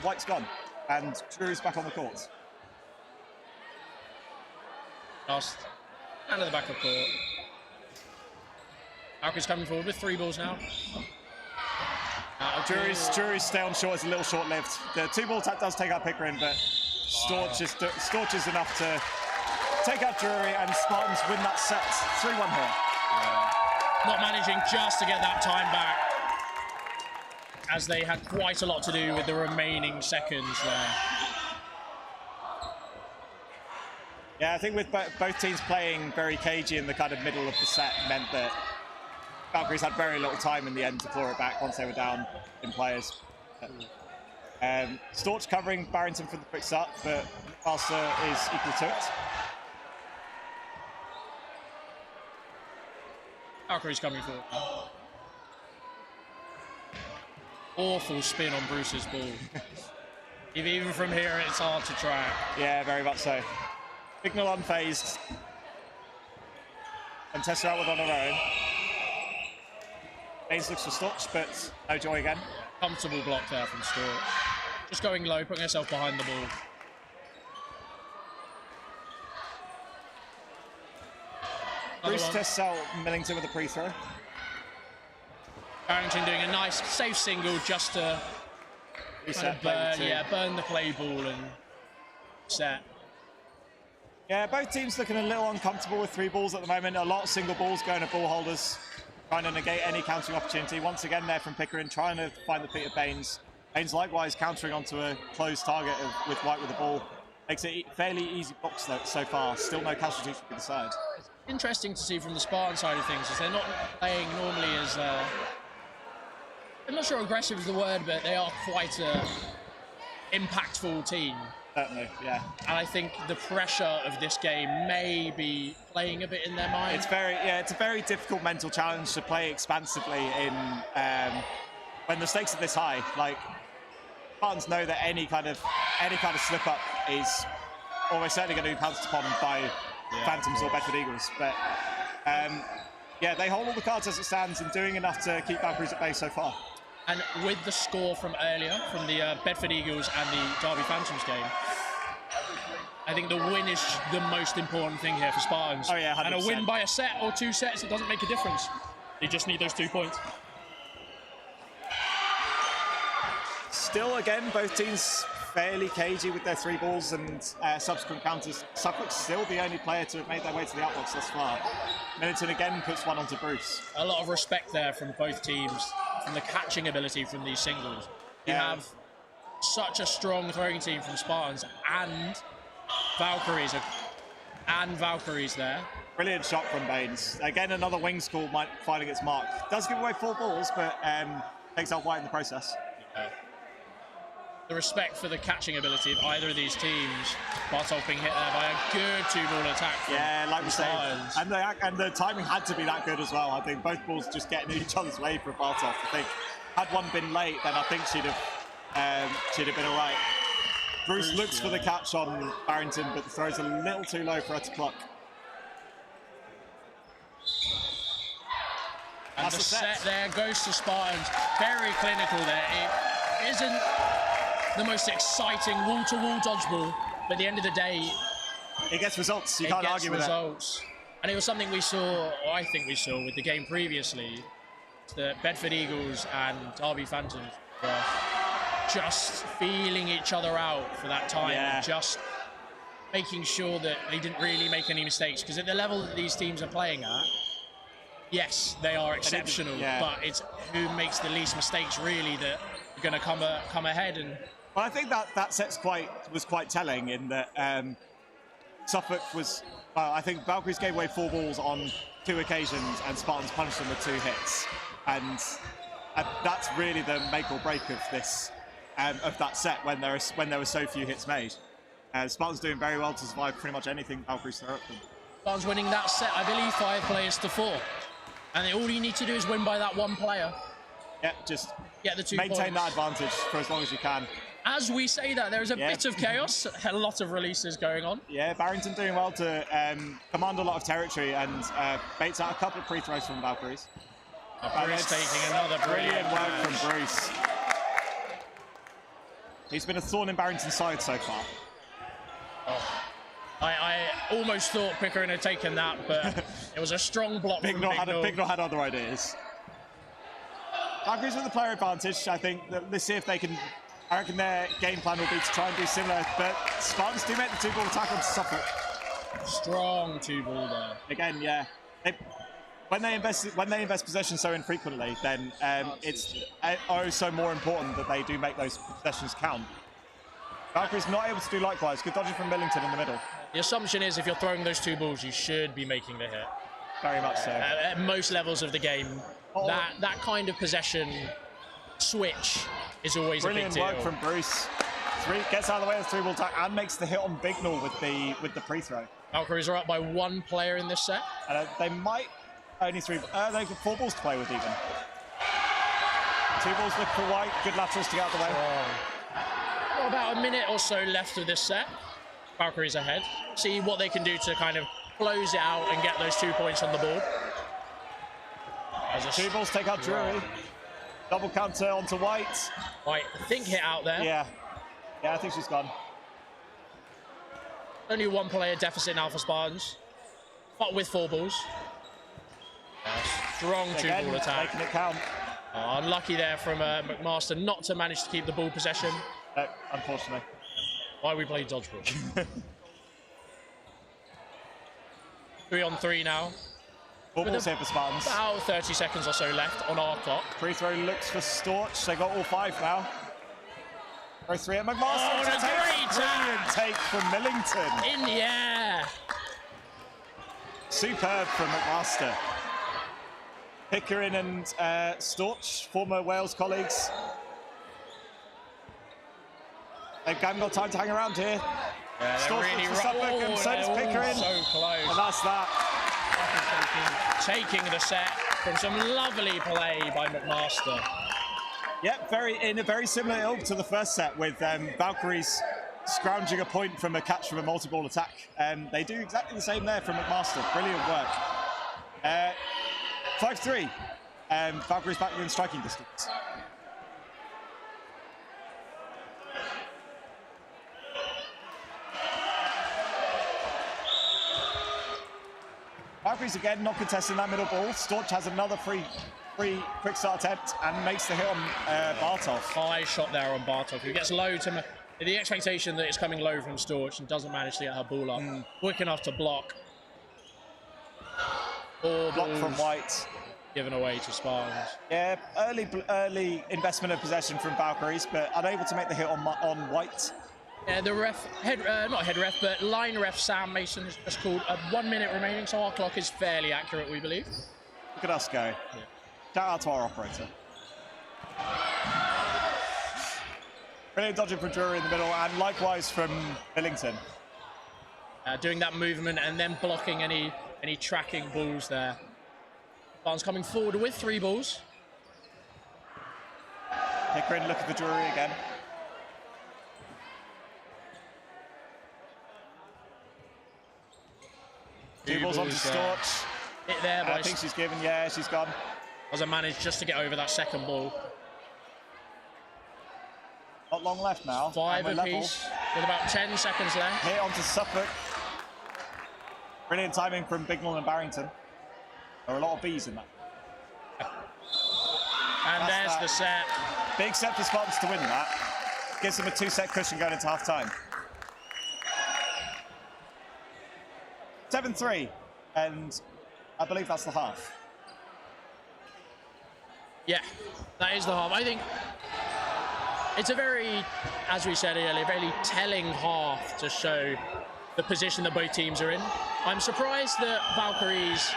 White's gone, and Drew's back on the court. Last and at the back of court. Valkyrie's coming forward with 3 balls now. Drew's stay on short is a little short-lived. The 2-ball attack does take out Pickering, but Storch is enough to take out Drury, and Spartans win that set 3-1 here. Not managing just to get that time back, as they had quite a lot to do with the remaining seconds there. Yeah, I think with both teams playing very cagey in the kind of middle of the set meant that Valkyries had very little time in the end to claw it back once they were down in players. Storch covering Barrington for the quick start, but Master is equal to it. Valkyrie's coming forward. Awful spin on Bruce's ball. Even from here, it's hard to track. Yeah, very much so. Bignall unfazed. And Tessa out with on her own. Baines looks for Storch, but no joy again. Comfortable block there from Storch. Just going low, putting herself behind the ball. Bruce tests out Millington with a pre-throw. Barrington doing a nice safe single just to reset, burn the play ball and set. Yeah, both teams looking a little uncomfortable with 3 balls at the moment. A lot of single balls going to ball holders, trying to negate any countering opportunity. Once again there from Pickering, trying to find the feet of Baines. Baines likewise countering onto a closed target with White with the ball. Makes it fairly easy box so far. Still no casualties from either side. Interesting to see from the Spartan side of things, as they're not playing normally as I'm not sure aggressive is the word, but they are quite a impactful team. Certainly, yeah. And I think the pressure of this game may be playing a bit in their mind. It's a very difficult mental challenge to play expansively in when the stakes are this high. Like, Spartans know that any kind of slip up is almost certainly going to be pounced upon by Phantoms or Bedford Eagles. But they hold all the cards as it stands and doing enough to keep Valkyries at bay so far. And with the score from earlier, from the Bedford Eagles and the Derby Phantoms game, I think the win is the most important thing here for Spartans. Oh yeah, 100%. And a win by a set or 2 sets, it doesn't make a difference. They just need those 2 points. Still, again, both teams fairly cagey with their 3 balls and subsequent counters. Suffolk's still the only player to have made their way to the outbox thus far. Millington again puts one onto Bruce. A lot of respect there from both teams, from the catching ability from these singles. You have such a strong throwing team from Spartans and Valkyries there. Brilliant shot from Baines. Again, another wing school finding its mark. Does give away 4 balls, but takes out white in the process. The respect for the catching ability of either of these teams. Bartol being hit there by a good 2-ball attack. Like we say, and the timing had to be that good as well. I think both balls just getting in each other's way for Bartol. I think had one been late, then I think she'd have been all right. Bruce looks for the catch on Barrington, but the throw's a little too low for her to pluck. And the set there goes to Spartans. Very clinical there. It isn't the most exciting wall-to-wall dodgeball, but at the end of the day, it gets results. You can't argue with results. And it was something we saw, or I think we saw, with the game previously. The Bedford Eagles and Derby Phantoms were just feeling each other out for that time, and just making sure that they didn't really make any mistakes. Because at the level that these teams are playing at, yes, they are exceptional, but it's who makes the least mistakes really that are going to come ahead. And well, I think that set was quite telling in that Suffolk was. I think Valkyries gave away 4 balls on 2 occasions, and Spartans punished them with 2 hits, and that's really the make or break of this of that set when there were so few hits made. Spartans doing very well to survive pretty much anything Valkyries throw at them. Spartans winning that set, I believe, 5 players to 4. And all you need to do is win by that 1 player. Yeah, just get the 2 maintain points. that advantage for as long as you can. As we say that, there is a bit of chaos, a lot of releases going on. Yeah, Barrington doing well to command a lot of territory and baits out a couple of free throws from Valkyries. Bruce taking another brilliant work from Bruce. He's been a thorn in Barrington's side so far. I almost thought Pickering had taken that, but it was a strong block from Bignall. Bignall had other ideas. Valkyries with the player advantage. I think let's see if they can. I reckon their game plan will be to try and do similar, but Spartans do make the 2-ball attack onto Suffolk. Strong 2-ball there. Again, when they invest possession so infrequently, then it's so more important that they do make those possessions count. Valkyrie's not able to do likewise. Good dodging from Millington in the middle. The assumption is if you're throwing those 2 balls, you should be making the hit. Very much so. At most levels of the game, that kind of possession switch is always a big deal. Brilliant work from Bruce. Gets out of the way of the 3-ball attack and makes the hit on Bignall with the free throw. Valkyries are up by 1 player in this set. They might only 3. They've got 4 balls to play with even. 2 balls look for white. Good laterals to get out of the way. Got about a minute or so left of this set. Valkyries ahead. See what they can do to kind of close it out and get those 2 points on the board. 2 balls take out Drury. Double counter onto White. White, I think, hit out there. Yeah, I think she's gone. Only 1 player deficit now for Spartans, but with 4 balls. Strong 2-ball attack. Making it count. Unlucky there from McMaster not to manage to keep the ball possession. Unfortunately. Why we play dodgeball. 3 on 3 now. 4 balls here for Spartans. About 30 seconds or so left on our clock. Free throw looks for Storch. They got all 5 now. Throw 3 at McMaster. Brilliant take from Millington. In the air. Superb from McMaster. Pickering and Storch, former Wales colleagues. They haven't got time to hang around here. Yeah, Storch really looks for Suffolk, and so does Pickering. So close. And that's that. Taking the set from some lovely play by McMaster. Yep, in a very similar ilk to the first set with Valkyries scrounging a point from a catch from a multi-ball attack. They do exactly the same there from McMaster. Brilliant work. 5-3. Valkyries back within striking distance. Valkyries again not contesting that middle ball. Storch has another free free quick start attempt and makes the hit on Bartov. High shot there on Bartov, who gets low to the expectation that it's coming low from Storch and doesn't manage to get her ball up quick enough to block. Block from White. Given away to Spartans. Yeah, early investment of possession from Valkyries, but unable to make the hit on White. Yeah, the ref, not head ref, but line ref Sam Mason has just called 1 minute remaining, so our clock is fairly accurate, we believe. Look at us go. Yeah. Shout out to our operator. Brilliant dodging from Drury in the middle, and likewise from Leamington. Doing that movement and then blocking any tracking balls there. Barnes coming forward with 3 balls. Pickering, look at the Drury again. Two balls onto Storch. Hit there, I think she's given. Yeah, she's gone. Hasn't managed just to get over that second ball. Not long left now. 5 apiece with about 10 seconds left. Hit onto Suffolk. Brilliant timing from Bignell and Barrington. There are a lot of Bs in that. And there's the set. Big set for Spartans to win that. Gives them a 2-set cushion going into half time. 7-3, and I believe that's the half. Yeah, that is the half. I think it's a very, as we said earlier, very telling half to show the position that both teams are in. I'm surprised that Valkyries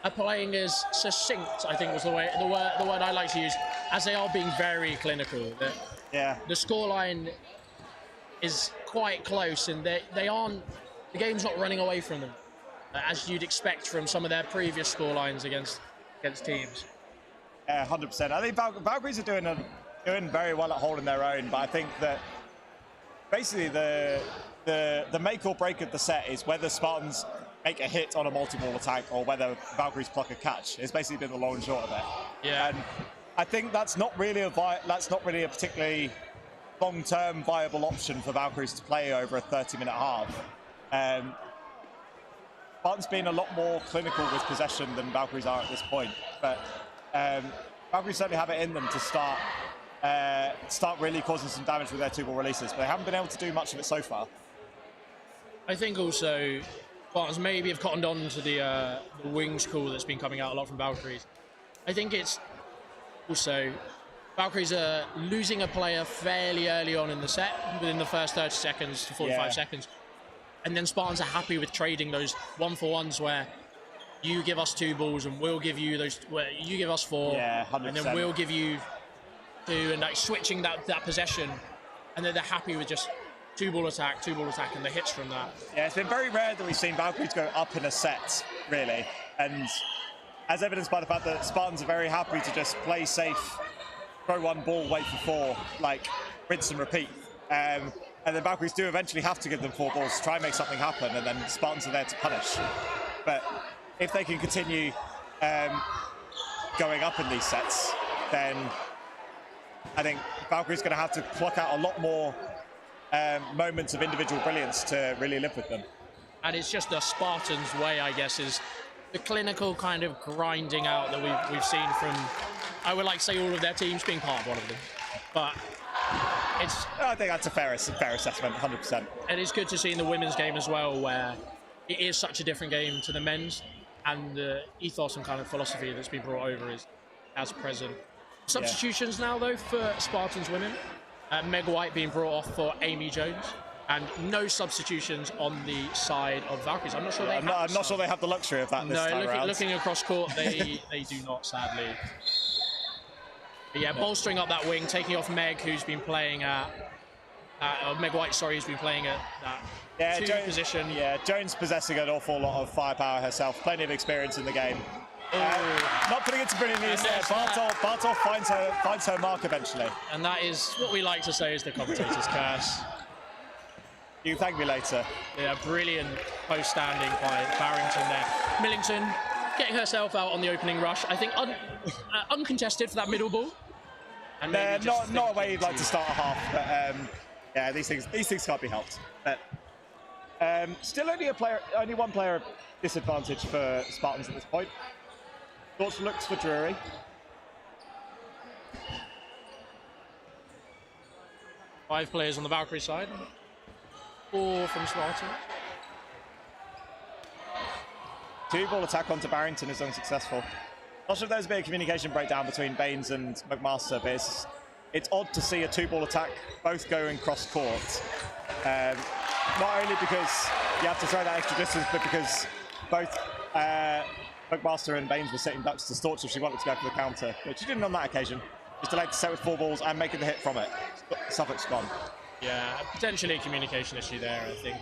are playing as succinct, I think was the word I like to use, as they are being very clinical. Yeah. The scoreline is quite close, and they aren't. The game's not running away from them, as you'd expect from some of their previous scorelines against teams. Yeah, 100%. I think Valkyries are doing very well at holding their own, but I think that basically the make or break of the set is whether Spartans make a hit on a multi-ball attack or whether Valkyries pluck a catch. It's basically been the long and short of it. Yeah. And I think that's not really a particularly long-term viable option for Valkyries to play over a 30-minute half. Spartans being a lot more clinical with possession than Valkyries are at this point, but Valkyries certainly have it in them to start really causing some damage with their 2-ball releases, but they haven't been able to do much of it so far. I think also Spartans maybe have cottoned on to the wings call that's been coming out a lot from Valkyries. I think it's also Valkyries are losing a player fairly early on in the set, within the first 30 seconds to 45 seconds. And then Spartans are happy with trading those 1-for-1s where you give us 2 balls and we'll give you those, where you give us 4, and then we'll give you 2, and like switching that possession, and then they're happy with just 2-ball attack, and the hits from that. Yeah, it's been very rare that we've seen Valkyries go up in a set, really, and as evidenced by the fact that Spartans are very happy to just play safe, throw 1 ball, wait for 4, like rinse and repeat. And then Valkyries do eventually have to give them 4 balls to try and make something happen, and then Spartans are there to punish. But if they can continue going up in these sets, then I think Valkyries are going to have to pluck out a lot more moments of individual brilliance to really live with them. And it's just the Spartans' way, I guess, is the clinical kind of grinding out that we've seen from, I would like to say, all of their teams, being part of one of them. But I think that's a fair assessment, 100%. And it's good to see in the women's game as well, where it is such a different game to the men's, and the ethos and kind of philosophy that's been brought over is as present. Substitutions now, though, for Spartans women. Meg White being brought off for Amy Jones, and no substitutions on the side of Valkyries. I'm not sure I'm not sure they have the luxury of that this time around. Looking across court, they do not, sadly. But yeah, bolstering up that wing, taking off Meg, who's been playing at Meg White, sorry, who's been playing at that 2 position. Yeah, Jones possessing an awful lot of firepower herself, plenty of experience in the game. Not putting it to brilliant use there. Bartov finds her mark eventually. And that is what we like to say is the commentator's curse. You can thank me later. Yeah, brilliant post-standing by Barrington there. Millington getting herself out on the opening rush. I think uncontested for that middle ball. And not a way you'd like to start a half, but yeah, these things can't be helped. But still only one player disadvantage for Spartans at this point. Thoughts looks for Drury. Five players on the Valkyrie side. 4 from Spartans. 2-ball attack onto Barrington is unsuccessful. Not sure if there's a bit of communication breakdown between Baines and McMaster, but it's odd to see a 2-ball attack both going cross court. Not only because you have to throw that extra distance, but because both McMaster and Baines were setting ducks to Storch if she wanted to go for the counter, which she didn't on that occasion. Just delayed to set with 4 balls and making the hit from it. Suffolk's gone. Yeah, potentially a communication issue there, I think.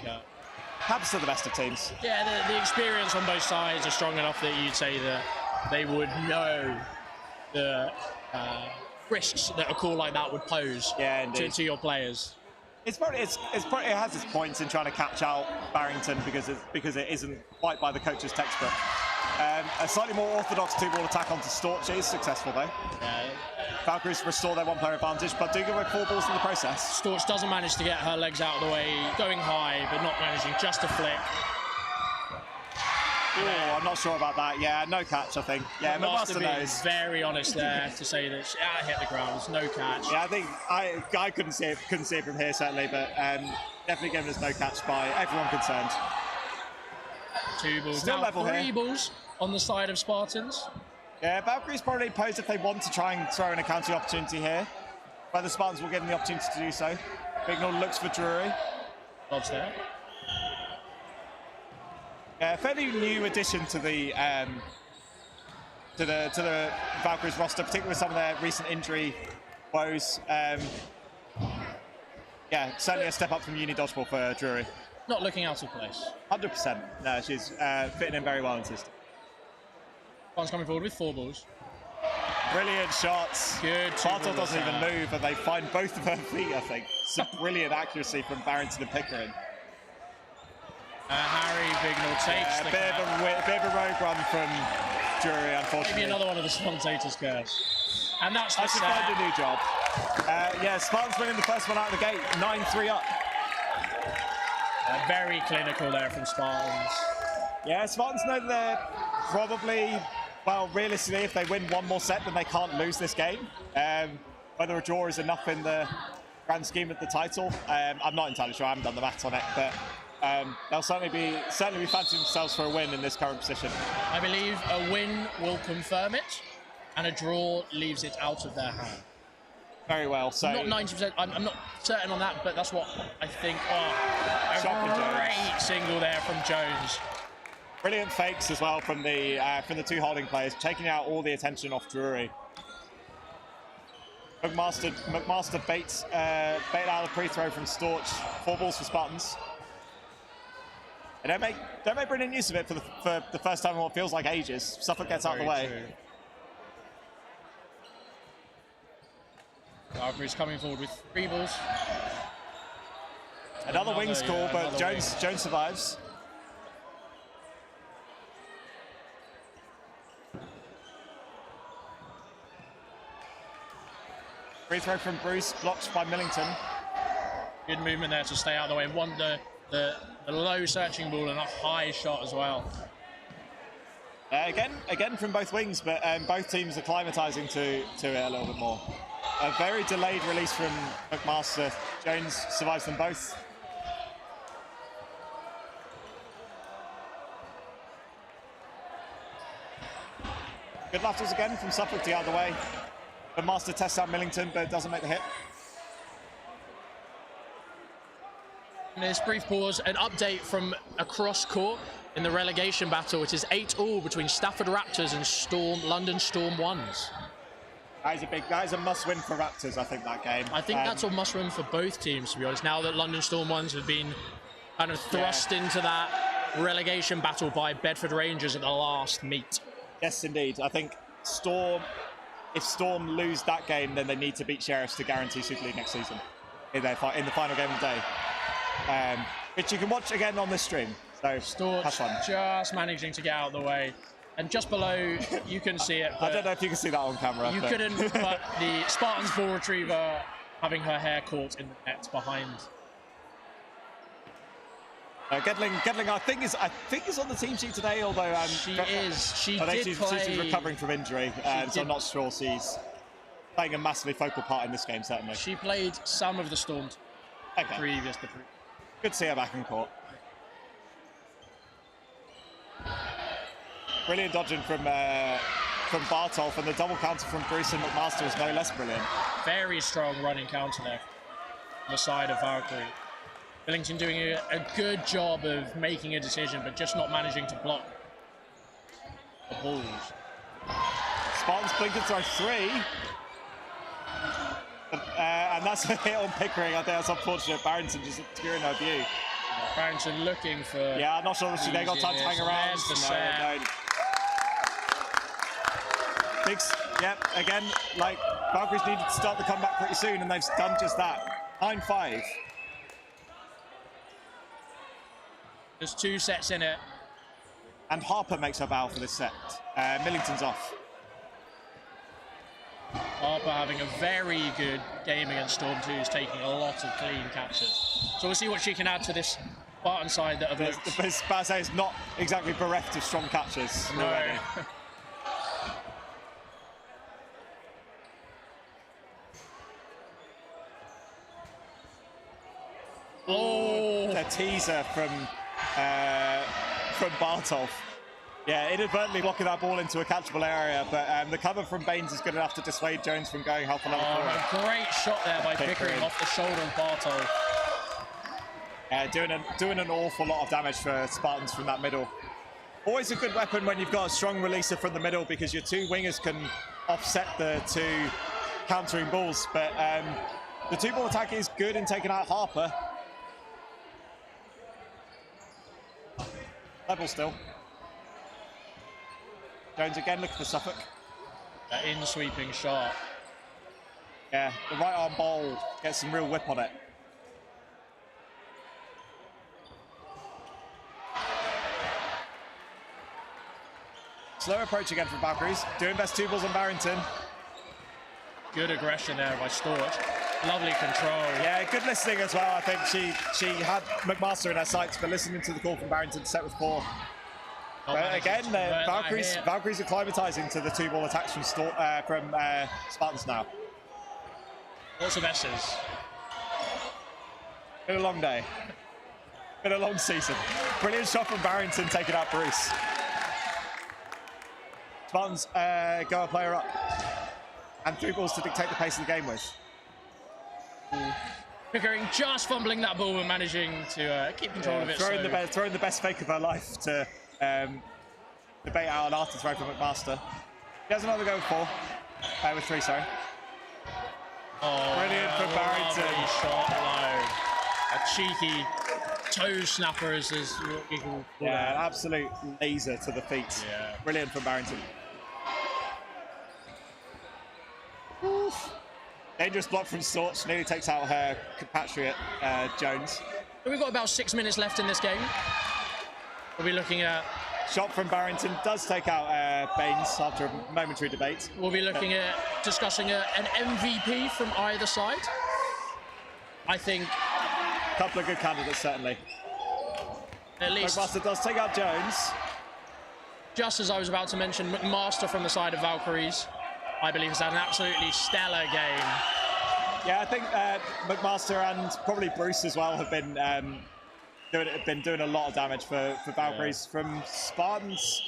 Happens to the best of teams. Yeah, the experience on both sides are strong enough that you'd say that they would know the risks that a call like that would pose to your players. It has its points in trying to catch out Barrington because it isn't quite by the coach's textbook. A slightly more orthodox 2-ball attack onto Storch is successful though. Valkyries restore their 1-player advantage, but do give away 4 balls in the process. Storch doesn't manage to get her legs out of the way, going high, but not managing just to flick. Oh, I'm not sure about that. Yeah, no catch, I think. Yeah, McMaster knows. Very honest there to say that she hit the ground. There's no catch. Yeah, I think I couldn't see it from here certainly, but definitely given us no catch by everyone concerned. 2 balls. Still now level 3 here. balls on the side of Spartans. Yeah, Valkyries probably pose if they want to try and throw in a counter opportunity here. But the Spartans will give them the opportunity to do so. Bignall looks for Drury. Dodge there. Yeah, fairly new addition to the Valkyries roster, particularly with some of their recent injury woes. Yeah, certainly a step up from Uni Dodgeball for Drury. Not looking out of place. 100%. No, she's fitting in very well in the system. One's coming forward with 4 balls. Brilliant shots. Good. Bartle doesn't even move, and they find both of her feet, I think. Some brilliant accuracy from Barrington and Pickering. Harry Bignall takes the bit of a rogue run from Drury, unfortunately. Maybe another one of the spectators' curves. And that's the I should find a new job. Yeah, Spartans winning the first one out of the gate, 9-3 up. Very clinical there from Spartans. Yeah, Spartans know that they're probably, well, realistically, if they win one more set, then they can't lose this game. Whether a draw is enough in the grand scheme of the title, I'm not entirely sure. I haven't done the maths on it, but they'll certainly be fancying themselves for a win in this current position. I believe a win will confirm it, and a draw leaves it out of their hand. Very well. So not 90%. I'm not certain on that, but that's what I think. Oh, a great single there from Jones. Brilliant fakes as well from the 2 holding players, taking out all the attention off Drury. McMaster baits out a pre-throw from Storch. 4 balls for Spartans. They don't make brilliant use of it for the first time in what feels like ages. Suffolk gets out of the way. True. Valkyries coming forward with 3 balls. Another wings call, but Jones survives. Free throw from Bruce, blocked by Millington. Good movement there to stay out of the way. One the low searching ball and a high shot as well. Again from both wings, but both teams are acclimatising to it a little bit more. A very delayed release from McMaster. Jones survives them both. Good laterals again from Suffolk the other way. McMaster tests out Millington, but doesn't make the hit. In this brief pause, an update from across court in the relegation battle. It is 8-all between Stafford Raptors and London Storm Ones. That is a must-win for Raptors, I think, that game. I think that's a must-win for both teams, to be honest. Now that London Storm Ones have been kind of thrust into that relegation battle by Bedford Rangers at the last meet. Yes, indeed. I think if Storm lose that game, then they need to beat Sheriffs to guarantee Super League next season in the final game of the day. Which you can watch again on this stream. So Storch have fun. Just managing to get out of the way. And just below, you can see it. I don't know if you can see that on camera. You couldn't, but the Spartans ball retriever having her hair caught in the net behind. Gedling, I think is on the team sheet today. Although she is. She I think did play. she's recovering from injury, so I'm not sure she's playing a massively focal part in this game. Certainly, she played some of the Storm previous. Good to see her back in court. Brilliant dodging from Bartolf, and the double counter from Bruce and McMaster was no less brilliant. Very strong running counter there on the side of Valkyrie. Billington doing a good job of making a decision, but just not managing to block the balls. Spartans blinking throw 3. And that's a hit on Pickering. I think that's unfortunate. Barrington just obscuring her view. Barrington looking for... Yeah, I'm not sure if they got time to hang around. Yep, again, like, Valkyries needed to start the comeback pretty soon, and they've done just that. 9-5. There's 2 sets in it. And Harper makes her bow for this set. Millington's off. Harper having a very good game against Storm 2, is taking a lot of clean catches. So we'll see what she can add to this Spartan side that have looked... Spartan is not exactly bereft of strong catches. No. Already. Oh! A teaser from Bartolf. Yeah, inadvertently blocking that ball into a catchable area, but the cover from Baines is good enough to dissuade Jones from going half a level forward. A great shot there by Pickering off the shoulder of Bartolf. Doing an awful lot of damage for Spartans from that middle. Always a good weapon when you've got a strong releaser from the middle, because your 2 wingers can offset the 2 countering balls, but the 2-ball attack is good in taking out Harper. Level still. Jones again looking for Suffolk. That in-sweeping shot. Yeah, the right arm bowl gets some real whip on it. Slow approach again from Valkyries. Doing best 2 balls on Barrington. Good aggression there by Storch. Lovely control. Yeah, good listening as well. I think she had McMaster in her sights, but listening to the call from Barrington, set with 4. But again, Valkyries are acclimatising to the 2-ball attacks from Spartans now. Lots of S's. Been a long day. Been a long season. Brilliant shot from Barrington taking out Bruce. Spartans go a player up. And 3 balls to dictate the pace of the game with. Pickering just fumbling that ball and managing to keep control of it. Throwing the best fake of her life to debate out an after throw from McMaster. He has another go with 3, sorry. Oh, brilliant from Barrington. Shot low. A cheeky toe snapper is what we call it. An absolute laser to the feet. Yeah. Brilliant from Barrington. Oof. Dangerous block from Storch, nearly takes out her compatriot Jones. We've got about 6 minutes left in this game. We'll be looking at... Shot from Barrington does take out Baines after a momentary debate. We'll be looking at discussing an MVP from either side. I think... A couple of good candidates, certainly. At least... McMaster does take out Jones. Just as I was about to mention, McMaster from the side of Valkyries, I believe, has had an absolutely stellar game. Yeah, I think McMaster and probably Bruce as well have been doing a lot of damage for Valkyries. Yeah. From Spartans,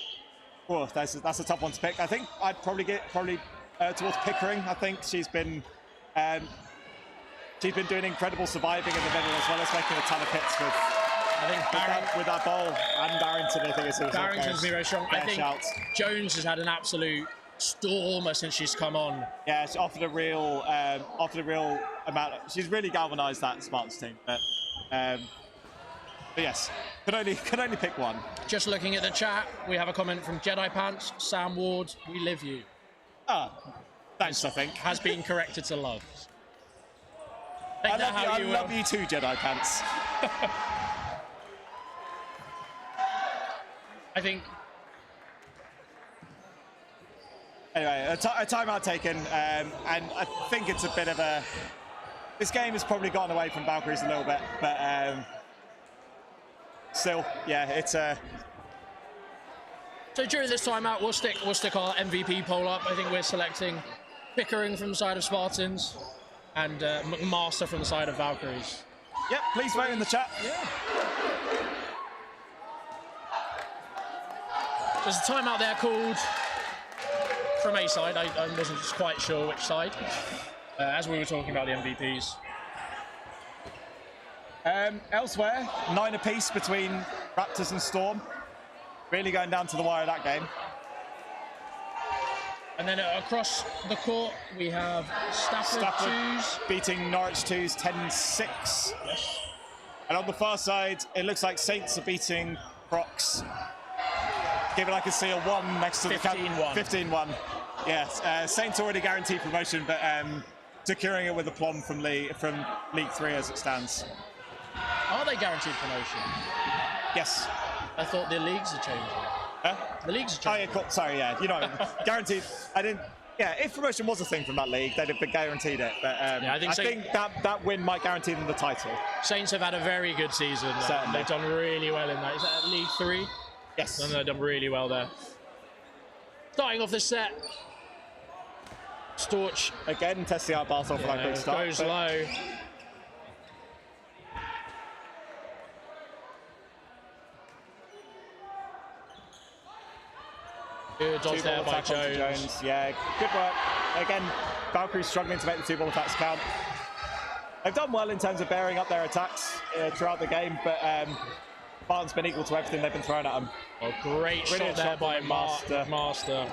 that's a tough one to pick. I think I'd probably get towards Pickering. I think she's been doing incredible surviving in the middle, as well as making a ton of hits with that ball. And Barrington, I think, is Barrington's been very strong. I think Jones has had an absolute stormer since she's come on. Yeah, she offered a real amount. She's really galvanised that Spartans team. But yes, could only pick one. Just looking at the chat, we have a comment from Jedi Pants, Sam Ward. We live you. Thanks. I think has been corrected to love. I love you too, Jedi Pants. I think. Anyway, a timeout taken, and I think it's a bit of a... This game has probably gotten away from Valkyries a little bit, but still, yeah, it's So during this timeout, we'll stick our MVP poll up. I think we're selecting Pickering from the side of Spartans and McMaster from the side of Valkyries. Yep, please vote in the chat. Yeah. There's a timeout there called from a side. I wasn't quite sure which side, as we were talking about the MVPs. Elsewhere, 9 apiece between Raptors and Storm. Really going down to the wire that game. And then across the court, we have Stafford 2s beating Norwich 2s 10-6. Yes. And on the far side, it looks like Saints are beating Crocs. Given I can see a 1 next to 15-1. the 15-1. Yes, Saints already guaranteed promotion, but securing it with a plum from League 3 as it stands. Are they guaranteed promotion? Yes. I thought the leagues are changing. Huh? The leagues are Oh, changing. yeah, cool. Sorry, yeah. You know, guaranteed. I didn't. Yeah, if promotion was a thing from that league, they'd have been guaranteed it. But Yeah, I think that win might guarantee them the title. Saints have had a very good season. Certainly. They've done really well in that. Is that League 3? Yes. And they've done really well there. Starting off this set, Storch Again, testing out Bartel for that quick start. goes low. Good dodge Two-ball there by attack onto Jones. Yeah, good work. Again, Valkyries struggling to make the 2-ball attacks count. They've done well in terms of bearing up their attacks throughout the game, but Spartan's been equal to everything they've been thrown at them. Oh, great Brilliant shot there shot by from Master. Master.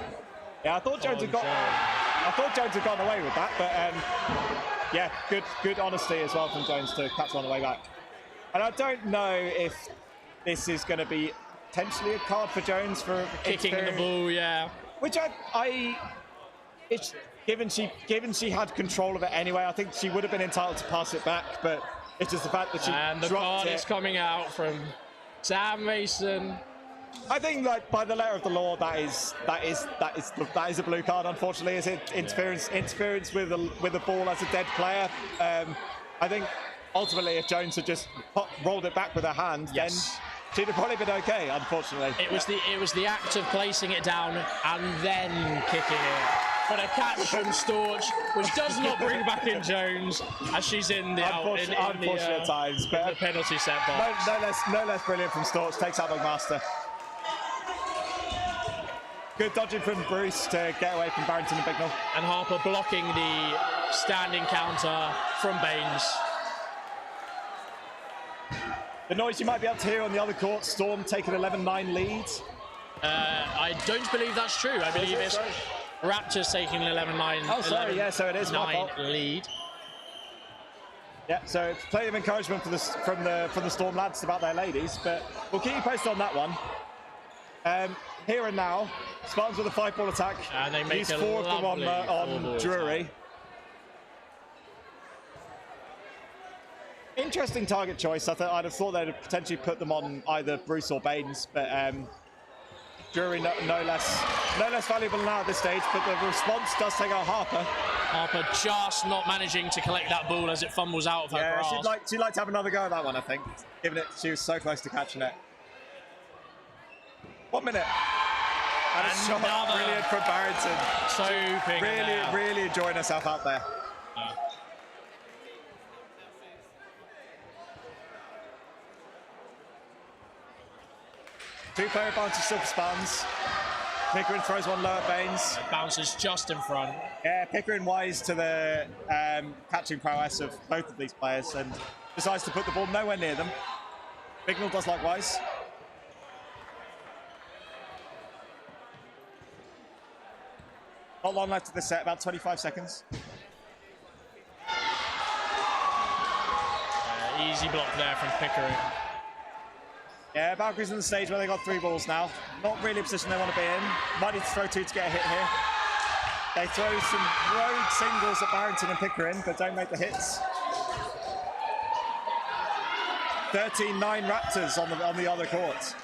Yeah, I thought Jones had gone away with that, but yeah, good honesty as well from Jones to catch on the way back. And I don't know if this is going to be potentially a card for Jones for Kicking the ball, yeah. which it's given she had control of it anyway. I think she would have been entitled to pass it back, but it's just the fact that she And the dropped card it. is coming out from Sam Mason. I think, like, by the letter of the law, that is a blue card. Unfortunately, is it interference with the ball as a dead player? I think ultimately, if Jones had just rolled it back with her hand, then she'd have probably been okay. Unfortunately, It was the act of placing it down and then kicking it. But a catch from Storch, which does not bring back in Jones as she's in the unfortunate times, in but the penalty set box. no less brilliant from Storch. Takes out McMaster. Good dodging from Bruce to get away from Barrington and Bignell. And Harper blocking the standing counter from Baines. The noise you might be able to hear on the other court, Storm taking 11-9 lead. I don't believe that's true. I believe it's Raptors taking an 11-9. Oh, sorry, yeah, so it is my fault. Lead. Yeah, so it's plenty of encouragement from the Storm lads about their ladies, but we'll keep you posted on that one. Here and now, Spartans with a 5-ball attack. And they make Use a 4 of them lovely on four-ball Drury. attack. Interesting target choice. I'd have thought they'd have potentially put them on either Bruce or Baines, but Drury no less valuable now at this stage. But the response does take out Harper. Harper just not managing to collect that ball as it fumbles out of her Yeah, grasp. she'd like to have another go at that one, I think, given it she was so close to catching it. 1 minute. And a shot Another. brilliant from Barrington. Soaping there. Really enjoying herself out there. Yeah. Two-player advantage still for Spartans. Pickering throws one low at Baines. Bounces just in front. Yeah, Pickering wise to the catching prowess of both of these players and decides to put the ball nowhere near them. Bignell does likewise. Not long left of the set, about 25 seconds. Easy block there from Pickering. Yeah, Valkyries on the stage where they got 3 balls now. Not really a position they want to be in. Might need to throw 2 to get a hit here. They throw some rogue singles at Barrington and Pickering, but don't make the hits. 13-9 Raptors on the other court.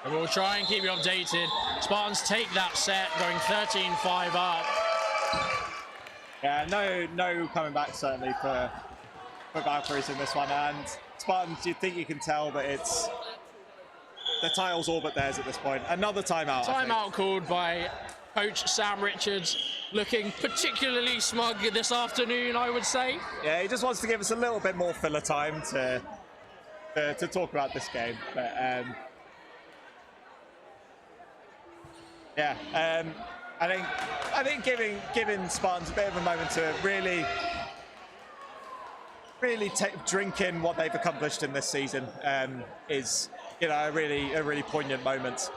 And we'll try and keep you updated. Spartans take that set, going 13-5 up. Yeah, no coming back certainly for Valkyries in this one. And Spartans, you think you can tell that it's the title's all but theirs at this point. Another timeout. Timeout called by Coach Sam Richards, looking particularly smug this afternoon, I would say. Yeah, he just wants to give us a little bit more filler time to talk about this game. But I think giving Spartans a bit of a moment to really drink in what they've accomplished in this season is, you know, a really poignant moment.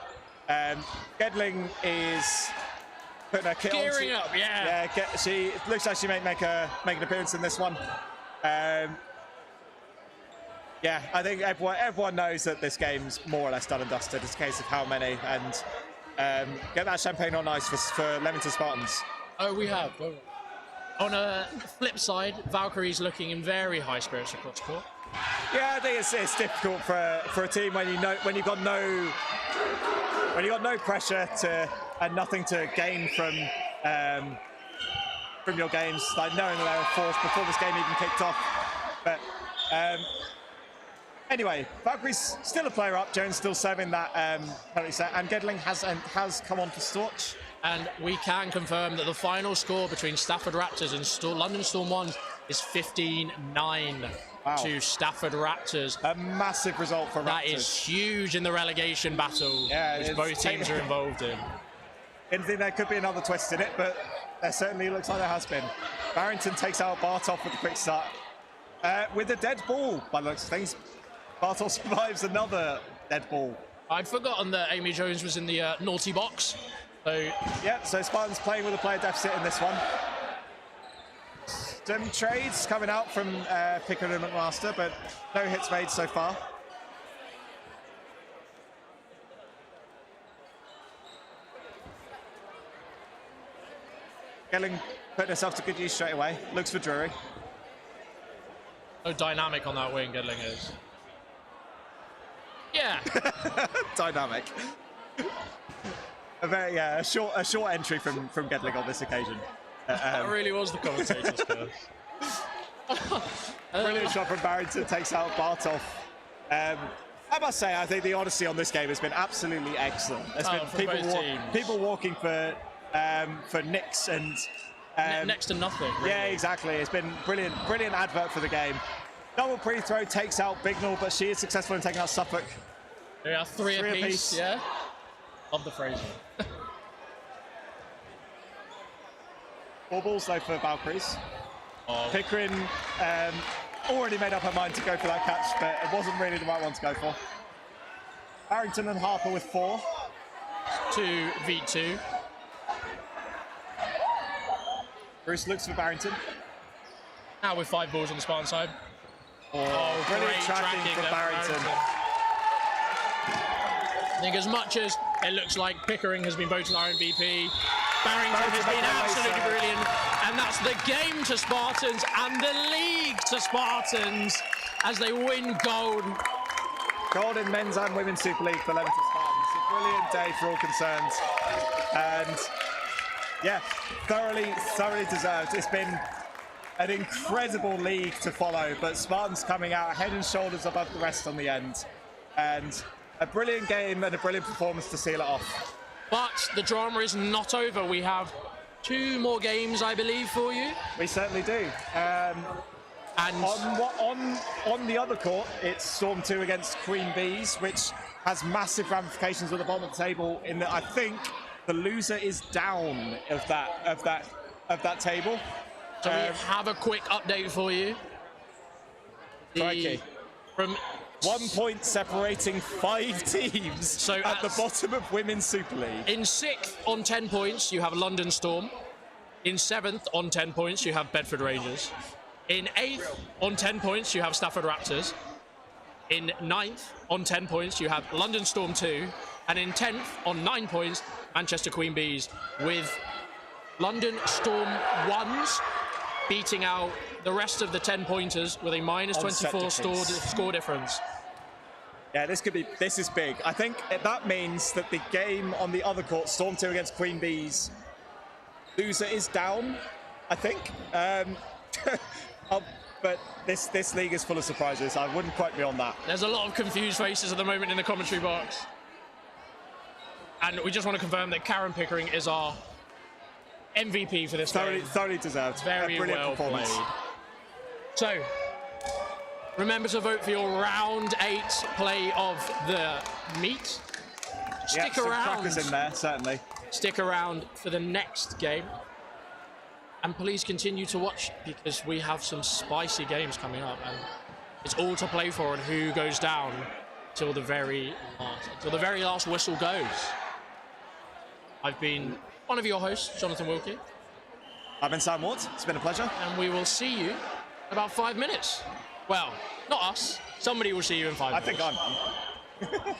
Gedling is putting her kit on. Gearing up, yeah. Yeah, she looks like she may make an appearance in this one. Yeah, I think everyone knows that this game's more or less done and dusted. It's a case of how many, and get that champagne on ice for Leamington Spartans. Oh, we have. On a flip side, Valkyries looking in very high spirits across court. Yeah, I think it's difficult for a team when you've got no pressure and nothing to gain from your games, like knowing that they were forced before this game even kicked off. But anyway, Valkyries still a player up. Jones still serving that penalty set, and Gedling has come on for Storch. And we can confirm that the final score between Stafford Raptors and London Storm 1 is 15-9 to Stafford Raptors. A massive result for Raptors. That is huge in the relegation battle, which both teams are involved in. Didn't think there could be another twist in it, but there certainly looks like there has been. Barrington takes out Bartov with a quick start. With a dead ball, by the looks of things. Bartov survives another dead ball. I'd forgotten that Amy Jones was in the naughty box. So yeah, so Spartans playing with a player deficit in this one. Some trades coming out from Pickard and McMaster, but no hits made so far. Gelling putting herself to good use straight away. Looks for Drury. So dynamic on that wing, Gedling is. Yeah. Dynamic. A short entry from Gedling on this occasion. That really was the commentator's curse. Brilliant shot from Barrington, takes out Bartov. I must say, I think the honesty on this game has been absolutely excellent. There's been people walking for nicks and next to nothing. Really. Yeah, exactly. It's been brilliant advert for the game. Double pre-throw takes out Bignell, but she is successful in taking out Suffolk. Yeah, three apiece. Yeah. Love the phrasing. 4 balls though for Valkyries. Oh. Pickering already made up her mind to go for that catch, but it wasn't really the right one to go for. Barrington and Harper with 4. 2v2. Bruce looks for Barrington. Now with 5 balls on the Spartan side. Oh, brilliant tracking from Barrington. I think as much as it looks like Pickering has been voted our MVP, Barrington has been absolutely brilliant. And that's the game to Spartans and the league to Spartans as they win gold. Gold in men's and women's Super League for Leamington Spartans. A brilliant day for all concerned. And yeah, thoroughly deserved. It's been an incredible league to follow, but Spartans coming out head and shoulders above the rest on the end. And a brilliant game and a brilliant performance to seal it off. But the drama is not over. We have 2 more games, I believe, for you. We certainly do. And on the other court, it's Storm 2 against Queen Bees, which has massive ramifications at the bottom of the table. In that, I think the loser is down of that table. So we have a quick update for you. From 1 point separating 5 teams at the bottom of Women's Super League. In 6th on 10 points, you have London Storm. In 7th on 10 points, you have Bedford Rangers. In 8th on 10 points, you have Stafford Raptors. In 9th on 10 points, you have London Storm 2. And in 10th on 9 points, Manchester Queen Bees, with London Storm 1s beating out the rest of the 10-pointers with a minus 24 score difference. Yeah, this is big. I think that means that the game on the other court, Storm 2 against Queen Bees, loser is down, I think. but this league is full of surprises. I wouldn't quote me on that. There's a lot of confused faces at the moment in the commentary box. And we just want to confirm that Karen Pickering is our MVP for this game. Thoroughly deserved. Very well played. So, remember to vote for your round 8 play of the meet. Stick around. Some crackers in there, certainly. Stick around for the next game. And please continue to watch because we have some spicy games coming up. And it's all to play for and who goes down till the very last whistle goes. I've been one of your hosts, Jonathan Wilkie. I've been Sam Ward. It's been a pleasure. And we will see you in about 5 minutes. Well, not us. Somebody will see you in 5 minutes. I think I'm.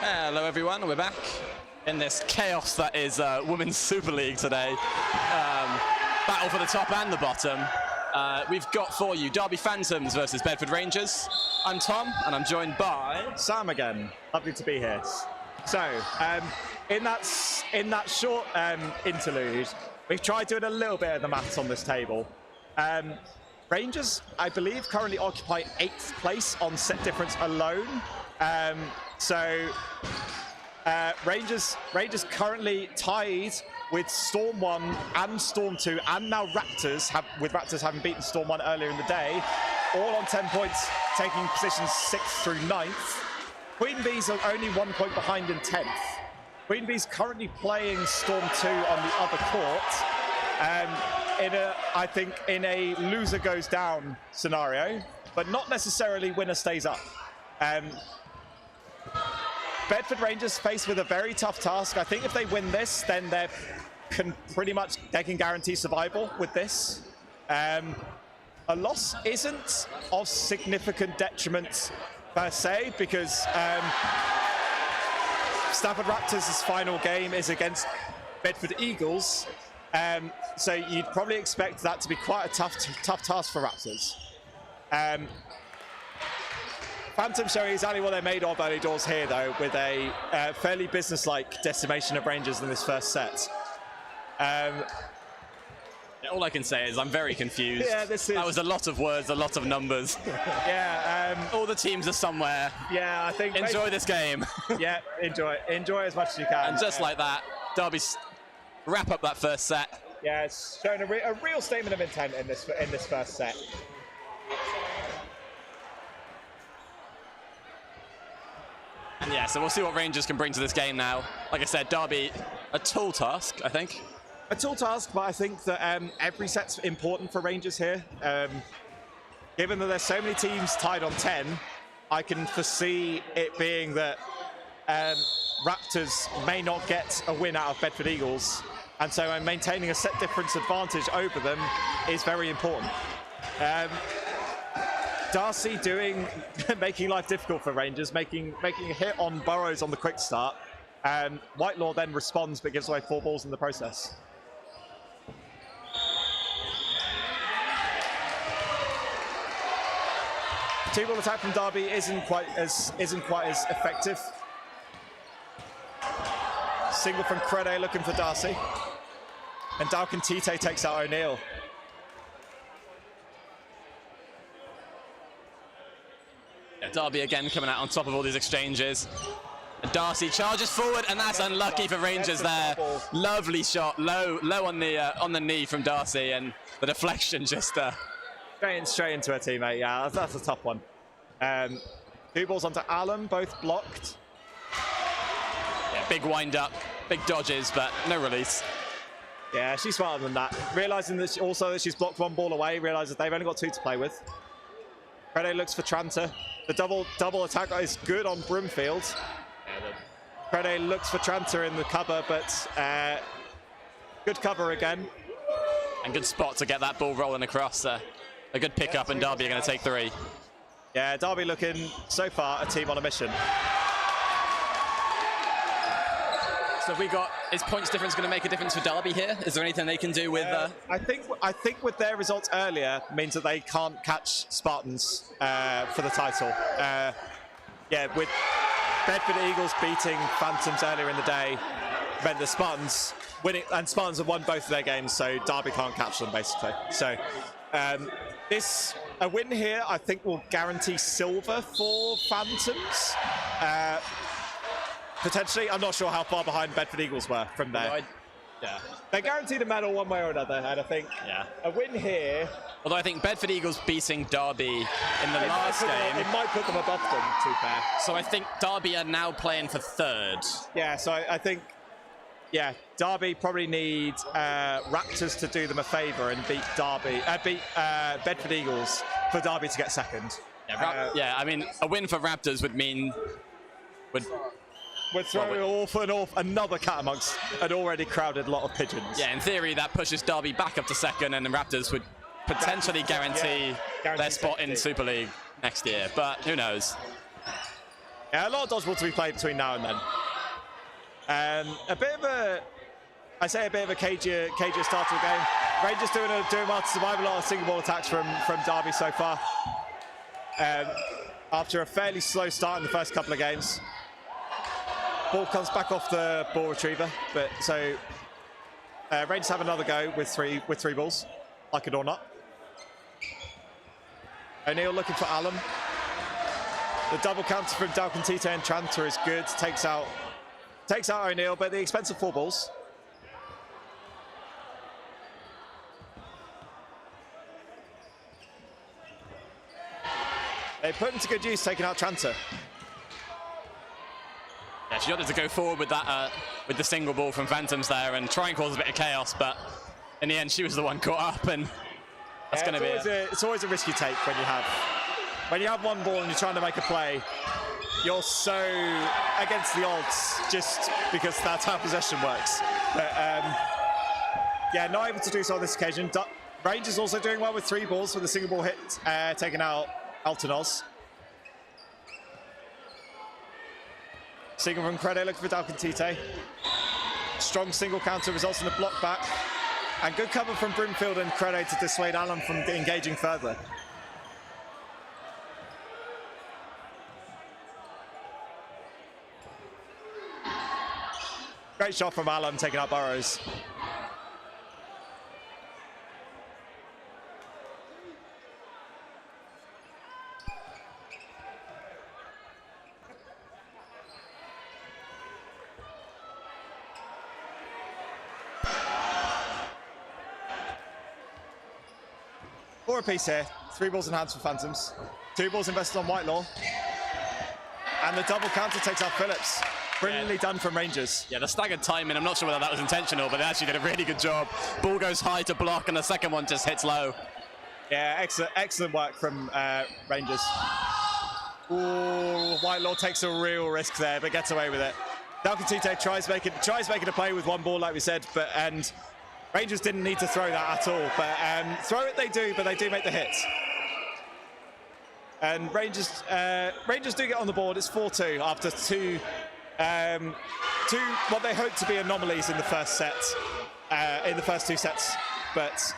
Hello everyone, we're back in this chaos that is Women's Super League today. Battle for the top and the bottom. We've got for you Derby Phantoms versus Bedford Rangers. I'm Tom, and I'm joined by... Sam again. Lovely to be here. So, in that short interlude, we've tried doing a little bit of the maths on this table. Rangers, I believe, currently occupy 8th place on set difference alone. Rangers currently tied with Storm 1 and Storm 2, and now Raptors, with Raptors having beaten Storm 1 earlier in the day, all on 10 points, taking positions 6th through 9th. Queen Bees are only 1 point behind in 10th. Queen Bees currently playing Storm 2 on the other court, I think in a loser goes down scenario, but not necessarily winner stays up. Bedford Rangers faced with a very tough task. I think if they win this, then they can guarantee survival with this. A loss isn't of significant detriment per se, because Stafford Raptors' final game is against Bedford Eagles, so you'd probably expect that to be quite a tough task for Raptors. Phantom showing exactly what they're made of early doors here, though, with a fairly business-like decimation of Rangers in this first set. All I can say is I'm very confused. Yeah, that was a lot of words, a lot of numbers. Yeah. All the teams are somewhere. Yeah, I think... Enjoy this game. Yeah, enjoy it. Enjoy it as much as you can. And just like that, Derby's wrap up that first set. Yeah, it's showing a real statement of intent in this first set. And yeah, so we'll see what Rangers can bring to this game now. Like I said, Derby, a tall task, I think. A tall task, but I think that every set's important for Rangers here. Given that there's so many teams tied on 10, I can foresee it being that Raptors may not get a win out of Bedford Eagles, and so maintaining a set difference advantage over them is very important. Darcy making life difficult for Rangers, making a hit on Burrows on the quick start. Whitelaw then responds but gives away 4 balls in the process. Two-ball attack from Derby isn't quite as effective. Single from Crede looking for Darcy, and Dalkin Tite takes out O'Neill. Derby again coming out on top of all these exchanges. And Darcy charges forward, and that's unlucky for Rangers there. Lovely shot, low on the knee from Darcy, and the deflection just straight into her teammate. Yeah, that's a tough one. 2 balls onto Allen, both blocked. Yeah, big wind up, big dodges, but no release. Yeah, she's smarter than that. Realizing that that she's blocked 1 ball away, realizes they've only got 2 to play with. Crede looks for Tranter. The double attack is good on Broomfield. Crede looks for Tranter in the cover, but good cover again. And good spot to get that ball rolling across. A good pickup, and Derby are going to take 3. Yeah, Derby looking, so far, a team on a mission. So have we got, is points difference going to make a difference for Derby here? Is there anything they can do with... I think with their results earlier means that they can't catch Spartans for the title. Yeah, with Bedford Eagles beating Phantoms earlier in the day, meant the Spartans winning, and Spartans have won both of their games, so Derby can't catch them, basically. So a win here, I think, will guarantee silver for Phantoms. Potentially, I'm not sure how far behind Bedford Eagles were from there. Yeah. They guaranteed a medal one way or another, and I think a win here... Although I think Bedford Eagles beating Derby in the last game... It might put them above them, to be fair. So I think Derby are now playing for 3rd. Yeah, so I think... Yeah, Derby probably need Raptors to do them a favour and beat Bedford Eagles for Derby to get 2nd. Yeah, I mean, a win for Raptors would mean... We're throwing another cat amongst an already crowded lot of pigeons. Yeah, in theory, that pushes Derby back up to 2nd, and the Raptors would potentially guarantee their spot in Super League next year, but who knows? Yeah, a lot of dodgeball to be played between now and then. A bit of a cagier start to the game. Rangers doing well to survive a lot of single ball attacks from Derby so far. After a fairly slow start in the first couple of games. Ball comes back off the ball retriever, but so Rangers have another go with three balls, like it or not. O'Neill looking for Allen. The double counter from Dalcontite and Tranter is good. Takes out O'Neill, but the expensive 4 balls. They put him to good use, taking out Tranter. Yeah, she wanted to go forward with that, with the single ball from Phantoms there and try and cause a bit of chaos, but in the end, she was the one caught up, and that's going to be it's always a risky take when you have one ball and you're trying to make a play. You're so against the odds just because that's how possession works. But yeah, not able to do so on this occasion. Rangers also doing well with 3 balls with a single ball hit, taking out Altonos. Single from Crede looking for Dalcontite. Strong single counter results in a block back. And good cover from Brimfield and Crede to dissuade Allen from engaging further. Great shot from Allen taking out Burrows. Four apiece here. 3 balls in hands for Phantoms. 2 balls invested on Whitelaw. And the double counter takes out Phillips. Brilliantly done from Rangers. Yeah, the staggered timing, I'm not sure whether that was intentional, but they actually did a really good job. Ball goes high to block, and the second one just hits low. Yeah, excellent work from Rangers. Ooh, Whitelaw takes a real risk there, but gets away with it. Dalcontite tries making a play with 1 ball, like we said, and Rangers didn't need to throw that at all. But throw it they do, but they do make the hit. And Rangers do get on the board. It's 4-2 after two what they hope to be anomalies in the first set, in the first 2 sets. But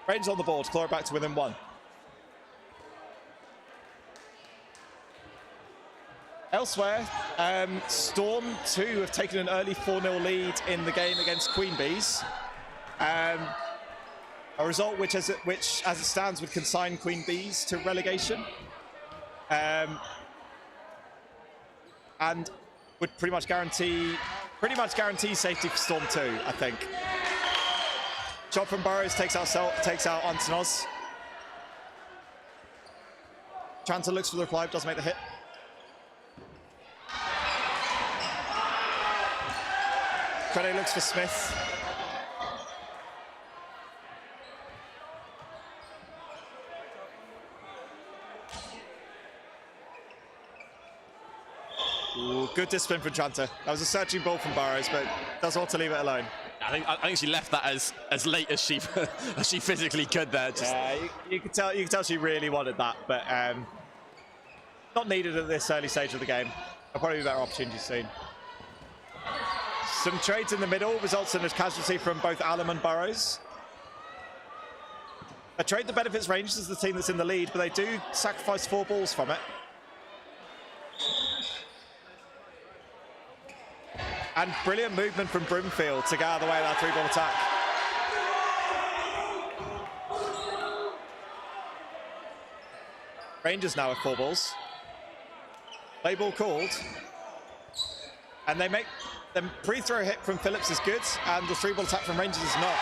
Rangers on the board, claw it back to within 1. Elsewhere, Storm 2 have taken an early 4-0 lead in the game against Queen Bees. A result which, as it stands, would consign Queen Bees to relegation. And would pretty much guarantee safety for Storm 2, I think. Shot from Burrows takes out Antonos. Tranter looks for the reply, doesn't make the hit. Crede looks for Smith. Ooh, good discipline from Tranter. That was a searching ball from Burrows, but does want to leave it alone. I think she left that as late as she as she physically could there. Yeah, you could tell she really wanted that, but not needed at this early stage of the game. There'll probably be better opportunities soon. Some trades in the middle results in a casualty from both Allen and Burrows. A trade that benefits Rangers as the team that's in the lead, but they do sacrifice 4 balls from it. And brilliant movement from Brimfield to get out of the way of that 3-ball attack. Rangers now with 4 balls. Play ball called. And they make the pre-throw hit from Phillips is good, and the 3-ball attack from Rangers is not.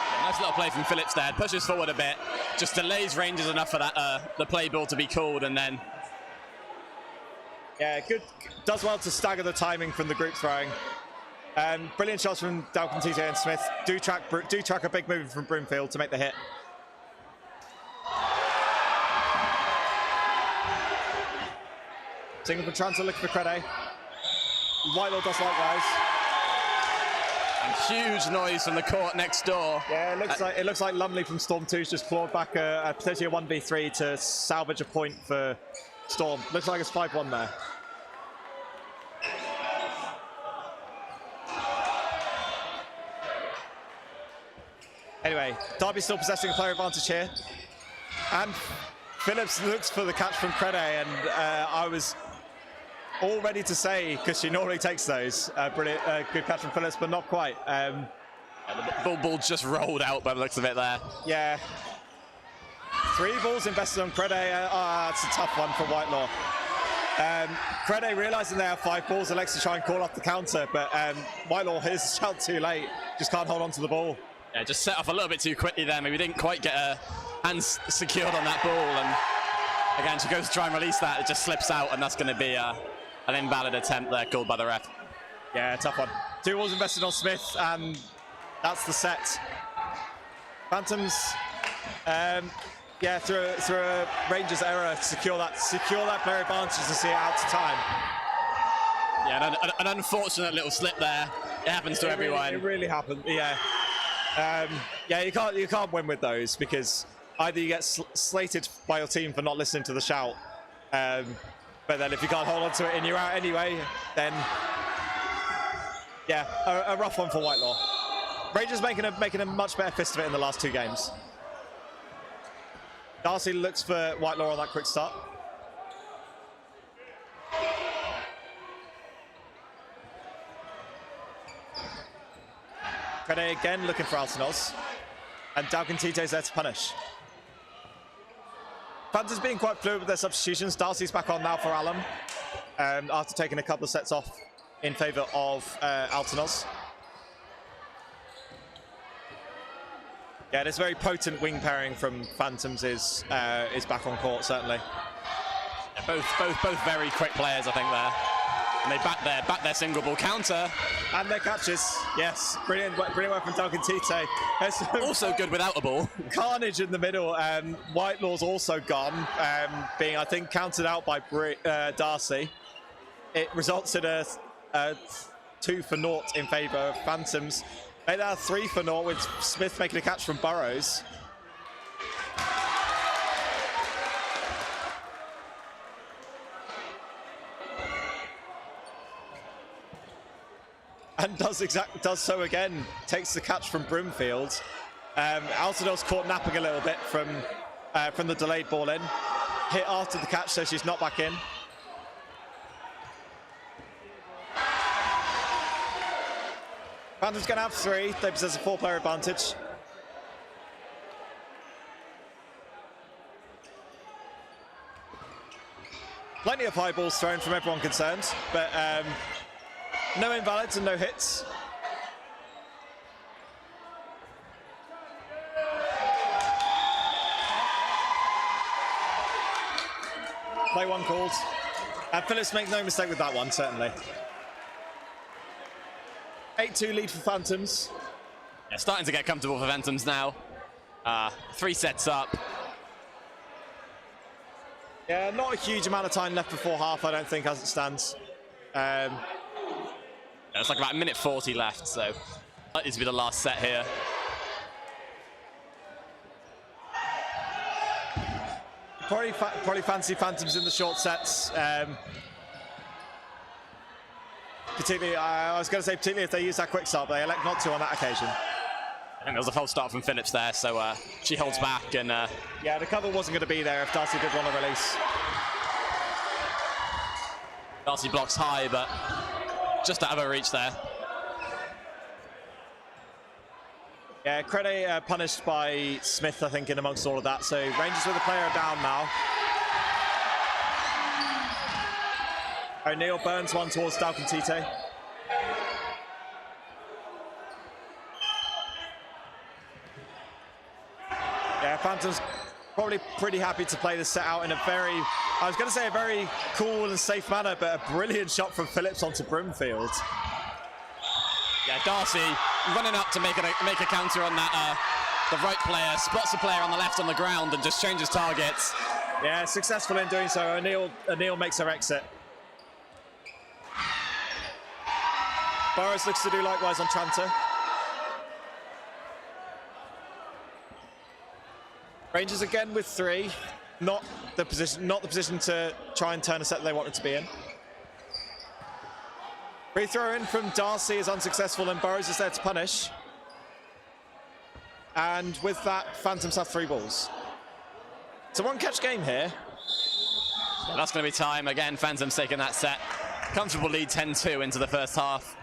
Yeah, nice little play from Phillips there. Pushes forward a bit. Just delays Rangers enough for that the play ball to be called, and then... Yeah, good. Does well to stagger the timing from the group throwing. Brilliant shots from Dalcontite and Smith. Do track a big move from Brimfield to make the hit. Single from Tranter looking for Crede. Whitelaw does likewise. And huge noise from the court next door. Yeah, it looks like Lumley from Storm 2's just clawed back potentially a 1v3 to salvage a point for Storm. Looks like it's 5-1 there. Anyway, Derby still possessing a player advantage here. And Phillips looks for the catch from Crede, and I was all ready to say, because she normally takes those, brilliant, good catch from Phillips, but not quite. Yeah, the ball just rolled out by the looks of it there. Yeah. 3 balls invested on Crede. It's a tough one for Whitelaw. Crede realizing they have 5 balls, elects to try and call off the counter, but Whitelaw hits the shout too late, just can't hold on to the ball. Yeah, just set off a little bit too quickly there. Maybe didn't quite get her hands secured on that ball. And again, she goes to try and release that. It just slips out, and that's going to be an invalid attempt there called by the ref. Yeah, tough one. 2 balls invested on Smith, and that's the set. Phantoms, yeah, through a Rangers error, secure that player advantage to see it out to time. Yeah, an unfortunate little slip there. It happens to everyone. It really happened. Yeah. Yeah, you can't win with those, because either you get slated by your team for not listening to the shout, but then if you can't hold on to it and you're out anyway, then yeah, a rough one for Whitelaw. Rangers making a much better fist of it in the last 2 games. Darcy looks for Whitelaw on that quick start. Crede again looking for Altanos, and Dalgantite's there to punish. Phantoms being quite fluid with their substitutions. Darcy's back on now for Alum, after taking a couple of sets off in favour of Altanos. Yeah, this very potent wing pairing from Phantoms is back on court, certainly. Yeah, both very quick players, I think, there. And they back their single ball counter. And their catches, yes. Brilliant work from Dalgantite. Also good without a ball. Carnage in the middle. Whitelaw's also gone, being, I think, counted out by Darcy. It results in a 2-0 in favour of Phantoms. Made that a 3-0 with Smith making a catch from Burrows. And does so again, takes the catch from Broomfield. Altanos caught napping a little bit from the delayed ball in. Hit after the catch, so she's not back in. Phantom's going to have 3. They possess a 4-player advantage. Plenty of high balls thrown from everyone concerned, but no invalids and no hits. Play 1 called. Phillips makes no mistake with that one, certainly. 8-2 lead for Phantoms. Yeah, starting to get comfortable for Phantoms now. 3 sets up. Yeah, not a huge amount of time left before half, I don't think, as it stands. It's like about 1:40 left, so that is to be the last set here. Probably fancy Phantoms in the short sets. Particularly, I was going to say, particularly if they use that quick start, but they elect not to on that occasion. I think there was a false start from Phillips there, so she holds back and... yeah, the cover wasn't going to be there if Darcy did want to release. Darcy blocks high, but just out of her reach there. Yeah, Crede punished by Smith, I think, in amongst all of that. So Rangers with a player down now. O'Neill burns one towards Dalgantite. Yeah, Phantom's probably pretty happy to play this set out in a very, I was going to say a very cool and safe manner, but a brilliant shot from Phillips onto Broomfield. Yeah, Darcy running up to make a counter on that. The right player spots the player on the left on the ground and just changes targets. Yeah, successful in doing so. O'Neill makes her exit. Burrows looks to do likewise on Tranter. Rangers again with 3. not the position to try and turn a set that they wanted to be in. Free throw in from Darcy is unsuccessful, and Burrows is there to punish. And with that, Phantoms have 3 balls. It's a one-catch game here. Yeah, that's going to be time. Again, Phantoms taking that set. Comfortable lead 10-2 into the first half.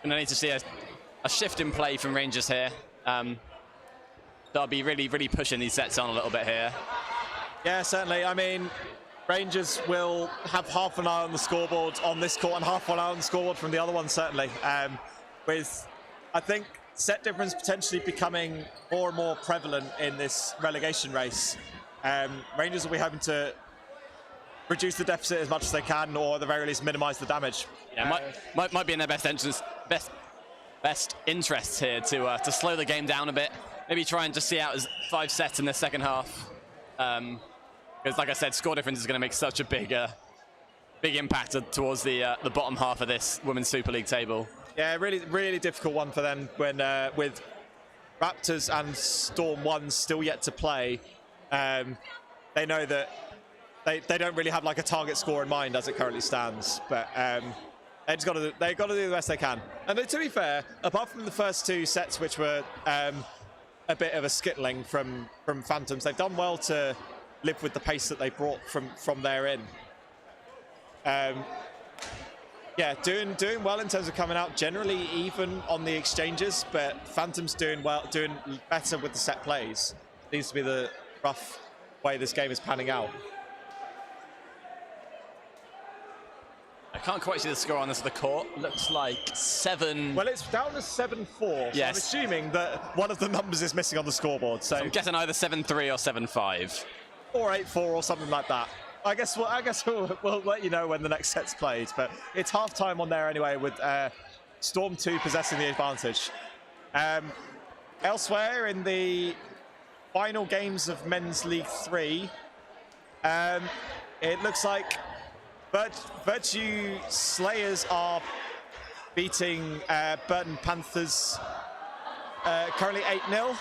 Going to need to see a shift in play from Rangers here. They'll be really pushing these sets on a little bit here. Yeah, certainly. I mean, Rangers will have half an eye on the scoreboard on this court and half an eye on the scoreboard from the other one, certainly. With, I think, set difference potentially becoming more and more prevalent in this relegation race. Rangers will be hoping to reduce the deficit as much as they can, or at the very least minimise the damage. Yeah, might be in their best interests here to slow the game down a bit. Maybe try and just see out as 5 sets in the second half. Because, like I said, score difference is going to make such a big impact towards the bottom half of this Women's Super League table. Yeah, really difficult one for them when with Raptors and Storm 1 still yet to play. They know that they don't really have like a target score in mind as it currently stands, but they've got to do the best they can. And to be fair, apart from the first 2 sets, which were a bit of a skittling from Phantoms, they've done well to live with the pace that they brought from there in. Yeah, doing well in terms of coming out generally even on the exchanges, but Phantoms doing better with the set plays. Seems to be the rough way this game is panning out. I can't quite see the score on this of the court. Looks like 7. Well, it's down to 7-4. Yes. So I'm assuming that one of the numbers is missing on the scoreboard. So I'm guessing either 7-3 or 7-5. Or 8-4 or something like that. I guess we'll let you know when the next set's played. But it's half time on there anyway, with Storm 2 possessing the advantage. Elsewhere in the final games of Men's League 3, it looks like Virtue Slayers are beating Burton Panthers currently 8-0.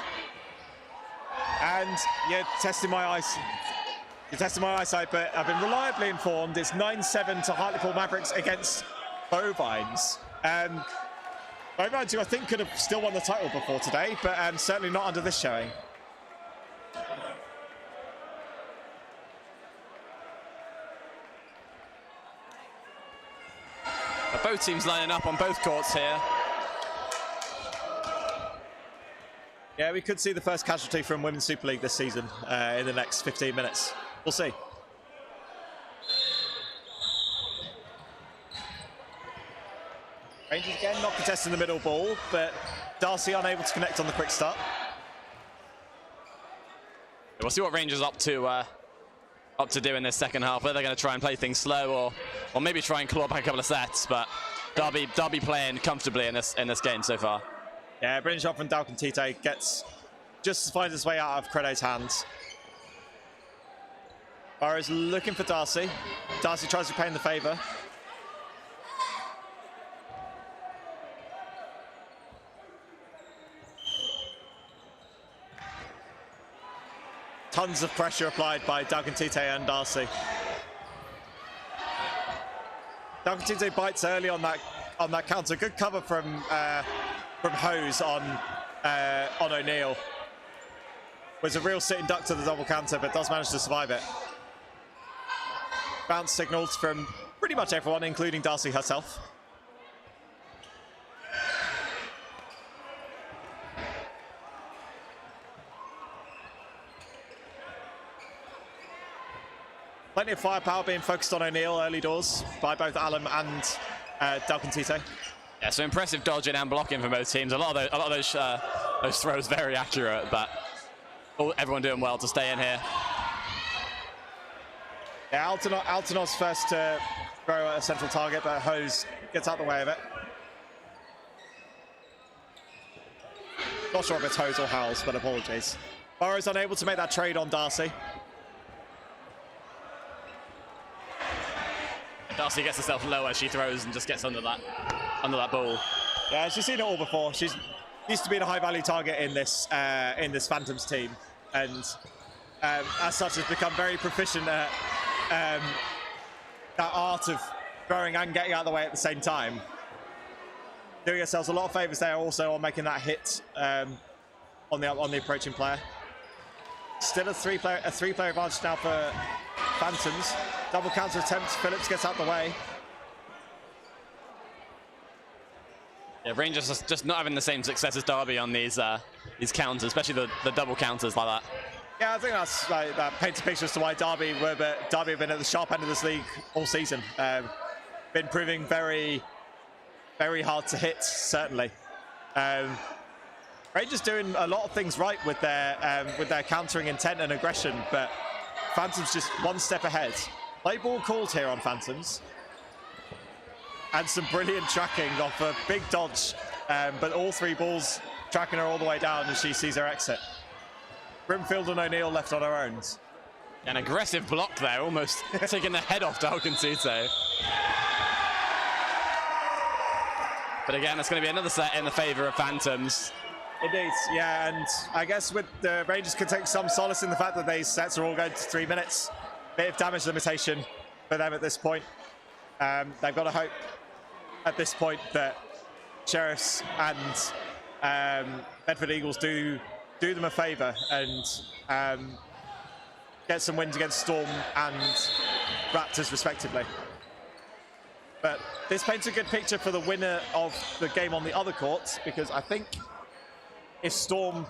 And you're testing my eyesight, but I've been reliably informed it's 9-7 to Hartlepool Mavericks against Bovines. Bovines, who I think could have still won the title before today, but certainly not under this showing. Both teams lining up on both courts here. Yeah, we could see the first casualty from Women's Super League this season in the next 15 minutes. We'll see. Rangers again not contesting the middle ball, but Darcy unable to connect on the quick start. We'll see what Rangers up to do in this second half. Whether they're going to try and play things slow or maybe try and claw back a couple of sets. But Derby playing comfortably in this game so far. Yeah, brilliant shot from Dalkin Tite. Finds his way out of Credo's hands. Burrows looking for Darcy. Darcy tries to pay in the favour. Tons of pressure applied by Dalkin Tite and Darcy. Dalkin Tite bites early on that counter. Good cover from Hose on O'Neill. Was a real sitting duck to the double counter, but does manage to survive it. Bounce signals from pretty much everyone, including Darcy herself. Plenty of firepower being focused on O'Neill early doors by both Allen and Dalkin Tite. Yeah, so impressive dodging and blocking from both teams. A lot of those throws very accurate, but everyone doing well to stay in here. Yeah, Altonos first to throw at a central target, but Hose gets out the way of it. Not sure if it's Hose or Howells, but apologies. Burrows unable to make that trade on Darcy. Darcy gets herself low as she throws and just gets under that ball. Yeah, she's seen it all before. She's used to be a high-value target in this Phantoms team, and as such, has become very proficient at that art of throwing and getting out of the way at the same time. Doing ourselves a lot of favours there also on making that hit on the approaching player. Still a three-player advantage now for Phantoms. Double counter attempt, Phillips gets out the way. Yeah, Rangers just not having the same success as Derby on these counters, especially the double counters like that. Yeah, I think that's that paints a picture as to why Derby have been at the sharp end of this league all season. Been proving very, very hard to hit, certainly. Rangers doing a lot of things right with their countering intent and aggression, but Phantoms just one step ahead. Play ball called here on Phantoms. And some brilliant tracking off a big dodge, but all three balls tracking her all the way down as she sees her exit. Brimfield and O'Neill left on her own. An aggressive block there, almost taking the head off Dalton Tute. But again, it's going to be another set in the favour of Phantoms. Indeed, yeah, and I guess with the Rangers can take some solace in the fact that these sets are all going to 3 minutes. Bit of damage limitation for them at this point. They've got to hope at this point that Sheriffs and Bedford Eagles do them a favour and get some wins against Storm and Raptors respectively. But this paints a good picture for the winner of the game on the other court, because I think if Storm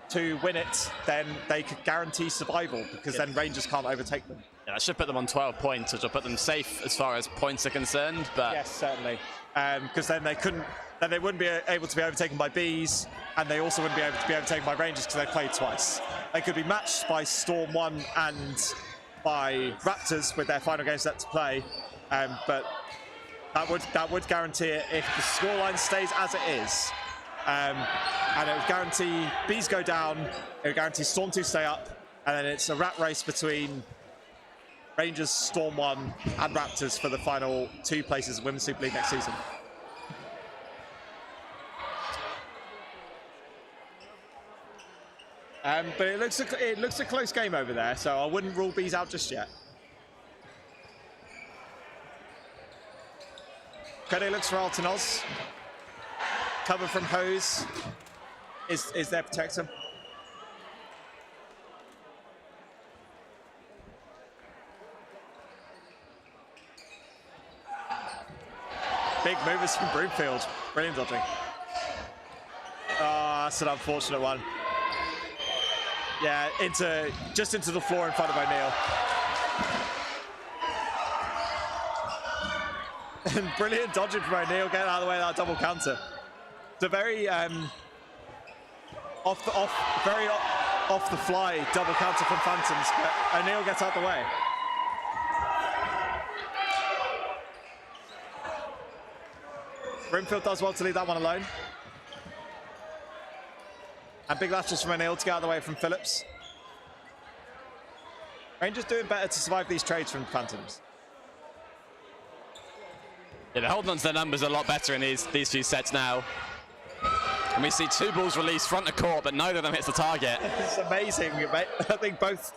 to win it, then they could guarantee survival, because then Rangers can't overtake them. Yeah, that should put them on 12 points, which will put them safe as far as points are concerned. But yes, certainly, because then they wouldn't be able to be overtaken by Bees, and they also wouldn't be able to be overtaken by Rangers because they played twice. They could be matched by Storm 1 and by Raptors with their final game set to play, but that would guarantee it if the scoreline stays as it is. And it would guarantee Bees go down, it would guarantee Storm 2 stay up, and then it's a rat race between Rangers, Storm 1 and Raptors for the final 2 places in Women's Super League next season. But it looks a close game over there, so I wouldn't rule Bees out just yet. Credit looks for Altinoz. Cover from Hose is there to protect him. Big movers from Broomfield. Brilliant dodging. Oh, that's an unfortunate one. Yeah, just into the floor in front of O'Neill. And brilliant dodging from O'Neill, getting out of the way of that double counter. It's a very off the fly double counter from Phantoms, but O'Neill gets out the way. Brimfield does well to leave that one alone. And big laterals from O'Neill to get out of the way from Phillips. Rangers doing better to survive these trades from Phantoms. Yeah, they're holding on to their numbers a lot better in these few sets now. And we see 2 balls released front of court, but neither of them hits the target. It's amazing. I think both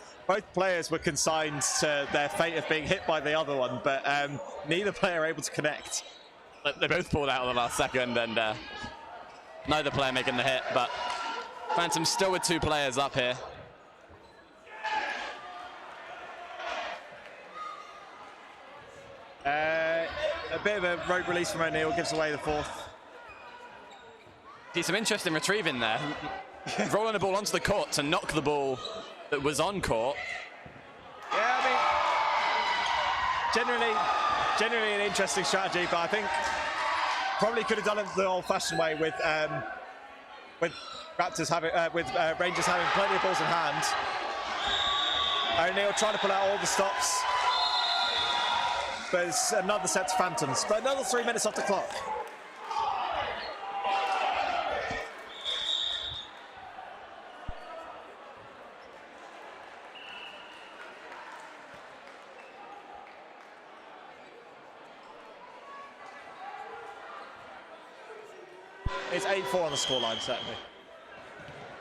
players were consigned to their fate of being hit by the other one, but neither player able to connect. They both pulled out at the last second, and neither player making the hit, but Phantom's still with 2 players up here. A bit of a rope release from O'Neill gives away the 4th. See some interesting retrieving there. Rolling the ball onto the court to knock the ball that was on court. Yeah, I mean, generally an interesting strategy, but I think probably could have done it the old-fashioned way with Raptors having, with Rangers having plenty of balls in hand. O'Neill trying to pull out all the stops. But it's another set to Phantoms. But another 3 minutes off the clock. It's 8-4 on the scoreline, certainly.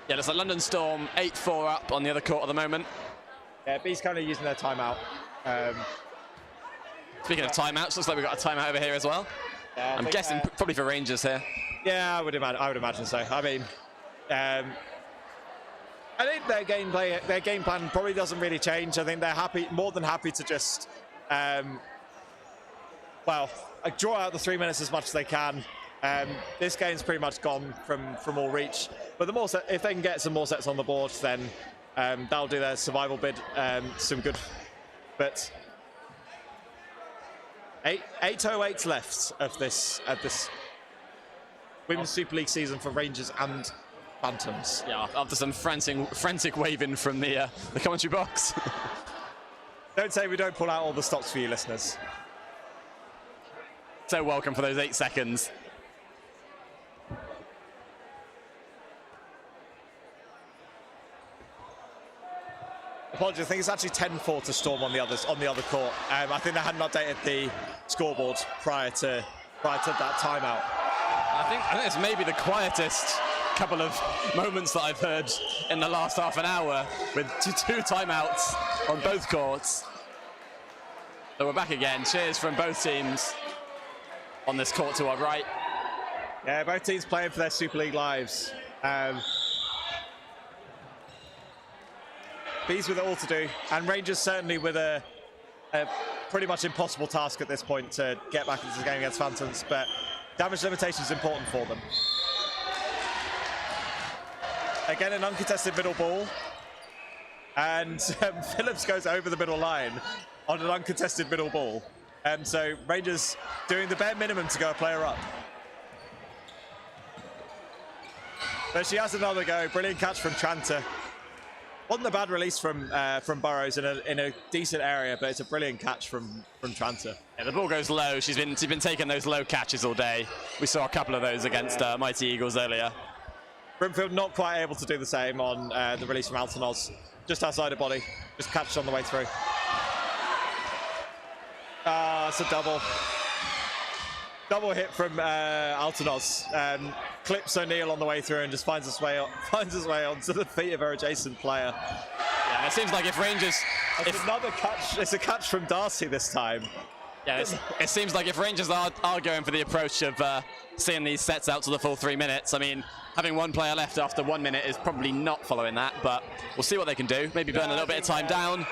Yeah, there's a London Storm 8-4 up on the other court at the moment. Yeah, B's currently using their timeout. Speaking of timeouts, looks like we've got a timeout over here as well. Yeah, I'm guessing probably for Rangers here. Yeah, I would imagine so. I mean, I think their game plan probably doesn't really change. I think they're more than happy to just, draw out the 3 minutes as much as they can. This game's pretty much gone from all reach. But if they can get some more sets on the board, then that'll do their survival bid some good. But 8:08 left of this Women's Super League season for Rangers and Phantoms. Yeah, after some frantic waving from the commentary box. Don't say we don't pull out all the stops for you listeners. So welcome for those 8 seconds. Apologies, I think it's actually 10-4 to Storm on the other court. I think they hadn't updated the scoreboard prior to that timeout. I think it's maybe the quietest couple of moments that I've heard in the last half an hour, with two timeouts on both courts. So we're back again. Cheers from both teams on this court to our right. Yeah, both teams playing for their Super League lives. Bees with it all to do, and Rangers certainly with a pretty much impossible task at this point to get back into the game against Phantoms, but damage limitation is important for them. Again, an uncontested middle ball, and Phillips goes over the middle line on an uncontested middle ball. So Rangers doing the bare minimum to go a player up. But she has another go. Brilliant catch from Tranter. Wasn't a bad release from Burrows in a decent area, but it's a brilliant catch from Tranter. Yeah, the ball goes low. She's been taking those low catches all day. We saw a couple of those against Mighty Eagles earlier. Brimfield not quite able to do the same on the release from Altonoz. Just outside the body, just catched on the way through. It's a double hit from Altonoz. Clips O'Neill on the way through and just finds his way onto the feet of her adjacent player. Yeah, it seems like if Rangers... Another catch, it's a catch from Darcy this time. Yeah, it seems like if Rangers are going for the approach of seeing these sets out to the full 3 minutes, I mean, having one player left after 1 minute is probably not following that, but we'll see what they can do. Maybe burn a little bit of time down.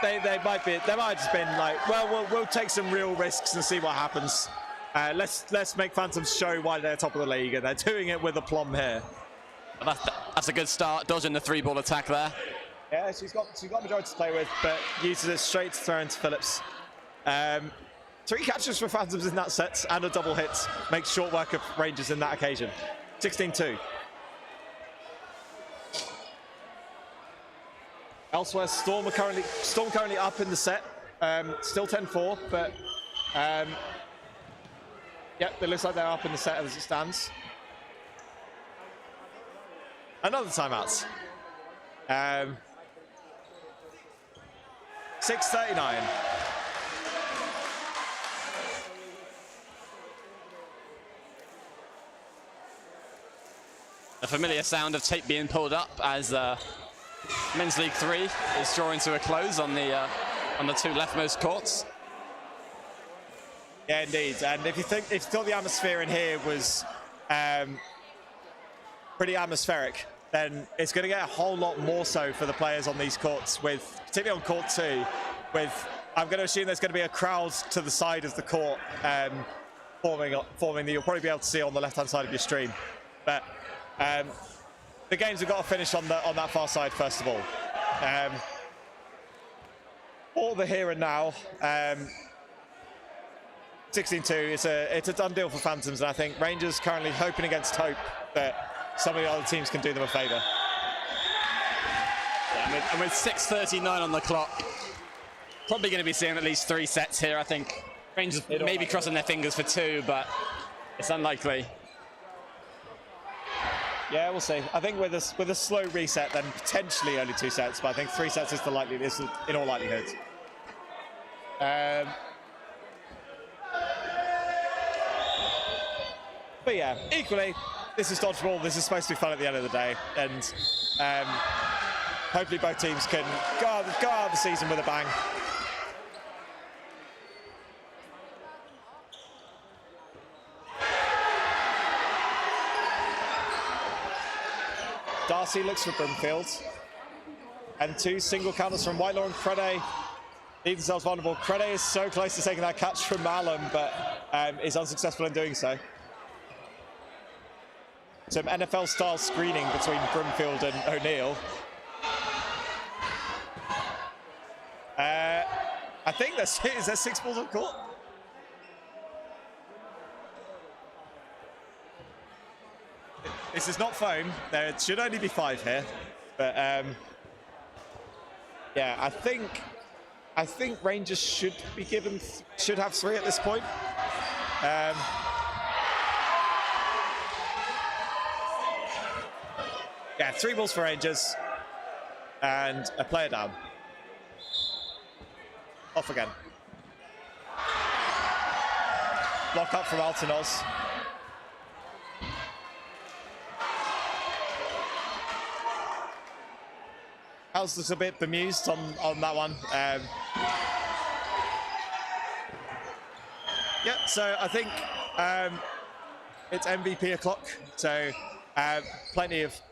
They might have just been like, well, we'll take some real risks and see what happens. Let's make Phantoms show why they're top of the league, and they're doing it with aplomb here. That's a good start, dodging the 3-ball attack there. Yeah, she's got majority to play with, but uses it straight to throw into Phillips. 3 catches for Phantoms in that set and a double hit makes short work of Rangers in that occasion. 16-2. Elsewhere, Storm currently up in the set. Still 10-4, but yep, it looks like they're up in the set as it stands. Another timeout. 6:39. A familiar sound of tape being pulled up as Men's League 3 is drawing to a close on the 2 leftmost courts. Yeah, indeed. And if you thought the atmosphere in here was pretty atmospheric, then it's going to get a whole lot more so for the players on these courts, particularly on court 2, I'm going to assume there's going to be a crowd to the side of the court forming that you'll probably be able to see on the left-hand side of your stream. But the games have got to finish on that far side first of all. All the here and now. 16-2. It's a done deal for Phantoms, and I think Rangers currently hoping against hope that some of the other teams can do them a favour. Yeah, and with 6:39 on the clock, probably going to be seeing at least 3 sets here. I think Rangers maybe crossing their fingers for 2, but it's unlikely. Yeah, we'll see. I think with a slow reset, then potentially only 2 sets, but I think 3 sets is in all likelihood. But yeah, equally, this is dodgeball. This is supposed to be fun at the end of the day, and hopefully both teams can go out of the season with a bang. Darcy looks for Brimfield. And 2 single counters from Whitelaw and Crede. Leave themselves vulnerable. Crede is so close to taking that catch from Malum, but is unsuccessful in doing so. Some NFL-style screening between Brimfield and O'Neill. I think is there 6 balls on court? This is not foam. There should only be 5 here, but yeah, I think Rangers should have 3 at this point. Yeah, 3 balls for Rangers and a player down. Off again. Block up from Altonoz. House looks a bit bemused on that one. Yeah, so I think it's MVP o'clock. So plenty of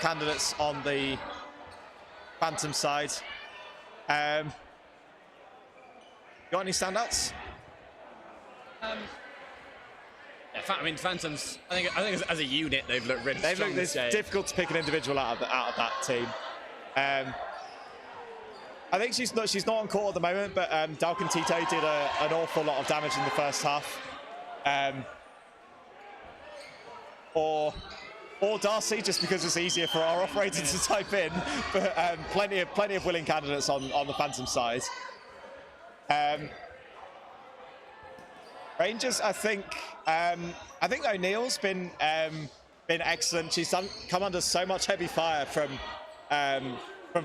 candidates on the Phantom side. Got any standouts? Yeah, I mean, Phantoms. I think as a unit they've looked really strong. It's difficult to pick an individual out of that team. I think she's not on court at the moment, but Dalkin Tito did an awful lot of damage in the first half. Or Darcy, just because it's easier for our operator to type in. But plenty of willing candidates on the Phantom side. Rangers, I think O'Neill's been excellent. She's come under so much heavy fire from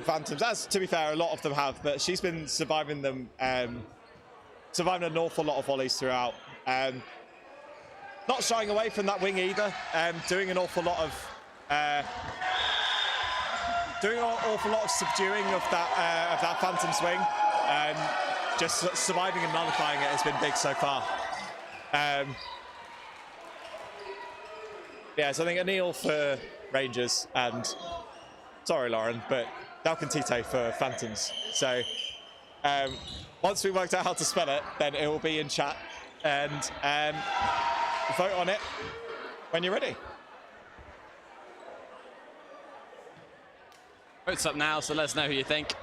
Phantoms. As to be fair, a lot of them have, but she's been surviving them, surviving an awful lot of volleys throughout. Not shying away from that wing either. Doing an awful lot of subduing of that Phantom's wing. Just surviving and nullifying it has been big so far. Yeah, so I think O'Neill for Rangers and, sorry Lauren, but Dalkin Tito for Phantoms. So once we worked out how to spell it, then it will be in chat, and vote on it when you're ready. Vote's up now, so let us know who you think.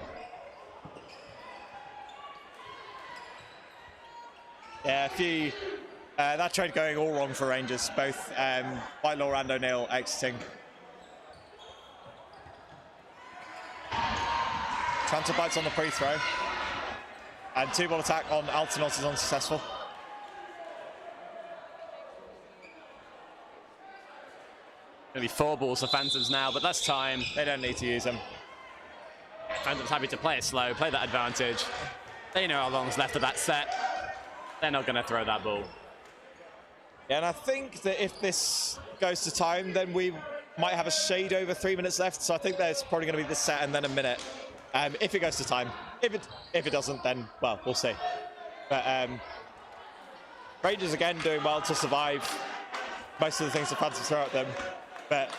Yeah, a few. That trade going all wrong for Rangers, both Whitelaw and O'Neill exiting. Tranter bites on the pre-throw. And 2-ball attack on Altonos is unsuccessful. Gonna be 4 balls for Phantoms now, but that's time. They don't need to use them. Phantoms happy to play it slow, play that advantage. They know how long's left of that set. They're not going to throw that ball. Yeah, and I think that if this goes to time, then we might have a shade over 3 minutes left. So I think there's probably going to be this set and then a minute. If it goes to time. If it doesn't, then, well, we'll see. But Rangers, again, doing well to survive most of the things the Phantoms throw at them. But,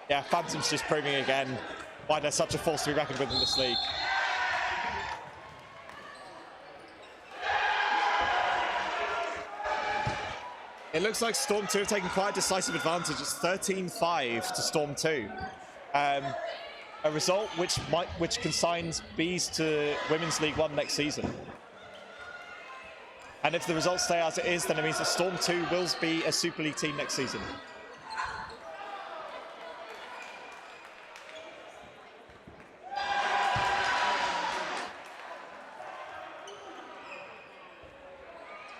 yeah, Phantoms just proving again why they're such a force to be reckoned with in this league. It looks like Storm 2 have taken quite a decisive advantage. It's 13-5 to Storm 2. A result which consigns Bees to Women's League 1 next season. And if the results stay as it is, then it means that Storm 2 will be a Super League team next season.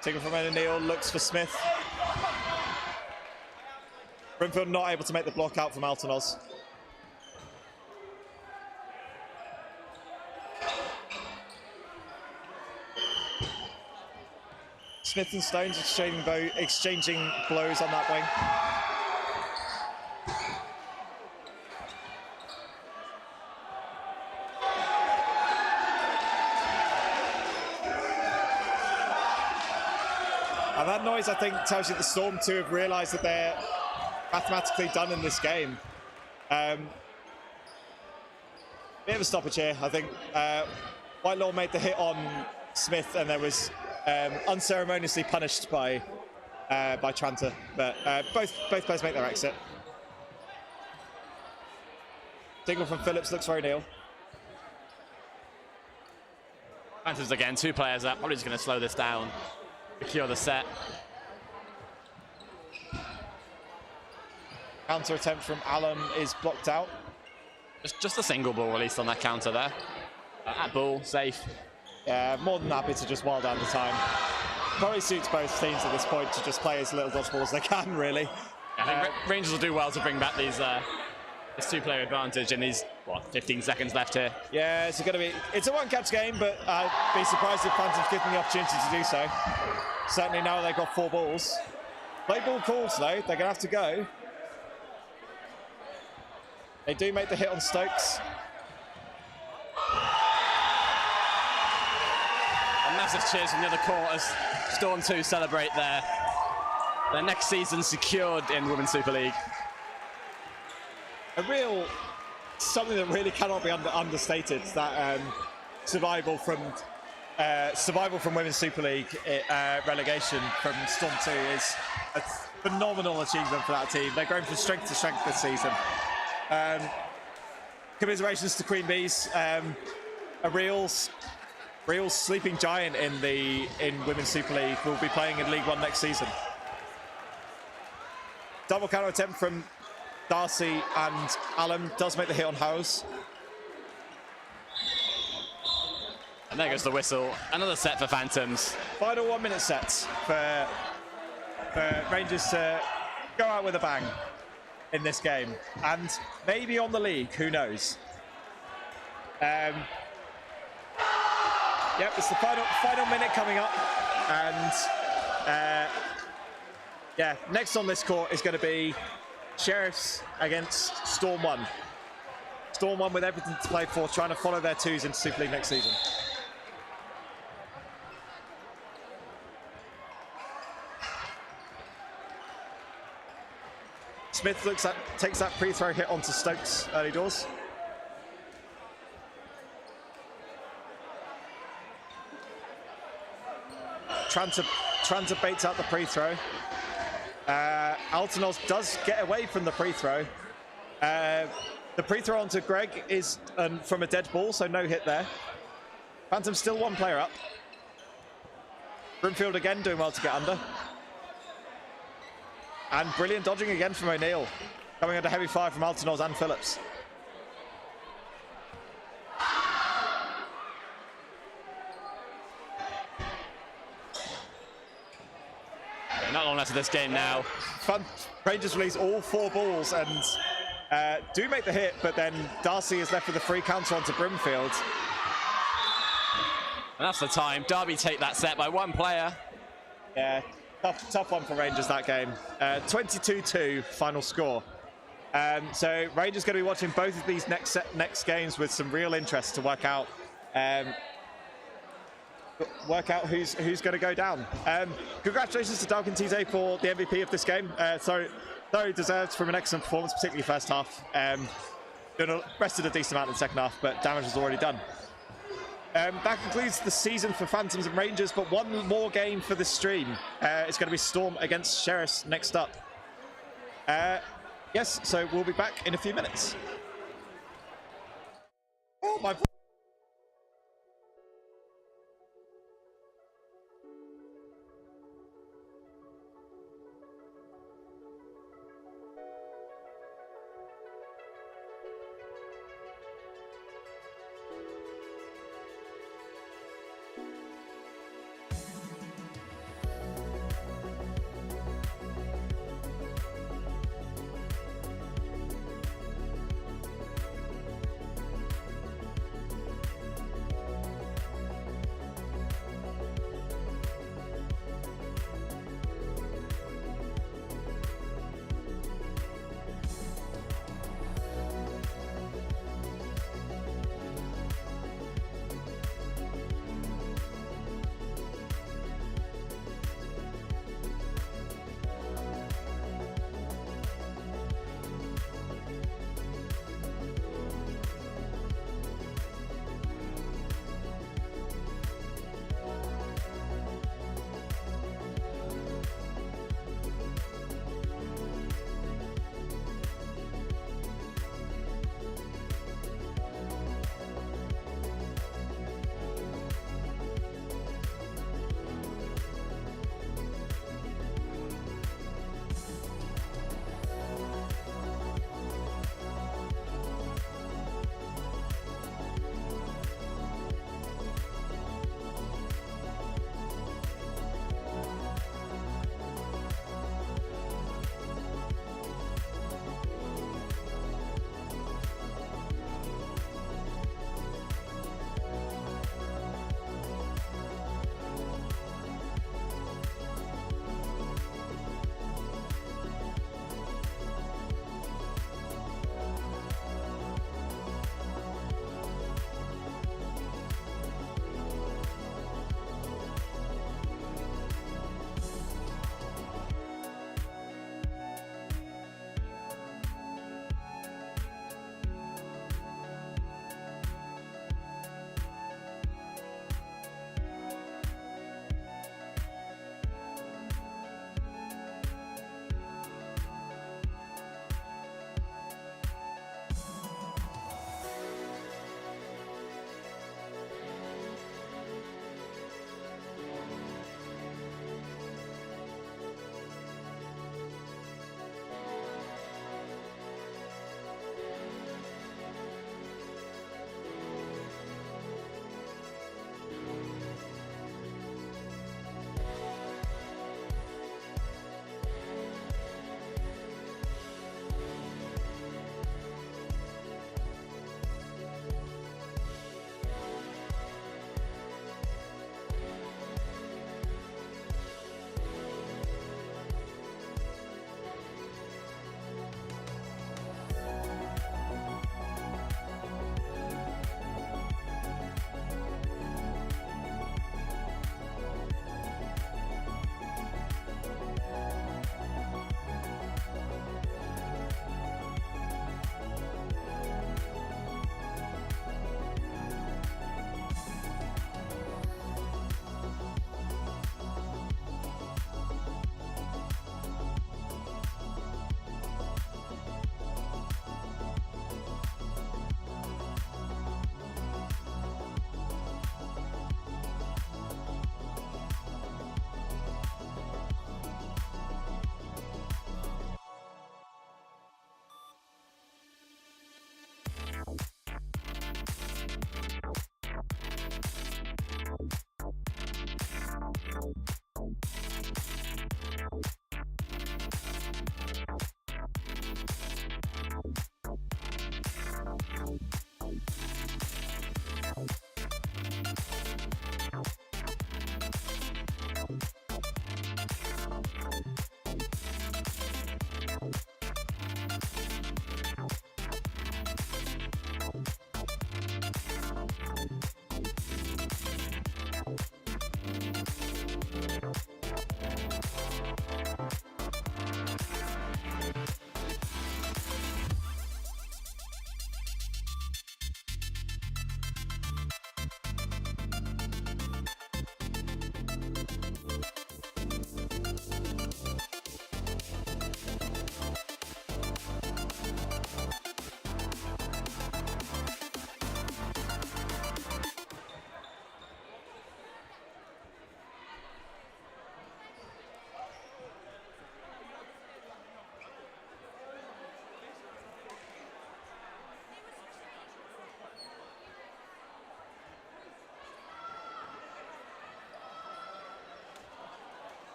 Taken from O'Neill, looks for Smith. Brimfield not able to make the block out from Altonos. Smith and Stones exchanging blows on that wing. And that noise, I think, tells you the Storm 2 have realised that they're mathematically done in this game. Bit of a stoppage here, I think. Whitelaw made the hit on Smith, and there was unceremoniously punished by Tranter. But both players make their exit. Signal from Phillips looks for O'Neill. Phantoms again, 2 players up. Probably just going to slow this down, secure the set. Counter attempt from Allen is blocked out. Just a single ball released on that counter there. That ball, safe. Yeah, more than happy to just wild out the time. Probably suits both teams at this point to just play as little dodgeball as they can, really. I think Rangers will do well to bring back these this 2-player advantage in these, 15 seconds left here. Yeah, it's a one-catch game, but I'd be surprised if Phantoms give them the opportunity to do so. Certainly now they've got 4 balls. Play ball calls, though. They're going to have to go. They do make the hit on Stokes. A massive cheers from the other court as Storm 2 celebrate their next season secured in Women's Super League. Something that really cannot be understated, that survival from Women's Super League relegation from Storm 2 is a phenomenal achievement for that team. They're going from strength to strength this season. Commiserations to Queen Bees, a real sleeping giant in Women's Super League, will be playing in League One next season. Double counter attempt from Darcy, and Allen does make the hit on Howes. And there goes the whistle. Another set for Phantoms. Final 1-minute sets for Rangers to go out with a bang in this game, and maybe on the league, who knows. Yep, it's the final minute coming up, and yeah, next on this court is going to be Sheriffs against Storm 1. Storm 1 with everything to play for, trying to follow their 2s into Super League next season. Smith takes that pre-throw hit onto Stokes early doors. Tranter baits out the pre-throw. Altanos does get away from the pre-throw. The pre-throw onto Greg is from a dead ball, so no hit there. Phantom still 1 player up. Brimfield again doing well to get under. And brilliant dodging again from O'Neill. Coming under heavy fire from Altanos and Phillips. Not long left of this game now. Rangers release all 4 balls and do make the hit, but then Darcy is left with a free counter onto Brimfield. And that's the time. Derby take that set by 1 player. Yeah, tough one for Rangers that game. 22-2 final score. So Rangers going to be watching both of these next games with some real interest to work out who's going to go down. Congratulations to Dalkin Tise for the MVP of this game. Thoroughly deserved from an excellent performance, particularly first half. Rested a decent amount in the second half, but damage was already done. That concludes the season for Phantoms and Rangers, but 1 more game for the stream. It's going to be Storm against Sheriffs next up. Yes, so we'll be back in a few minutes. Oh my...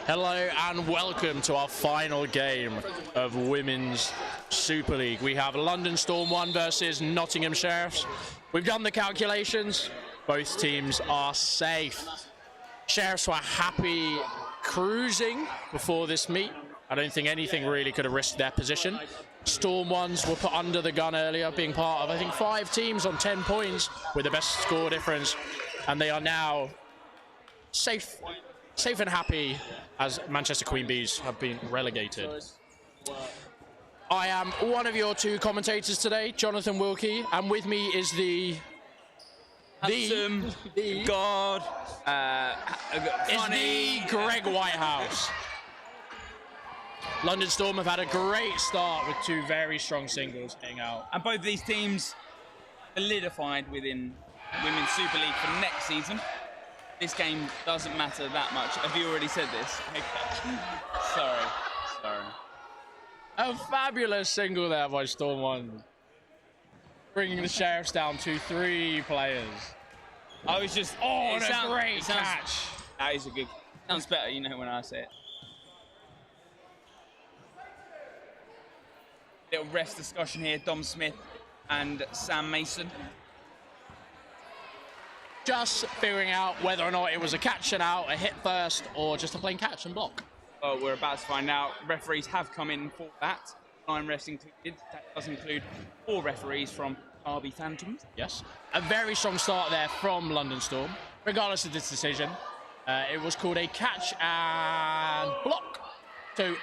Hello and welcome to our final game of Women's Super League. We have London Storm 1 versus Nottingham Sheriffs. We've done the calculations. Both teams are safe. Sheriffs were happy cruising before this meet. I don't think anything really could have risked their position. Storm 1s were put under the gun earlier, being part of, I think, 5 teams on 10 points with the best score difference. And they are now safe and happy as Manchester Queen Bees have been relegated. I am one of your 2 commentators today, Jonathan Wilkie, and with me is the God, Greg Whitehouse. London Storm have had a great start with 2 very strong singles hitting out. and both of these teams solidified within Women's Super League for next season. This game doesn't matter that much. Have you already said this? Okay. Sorry. A fabulous single there by Storm 1. Bringing the Sheriffs down to 3 players. I was just... Oh, and a great catch. That is a good... Sounds better, when I say it. Little rest discussion here. Dom Smith and Sam Mason. Just figuring out whether or not it was a catch and out, a hit first, or just a plain catch and block. Oh, we're about to find out. Referees have come in for that. 9 refs included. That does include 4 referees from RB Phantoms. Yes. A very strong start there from London Storm. Regardless of this decision, it was called a catch and block. So,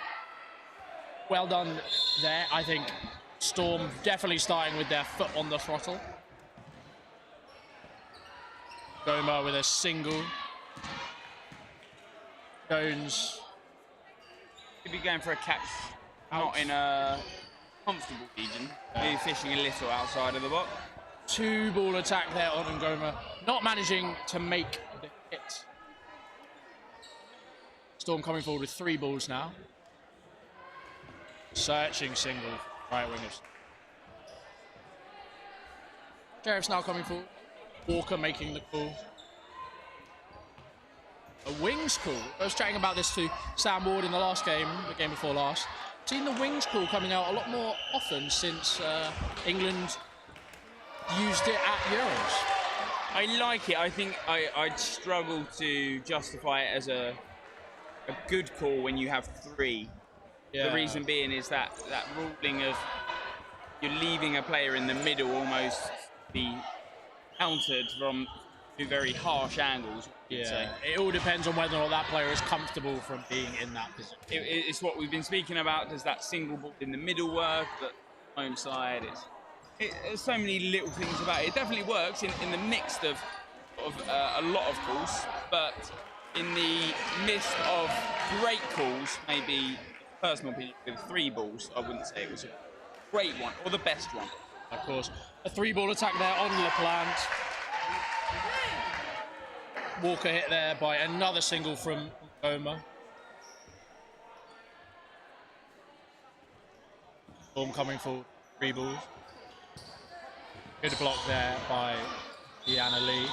well done there. I think Storm definitely starting with their foot on the throttle. Goma with a single. Jones. If you're going for a catch, not in a comfortable region, maybe fishing a little outside of the box. 2-ball attack there on Ngoma, not managing to make the hit. Storm coming forward with 3 balls now. Searching single, right wingers. Sheriff's now coming forward. Walker making the call. A wings call. I was chatting about this to Sam Ward in the last game, the game before last. Seen the wings call coming out a lot more often since England used it at Euros. I like it. I think I'd struggle to justify it as a good call when you have 3. Yeah. The reason being is that ruling of you're leaving a player in the middle almost be countered from 2 very harsh angles. Yeah, it all depends on whether or not that player is comfortable from being in that position. It's what we've been speaking about. Does that single ball in the middle work? But home side, there's so many little things about it. It definitely works in the midst of a lot of calls, but in the midst of great calls, maybe personal opinion, with 3 balls, I wouldn't say it was a great one or the best one. Of course, a 3-ball attack there on LaPlante. Walker hit there by another single from Goma. Storm coming for 3 balls. Good block there by Deanna Lee.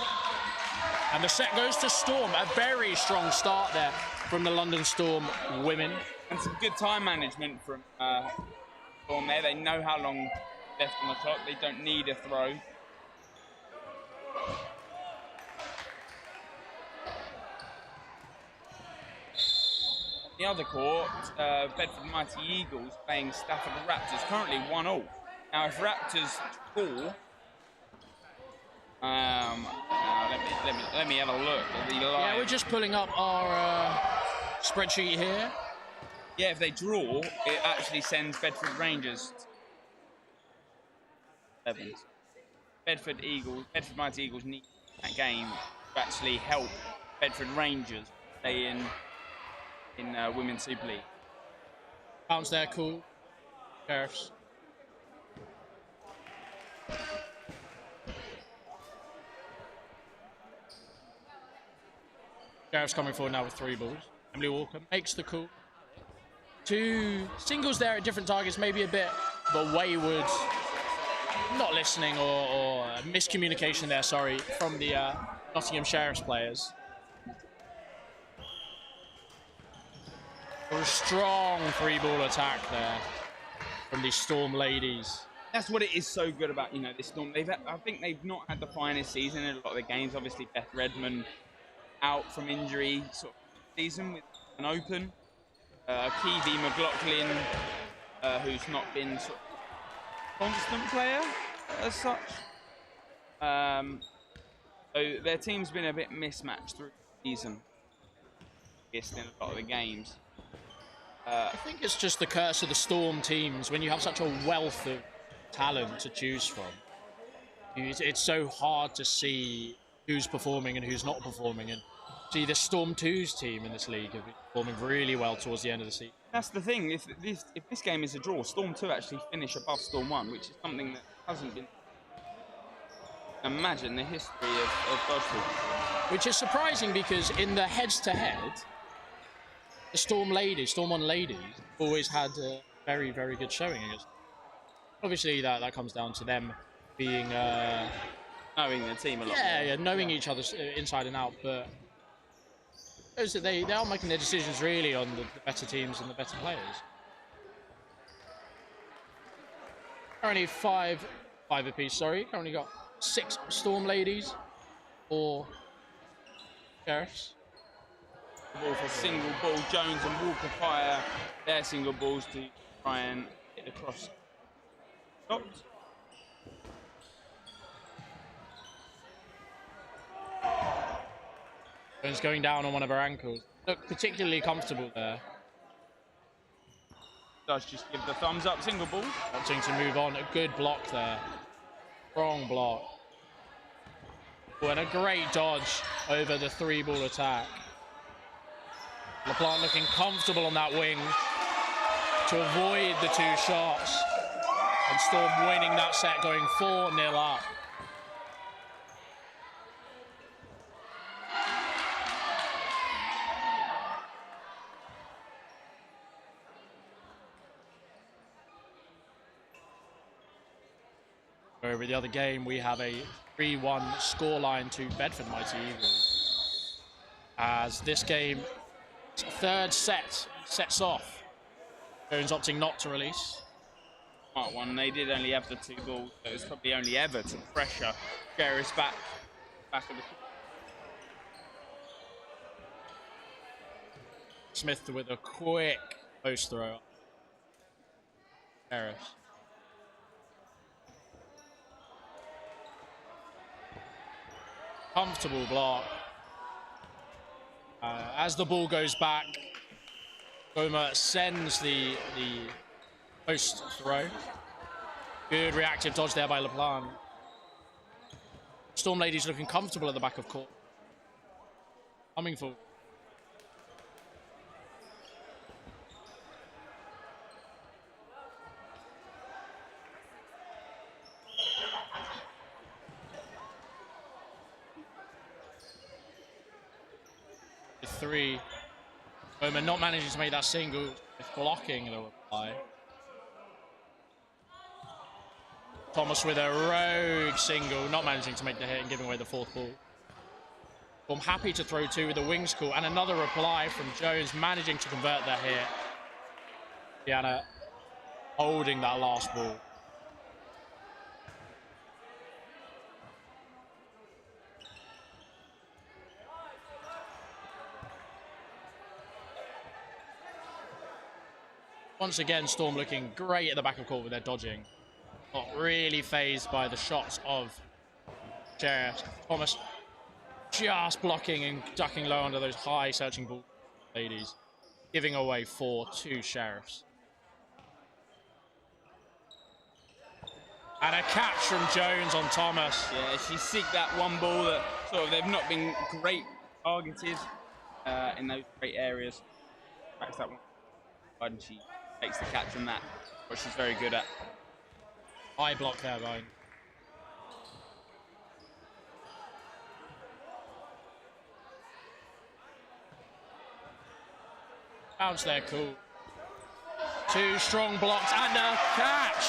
And the set goes to Storm. A very strong start there from the London Storm women. And some good time management from Storm there. They know how long left on the clock. They don't need a throw. The other court, Bedford Mighty Eagles playing Stafford Raptors, currently 1-1. Now, if Raptors draw, let me have a look at the line. Yeah, we're just pulling up our spreadsheet here. Yeah, if they draw, it actually sends Bedford Rangers. Bedford Mighty Eagles need that game to actually help Bedford Rangers stay in Women's Super League. Bounce there, cool. Sheriffs. Sheriffs coming forward now with 3 balls. Emily Walker makes the call. 2 singles there at different targets, maybe a bit of a wayward, not listening or miscommunication there, sorry, from the Nottingham Sheriffs players. A strong three-ball attack there from the Storm ladies. That's what it is so good about, this Storm. I think they've not had the finest season in a lot of the games. Obviously, Beth Redmond out from injury sort of season with an open. Kiwi McLaughlin, who's not been sort of constant player as such. So their team's been a bit mismatched through the season. In a lot of the games. I think it's just the curse of the Storm teams when you have such a wealth of talent to choose from. It's so hard to see who's performing and who's not performing. And see, the Storm 2's team in this league have been performing really well towards the end of the season. That's the thing. If this game is a draw, Storm 2 actually finish above Storm 1, which is something that hasn't been. Imagine the history of Dodgeball. Which is surprising because in the heads-to-head, the Storm 1 ladies always had a very, very good showing against them. Obviously, that comes down to them being... knowing the team a lot more. Yeah, knowing each other inside and out, but they are making their decisions really on the better teams and the better players. Currently five apiece, sorry. Currently got 6 Storm ladies, 4 Sheriffs. Ball for single ball. Jones and Walker fire their single balls to try and hit across. Stopped. Jones going down on one of her ankles. Look particularly comfortable there. Does just give the thumbs up. Single ball. Wanting to move on. A good block there. Strong block. Oh, and a great dodge over the 3-ball attack. LaPlante looking comfortable on that wing to avoid the 2 shots. And Storm winning that set, going 4-0 up. Over the other game, we have a 3-1 scoreline to Bedford Mighty Eagles. As this game, third set, sets off. Jones opting not to release. Smart one. They did only have the 2 balls, so it's probably only ever to pressure Garris back of the. Smith with a quick post throw. Harris. Comfortable block. As the ball goes back, Goma sends the post throw. Good reactive dodge there by LaPlante. Storm ladies looking comfortable at the back of court. Coming forward. The 3. Bowman not managing to make that single, just blocking the reply. Thomas with a rogue single, not managing to make the hit and giving away the 4th ball. I'm happy to throw 2 with the wings call, and another reply from Jones, managing to convert that hit. Deanna holding that last ball. Once again, Storm looking great at the back of court with their dodging. Not really phased by the shots of Sheriff. Thomas just blocking and ducking low under those high searching ball ladies. Giving away 4 to Sheriffs. And a catch from Jones on Thomas. Yeah, she sigged that 1 ball that sort of they've not been great targeted in those great areas. Backs that one. And she takes the catch from that, what she's very good at. High block there, Ryan. Bounce there, cool. 2 strong blocks and a catch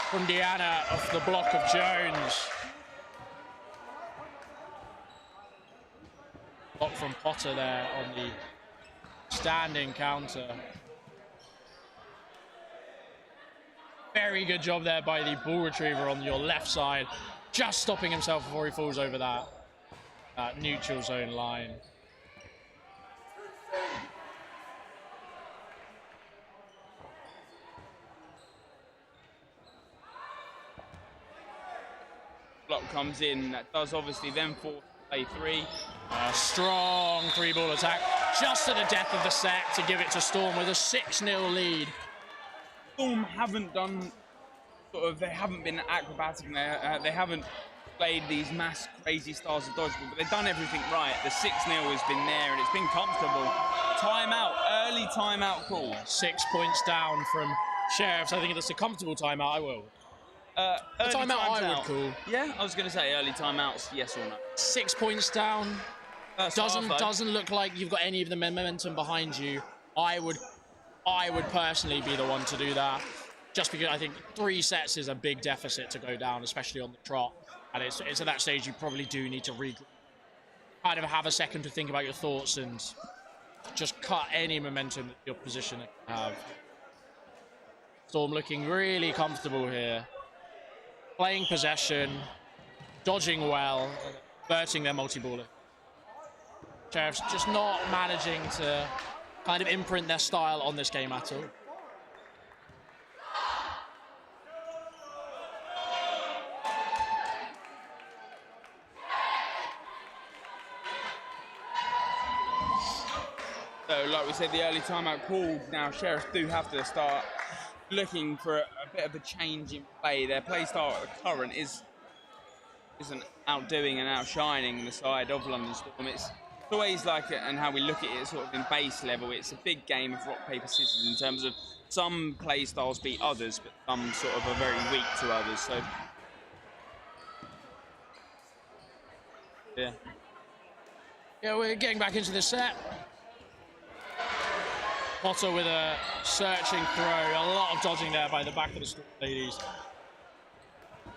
from Deanna off the block of Jones. Block from Potter there on the standing counter. Very good job there by the ball retriever on your left side, just stopping himself before he falls over that neutral zone line. Block comes in, that does obviously then force play 3. A strong 3-ball attack, just to the death of the set to give it to Storm with a 6-0 lead. Storm haven't done they haven't been acrobatic. They haven't played these mass crazy styles of dodgeball, but they've done everything right. The 6-0 has been there and it's been comfortable. Timeout, early timeout call. 6 points down from Sheriffs. I think it's a comfortable timeout. I will. A timeout I would call. Yeah, I was going to say early timeouts, yes or no. 6 points down. Doesn't look like you've got any of the momentum behind you. I would personally be the one to do that, just because I think 3 sets is a big deficit to go down, especially on the trot. And it's at that stage you probably do need to kind of have a second to think about your thoughts and just cut any momentum that your position have. Storm looking really comfortable here. Playing possession, dodging well, converting their multi-baller. Sheriffs just not managing to kind of imprint their style on this game at all. So, like we said, the early timeout called. Now, Sheriffs do have to start looking for a bit of a change in play. Their play style at the current isn't outdoing and outshining the side of London Storm. It's always like it, and how we look at it sort of in base level. It's a big game of rock, paper, scissors in terms of some play styles beat others, but some sort of are very weak to others. So, yeah. Yeah, we're getting back into the set. Potter with a searching throw. A lot of dodging there by the back of the Storm ladies.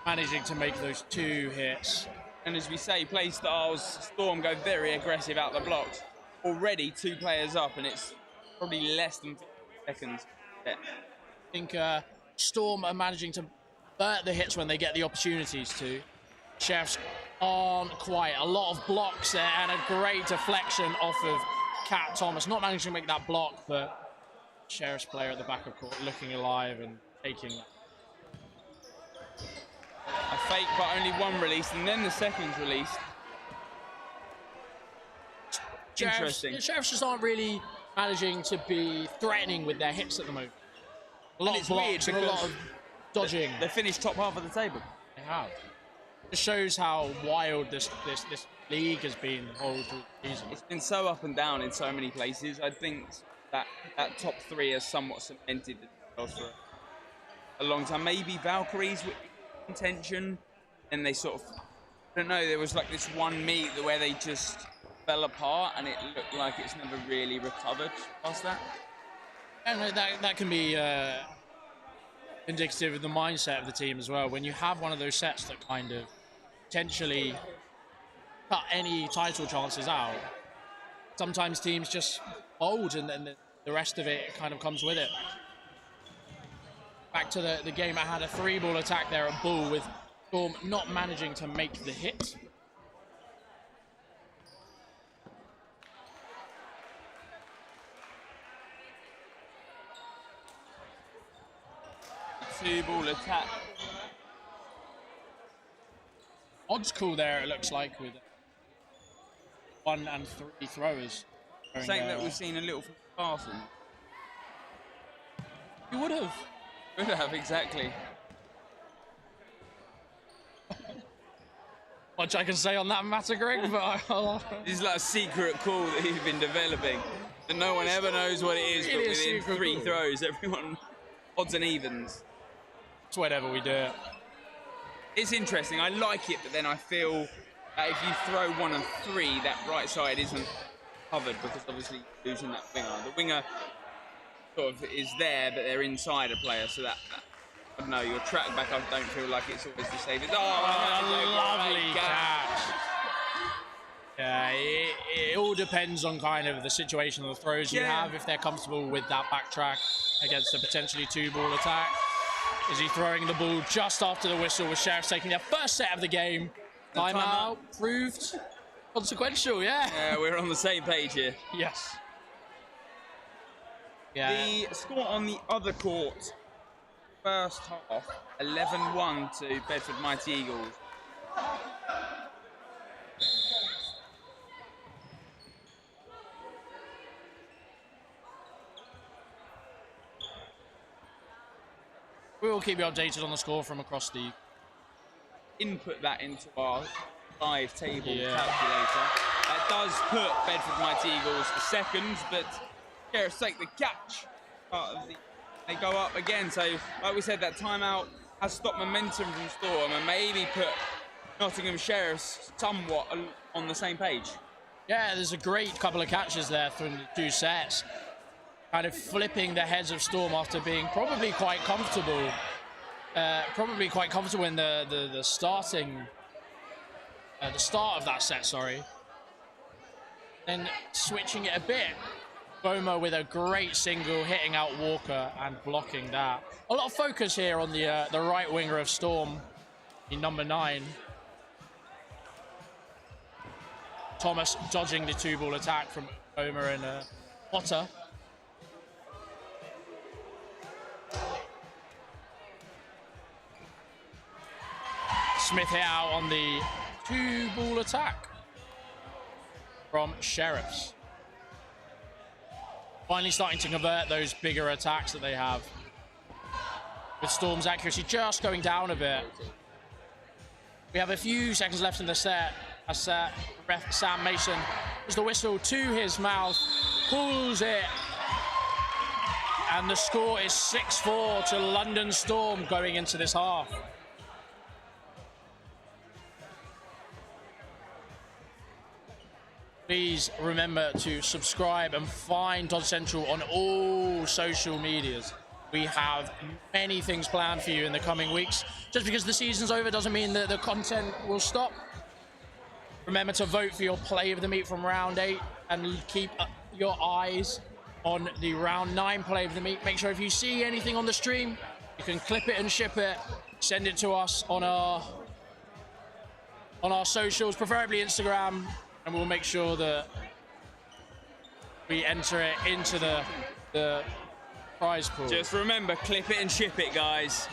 Managing to make those 2 hits. And as we say, play styles, Storm go very aggressive out the blocks. Already 2 players up, and it's probably less than 50 seconds. Yeah. I think Storm are managing to burn the hits when they get the opportunities to. Sheriffs aren't quite. A lot of blocks there and a great deflection off of Kat Thomas. Not managing to make that block, but Sheriff's player at the back of court looking alive and taking that. A fake, but only 1 release, and then the second's released. Interesting. Sheriffs just aren't really managing to be threatening with their hits at the moment. A lot of blocks and a lot of dodging. They finished top half of the table. They have. It shows how wild this league has been the whole season. It's been so up and down in so many places. I think that top 3 has somewhat cemented themselves for a long time. Maybe Valkyries were in contention, and they sort of, I don't know, there was like this one meet where they just fell apart, and it looked like it's never really recovered past that. And that can be indicative of the mindset of the team as well. When you have one of those sets that kind of potentially cut any title chances out, sometimes teams just fold, and then the rest of it kind of comes with it. Back to the game, I had a 3-ball attack there at Bull with Storm not managing to make the hit. Two-ball attack. Odds call there, it looks like, with 1 and 3 throwers. Saying that we've seen a little from Spartans. You would have. Would have, exactly. Much I can say on that matter, Greg, but This is like a secret call that you've been developing. That no one ever knows what it is, but within 3 throws, everyone odds and evens. It's whatever we do it. It's interesting, I like it, but then I feel that if you throw 1 and 3, that right side isn't covered, because obviously you're losing that winger. The winger sort of is there, but they're inside a player, so that I don't know, your track back, I don't feel like it's always the safest. Lovely catch. Yeah, it all depends on kind of the situation of the throws you have, if they're comfortable with that backtrack against a potentially 2-ball attack. Is he throwing the ball just after the whistle with Sheriffs taking their first set of the game? Timeout proved consequential, yeah. Yeah, we're on the same page here. Yes. Yeah. The score on the other court, first half, 11-1 to Bedford Mighty Eagles. We will keep you updated on the score from across the... Input that into our live table calculator. That does put Bedford Mighty Eagles second, but Sheriffs take the catch. They go up again, so like we said, that timeout has stopped momentum from Storm and maybe put Nottingham Sheriffs somewhat on the same page. Yeah, there's a great couple of catches there from the two sets. Kind of flipping the heads of Storm after being probably quite comfortable. In the start of that set, sorry. Then switching it a bit. Boma with a great single, hitting out Walker and blocking that. A lot of focus here on the right winger of Storm, in number 9. Thomas dodging the 2-ball attack from Boma and Potter. Smith hit out on the 2-ball attack from Sheriffs. Finally starting to convert those bigger attacks that they have. With Storm's accuracy just going down a bit. We have a few seconds left in the set as ref Sam Mason puts the whistle to his mouth, pulls it, and the score is 6-4 to London Storm going into this half. Please remember to subscribe and find Dodge Central on all social medias. We have many things planned for you in the coming weeks. Just because the season's over doesn't mean that the content will stop. Remember to vote for your play of the meet from round 8 and keep your eyes on the round 9 play of the meet. Make sure if you see anything on the stream, you can clip it and ship it, send it to us on our socials, preferably Instagram. And we'll make sure that we enter it into the prize pool. Just remember, clip it and ship it, guys.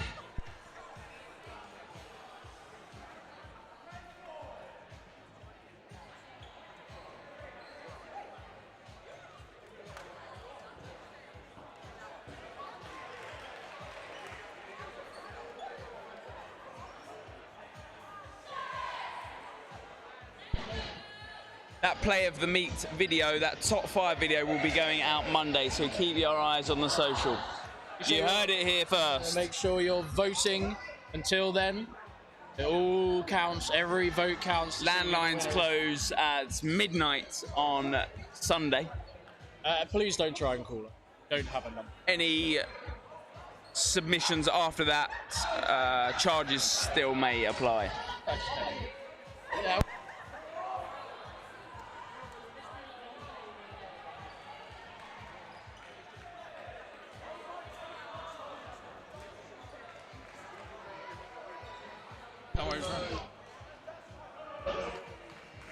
That play of the meet video, that top 5 video will be going out Monday, so keep your eyes on the social. You heard it here first. Make sure you're voting until then. It all counts, every vote counts. Landlines close at midnight on Sunday. Please don't try and call her. Don't have a number. Any submissions after that, charges still may apply. Yeah.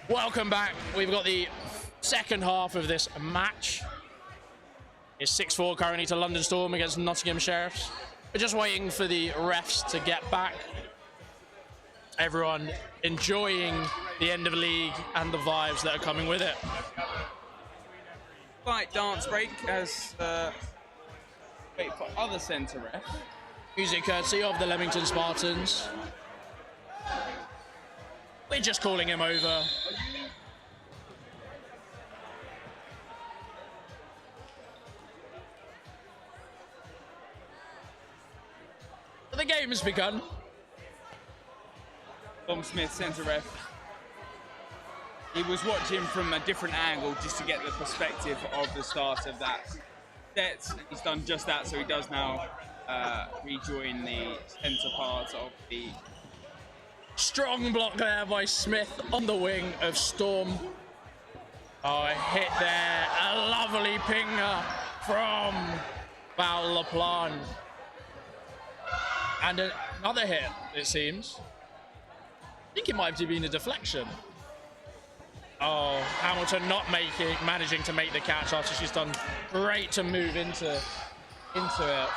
Welcome back. We've got the second half of this match. It's 6-4 currently to London Storm against Nottingham Sheriffs. We're just waiting for the refs to get back. Everyone enjoying the end of the league and the vibes that are coming with it. Slight dance break as wait for other centre ref. Music courtesy of the Leamington Spartans. We're just calling him over. The game has begun. Tom Smith, centre ref. He was watching from a different angle just to get the perspective of the start of that set. He's done just that, so he does now rejoin the centre part of the... Strong block there by Smith on the wing of Storm. Oh, a hit there. A lovely pinger from Val LaPlante. And another hit, it seems. I think it might have been a deflection. Oh, Hamilton not managing to make the catch after she's done great to move into it.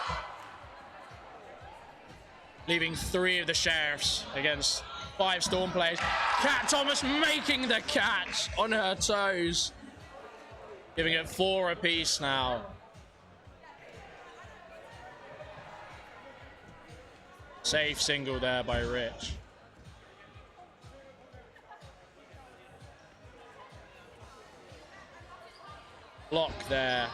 Leaving 3 of the Sheriffs against 5 Storm players. Kat Thomas making the catch on her toes. Giving it 4 apiece now. Safe single there by Rich. Block there.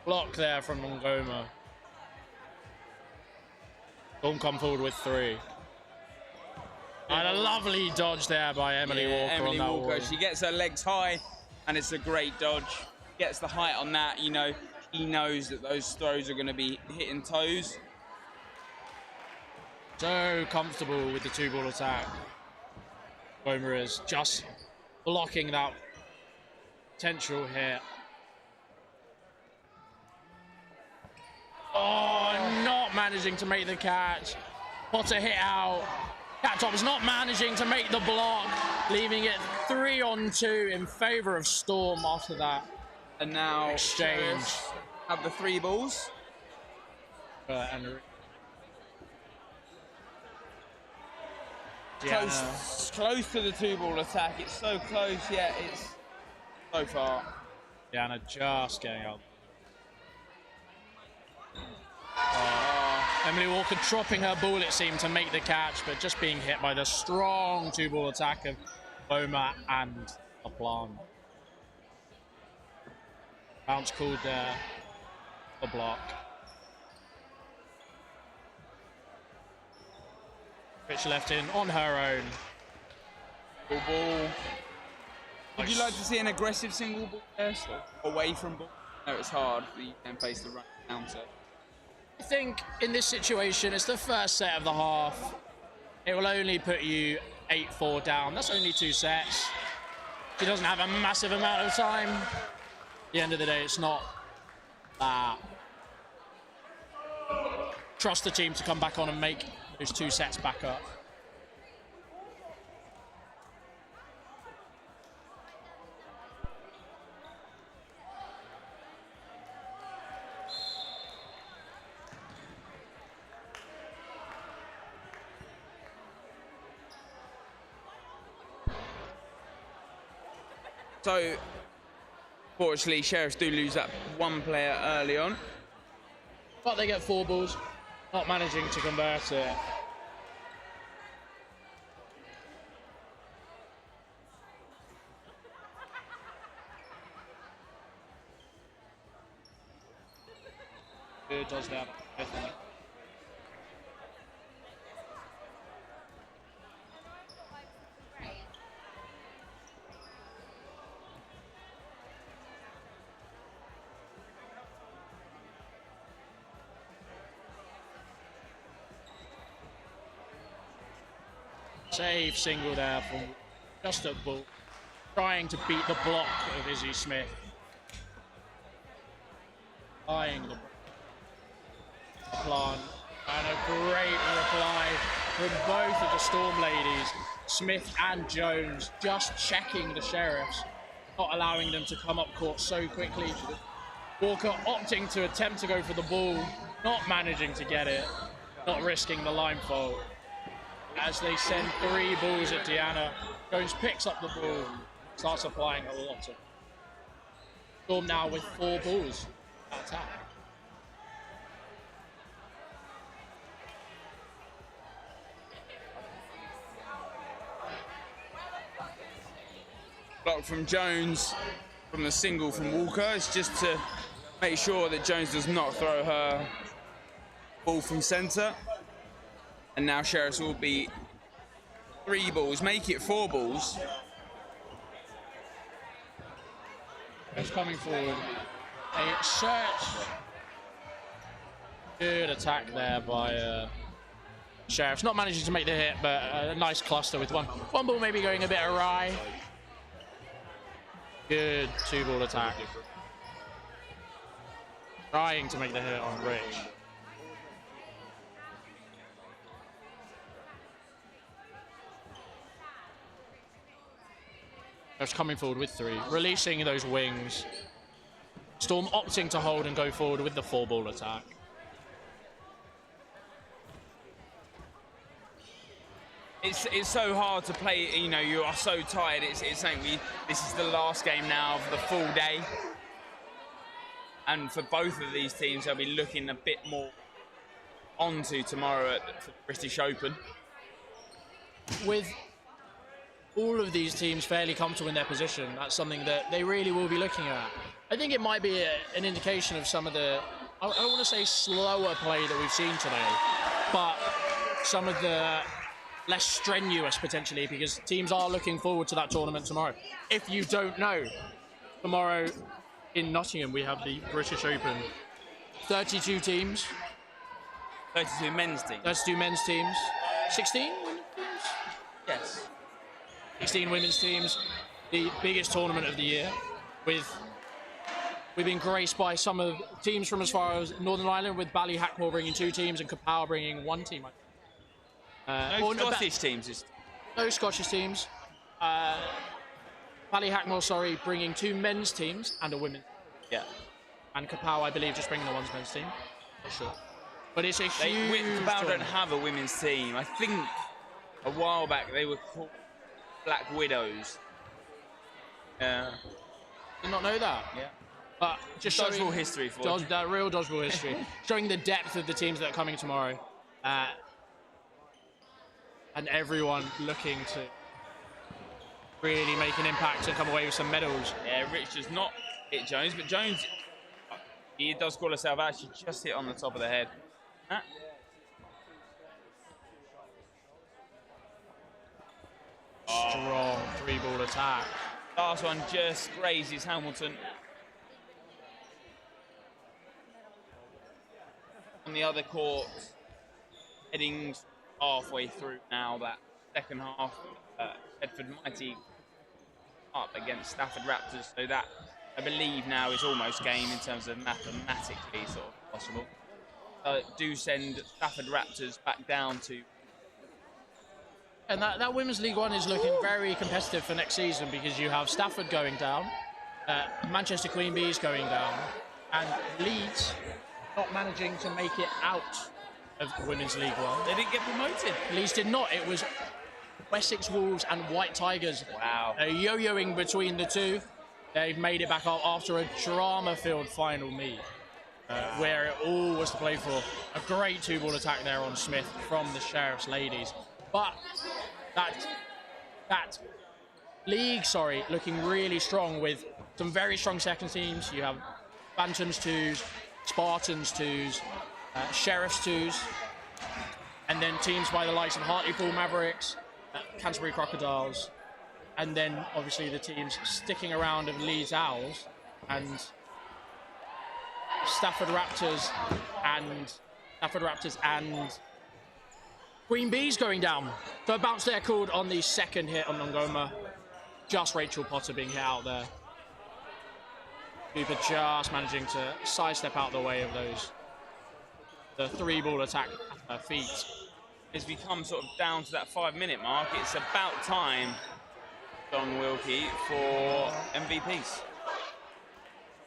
Block there from Ngoma. Don't come forward with 3. And a lovely dodge there by Emily Walker. Emily on that Walker, wall. she gets her legs high, and it's a great dodge. Gets the height on that, you know, he knows that those throws are going to be hitting toes. So comfortable with the 2-ball attack. Ngoma is just blocking that potential hit. Oh, not managing to make the catch. Potter hit out. Cat Thomas not managing to make the block, leaving it 3-on-2 in favor of Storm after that. And now exchange. Have the 3 balls. And close to the 2-ball attack. It's so close, yet it's so far. Diana just getting out. Emily Walker dropping her ball, it seemed, to make the catch, but just being hit by the strong 2-ball attack of Boma and LaPlan. Bounce called there. The block. Rich left in on her own. Ball. Would you like to see an aggressive single ball test away from ball? No, it's hard, but you can face the run counter. I think in this situation, it's the first set of the half. It will only put you 8-4 down. That's only 2 sets. She doesn't have a massive amount of time. At the end of the day, it's not that. Trust the team to come back on and make those 2 sets back up. So, fortunately, Sheriffs do lose that 1 player early on. But they get 4 balls, not managing to convert it. Who does that? I think. Save single there from just a ball, trying to beat the block of Izzy Smith. Eyeing the plan, and a great reply from both of the Storm ladies, Smith and Jones, just checking the Sheriffs, not allowing them to come up court so quickly. Walker opting to attempt to go for the ball, not managing to get it, not risking the line fault. As they send 3 balls at Diana, Jones picks up the ball, starts applying a lot of. Storm now with 4 balls at attack. Block from Jones from the single from Walker. It's just to make sure that Jones does not throw her ball from centre. And now Sheriffs will be 3 balls, make it 4 balls. It's coming forward. A search. Good attack there by Sheriffs. Not managing to make the hit, but a nice cluster with one ball maybe going a bit awry. Good 2-ball attack. Trying to make the hit on Rich. Sheriffs coming forward with 3, releasing those wings. Storm opting to hold and go forward with the 4-ball attack. It's so hard to play. You know, you are so tired. It's saying this is the last game now of the full day, and for both of these teams, they'll be looking a bit more onto tomorrow for the British Open. With all of these teams fairly comfortable in their position, that's something that they really will be looking at. I think it might be an indication of some of the, I don't want to say slower play that we've seen today, but some of the less strenuous potentially, because teams are looking forward to that tournament tomorrow. If you don't know, tomorrow in Nottingham we have the British Open. 32 teams. 32 men's teams. 32 men's teams. 16 women's teams? Yes. 16 women's teams. The biggest tournament of the year. We've been graced by some of teams from as far as Northern Ireland, with Ballyhackmore bringing 2 teams and Kapow bringing 1 team. No Scottish teams. No Scottish teams. Ballyhackmore, bringing 2 men's teams and a women's. Yeah. And Kapow, I believe, just bringing the 1 men's team. Not sure. But it's a huge Kapow don't have a women's team. I think a while back they were called Black Widows. Did not know that. Yeah. But just Dodgeball history for you. That real dodgeball history. Showing the depth of the teams that are coming tomorrow. And everyone looking to really make an impact and come away with some medals. Yeah, Rich does not hit Jones, but Jones, he does call himself out. She just hit on the top of the head. Strong 3-ball attack. Last one just grazes Hamilton. On the other court, heading halfway through now, that second half, Bedford Mighty up against Stafford Raptors, so that I believe now is almost game in terms of mathematically sort of possible. Do send Stafford Raptors back down to. And that Women's League One is looking very competitive for next season, because you have Stafford going down, Manchester Queen Bees going down, and Leeds not managing to make it out of Women's League One. They didn't get promoted. Leeds did not. It was Wessex Wolves and White Tigers. Wow. Yo-yoing between the two. They've made it back up after a drama-filled final meet, where it all was to play for. A great 2-ball attack there on Smith from the Sheriff's ladies. But that league, looking really strong with some very strong second teams. You have Phantoms 2s, Spartans 2s, Sheriffs 2s, and then teams by the likes of Hartlepool Mavericks, Canterbury Crocodiles, and then obviously the teams sticking around of Leeds Owls and Stafford Raptors and Queen Bees going down. So a bounce there called on the second hit on Ngoma. Just Rachel Potter being hit out there. Cooper just managing to sidestep out the way of the 3-ball attack at her feet. As we come sort of down to that 5-minute mark, it's about time, Don Wilkie, for MVPs.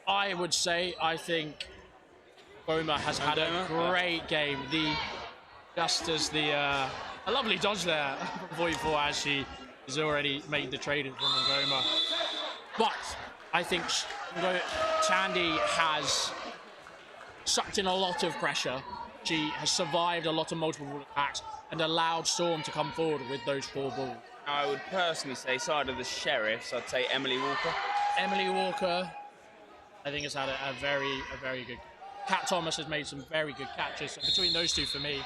I would say, I think Ngoma has had a great game. Just as a lovely dodge there from 44 as she has already made the trade from Ngoma. But I think Chandy has sucked in a lot of pressure. She has survived a lot of multiple ball attacks and allowed Storm to come forward with those 4 balls. I would personally say, side of the Sheriffs, I'd say Emily Walker. Emily Walker, I think, has had a very good. Kat Thomas has made some very good catches. So between those two, for me.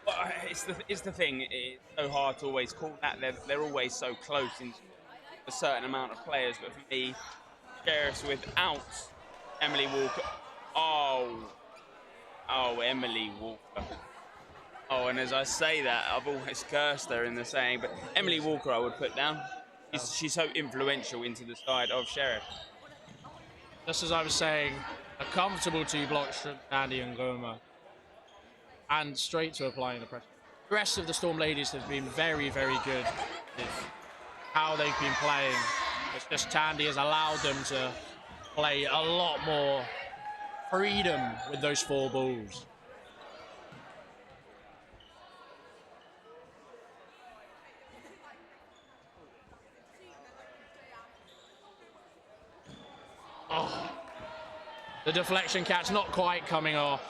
Well, it's the thing. It's so hard to always call that. They're always so close in a certain amount of players. But for me, Sheriffs without Emily Walker. Oh, Emily Walker. Oh, and as I say that, I've always cursed her in the saying, but Emily Walker I would put down. She's so influential into the side of Sheriff. Just as I was saying, a comfortable 2 blocks from Andy and Ngoma. And straight to applying the pressure. The rest of the Storm ladies have been very, very good with how they've been playing. It's just Tandy has allowed them to play a lot more freedom with those 4 balls. Oh, the deflection catch not quite coming off.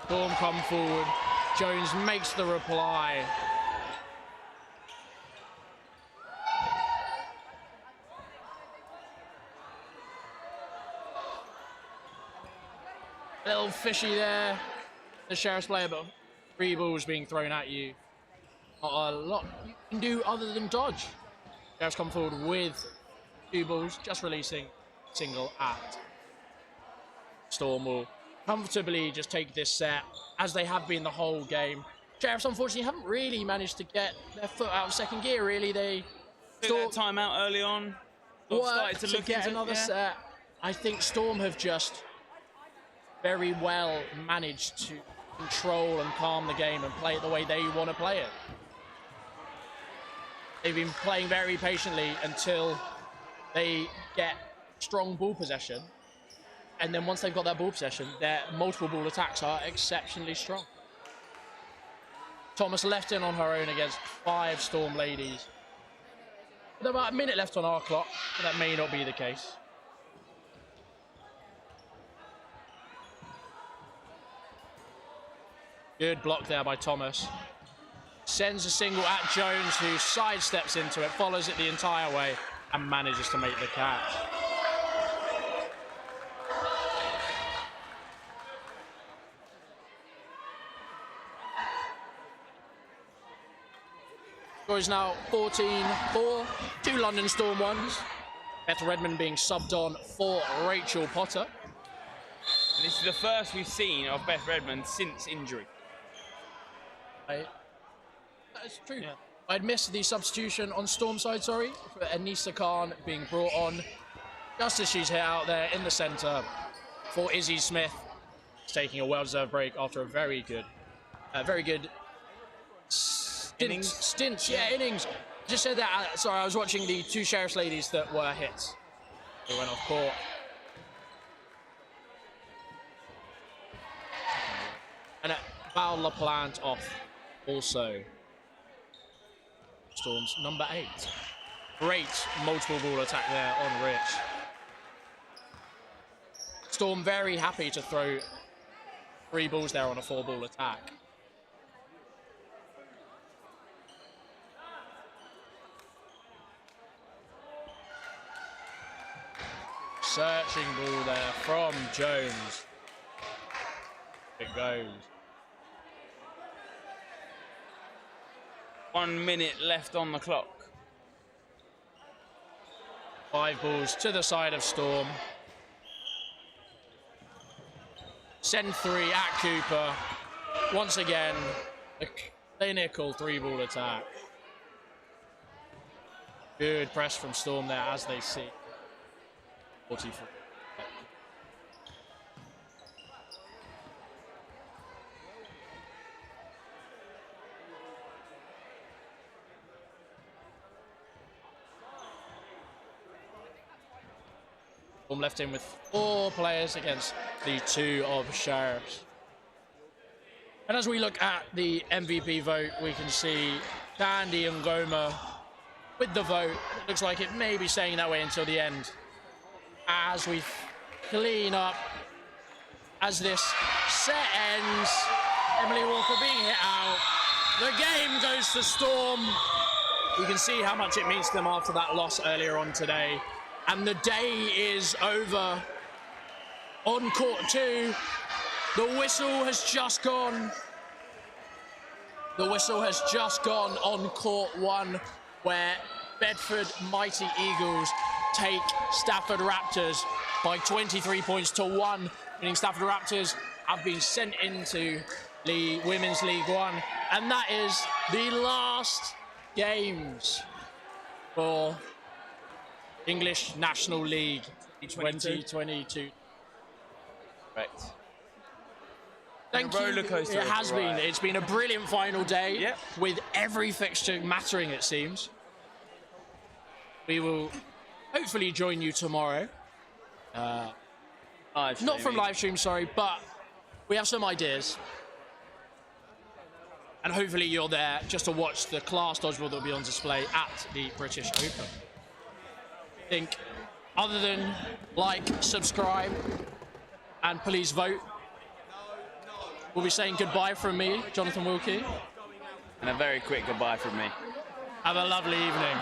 Storm come forward. Jones makes the reply. A little fishy there, the Sheriff's player, but 3 balls being thrown at you. Not a lot you can do other than dodge. Sheriff's come forward with 2 balls, just releasing single at. Storm will comfortably just take this set, as they have been the whole game. Sheriffs, unfortunately, haven't really managed to get their foot out of second gear, really. They took that time out early on. Started to look get into another set. I think Storm have just very well managed to control and calm the game and play it the way they want to play it. They've been playing very patiently until they get strong ball possession. And then once they've got that ball possession, their multiple ball attacks are exceptionally strong. Thomas left in on her own against 5 Storm ladies. With about a minute left on our clock, but that may not be the case. Good block there by Thomas. Sends a single at Jones, who sidesteps into it, follows it the entire way, and manages to make the catch. Score is now 14-4, 2 London Storm ones. Beth Redmond being subbed on for Rachel Potter. And this is the first we've seen of Beth Redmond since injury. That's true. Yeah. I'd missed the substitution on Storm side, sorry, for Anissa Khan being brought on just as she's hit out there in the centre for Izzy Smith. Taking a well-deserved break after a very good innings. Just said that, sorry, I was watching the 2 Sheriff's ladies that were hit. They went off court. And Val LaPlante off also. Storm's number 8. Great multiple ball attack there on Rich. Storm very happy to throw 3 balls there on a 4-ball attack. Searching ball there from Jones. It goes. 1 minute left on the clock. 5 balls to the side of Storm. Send 3 at Cooper. Once again, a clinical 3-ball attack. Good press from Storm there as they see. 44. Storm left in with 4 players against the 2 of Sheriffs. And as we look at the MVP vote, we can see Tandy and Goma with the vote. It looks like it may be staying that way until the end. As we clean up, as this set ends, Emily Walker being hit out. The game goes to Storm. You can see how much it means to them after that loss earlier on today. And the day is over. On court 2, the whistle has just gone. The whistle has just gone on court 1, where Bedford Mighty Eagles take Stafford Raptors by 23 points to 1, meaning Stafford Raptors have been sent into the Women's League 1. And that is the last games for English National League 2022. Correct. Thank you. roller coaster. It has been. It's been a brilliant final day Yep. with every fixture mattering, it seems. We will hopefully join you tomorrow. Not from live stream, sorry, but we have some ideas. And hopefully you're there just to watch the class dodgeball that will be on display at the British Open. I think, other than like, subscribe, and please vote, we'll be saying goodbye from me, Jonathan Wilkie. And a very quick goodbye from me. Have a lovely evening.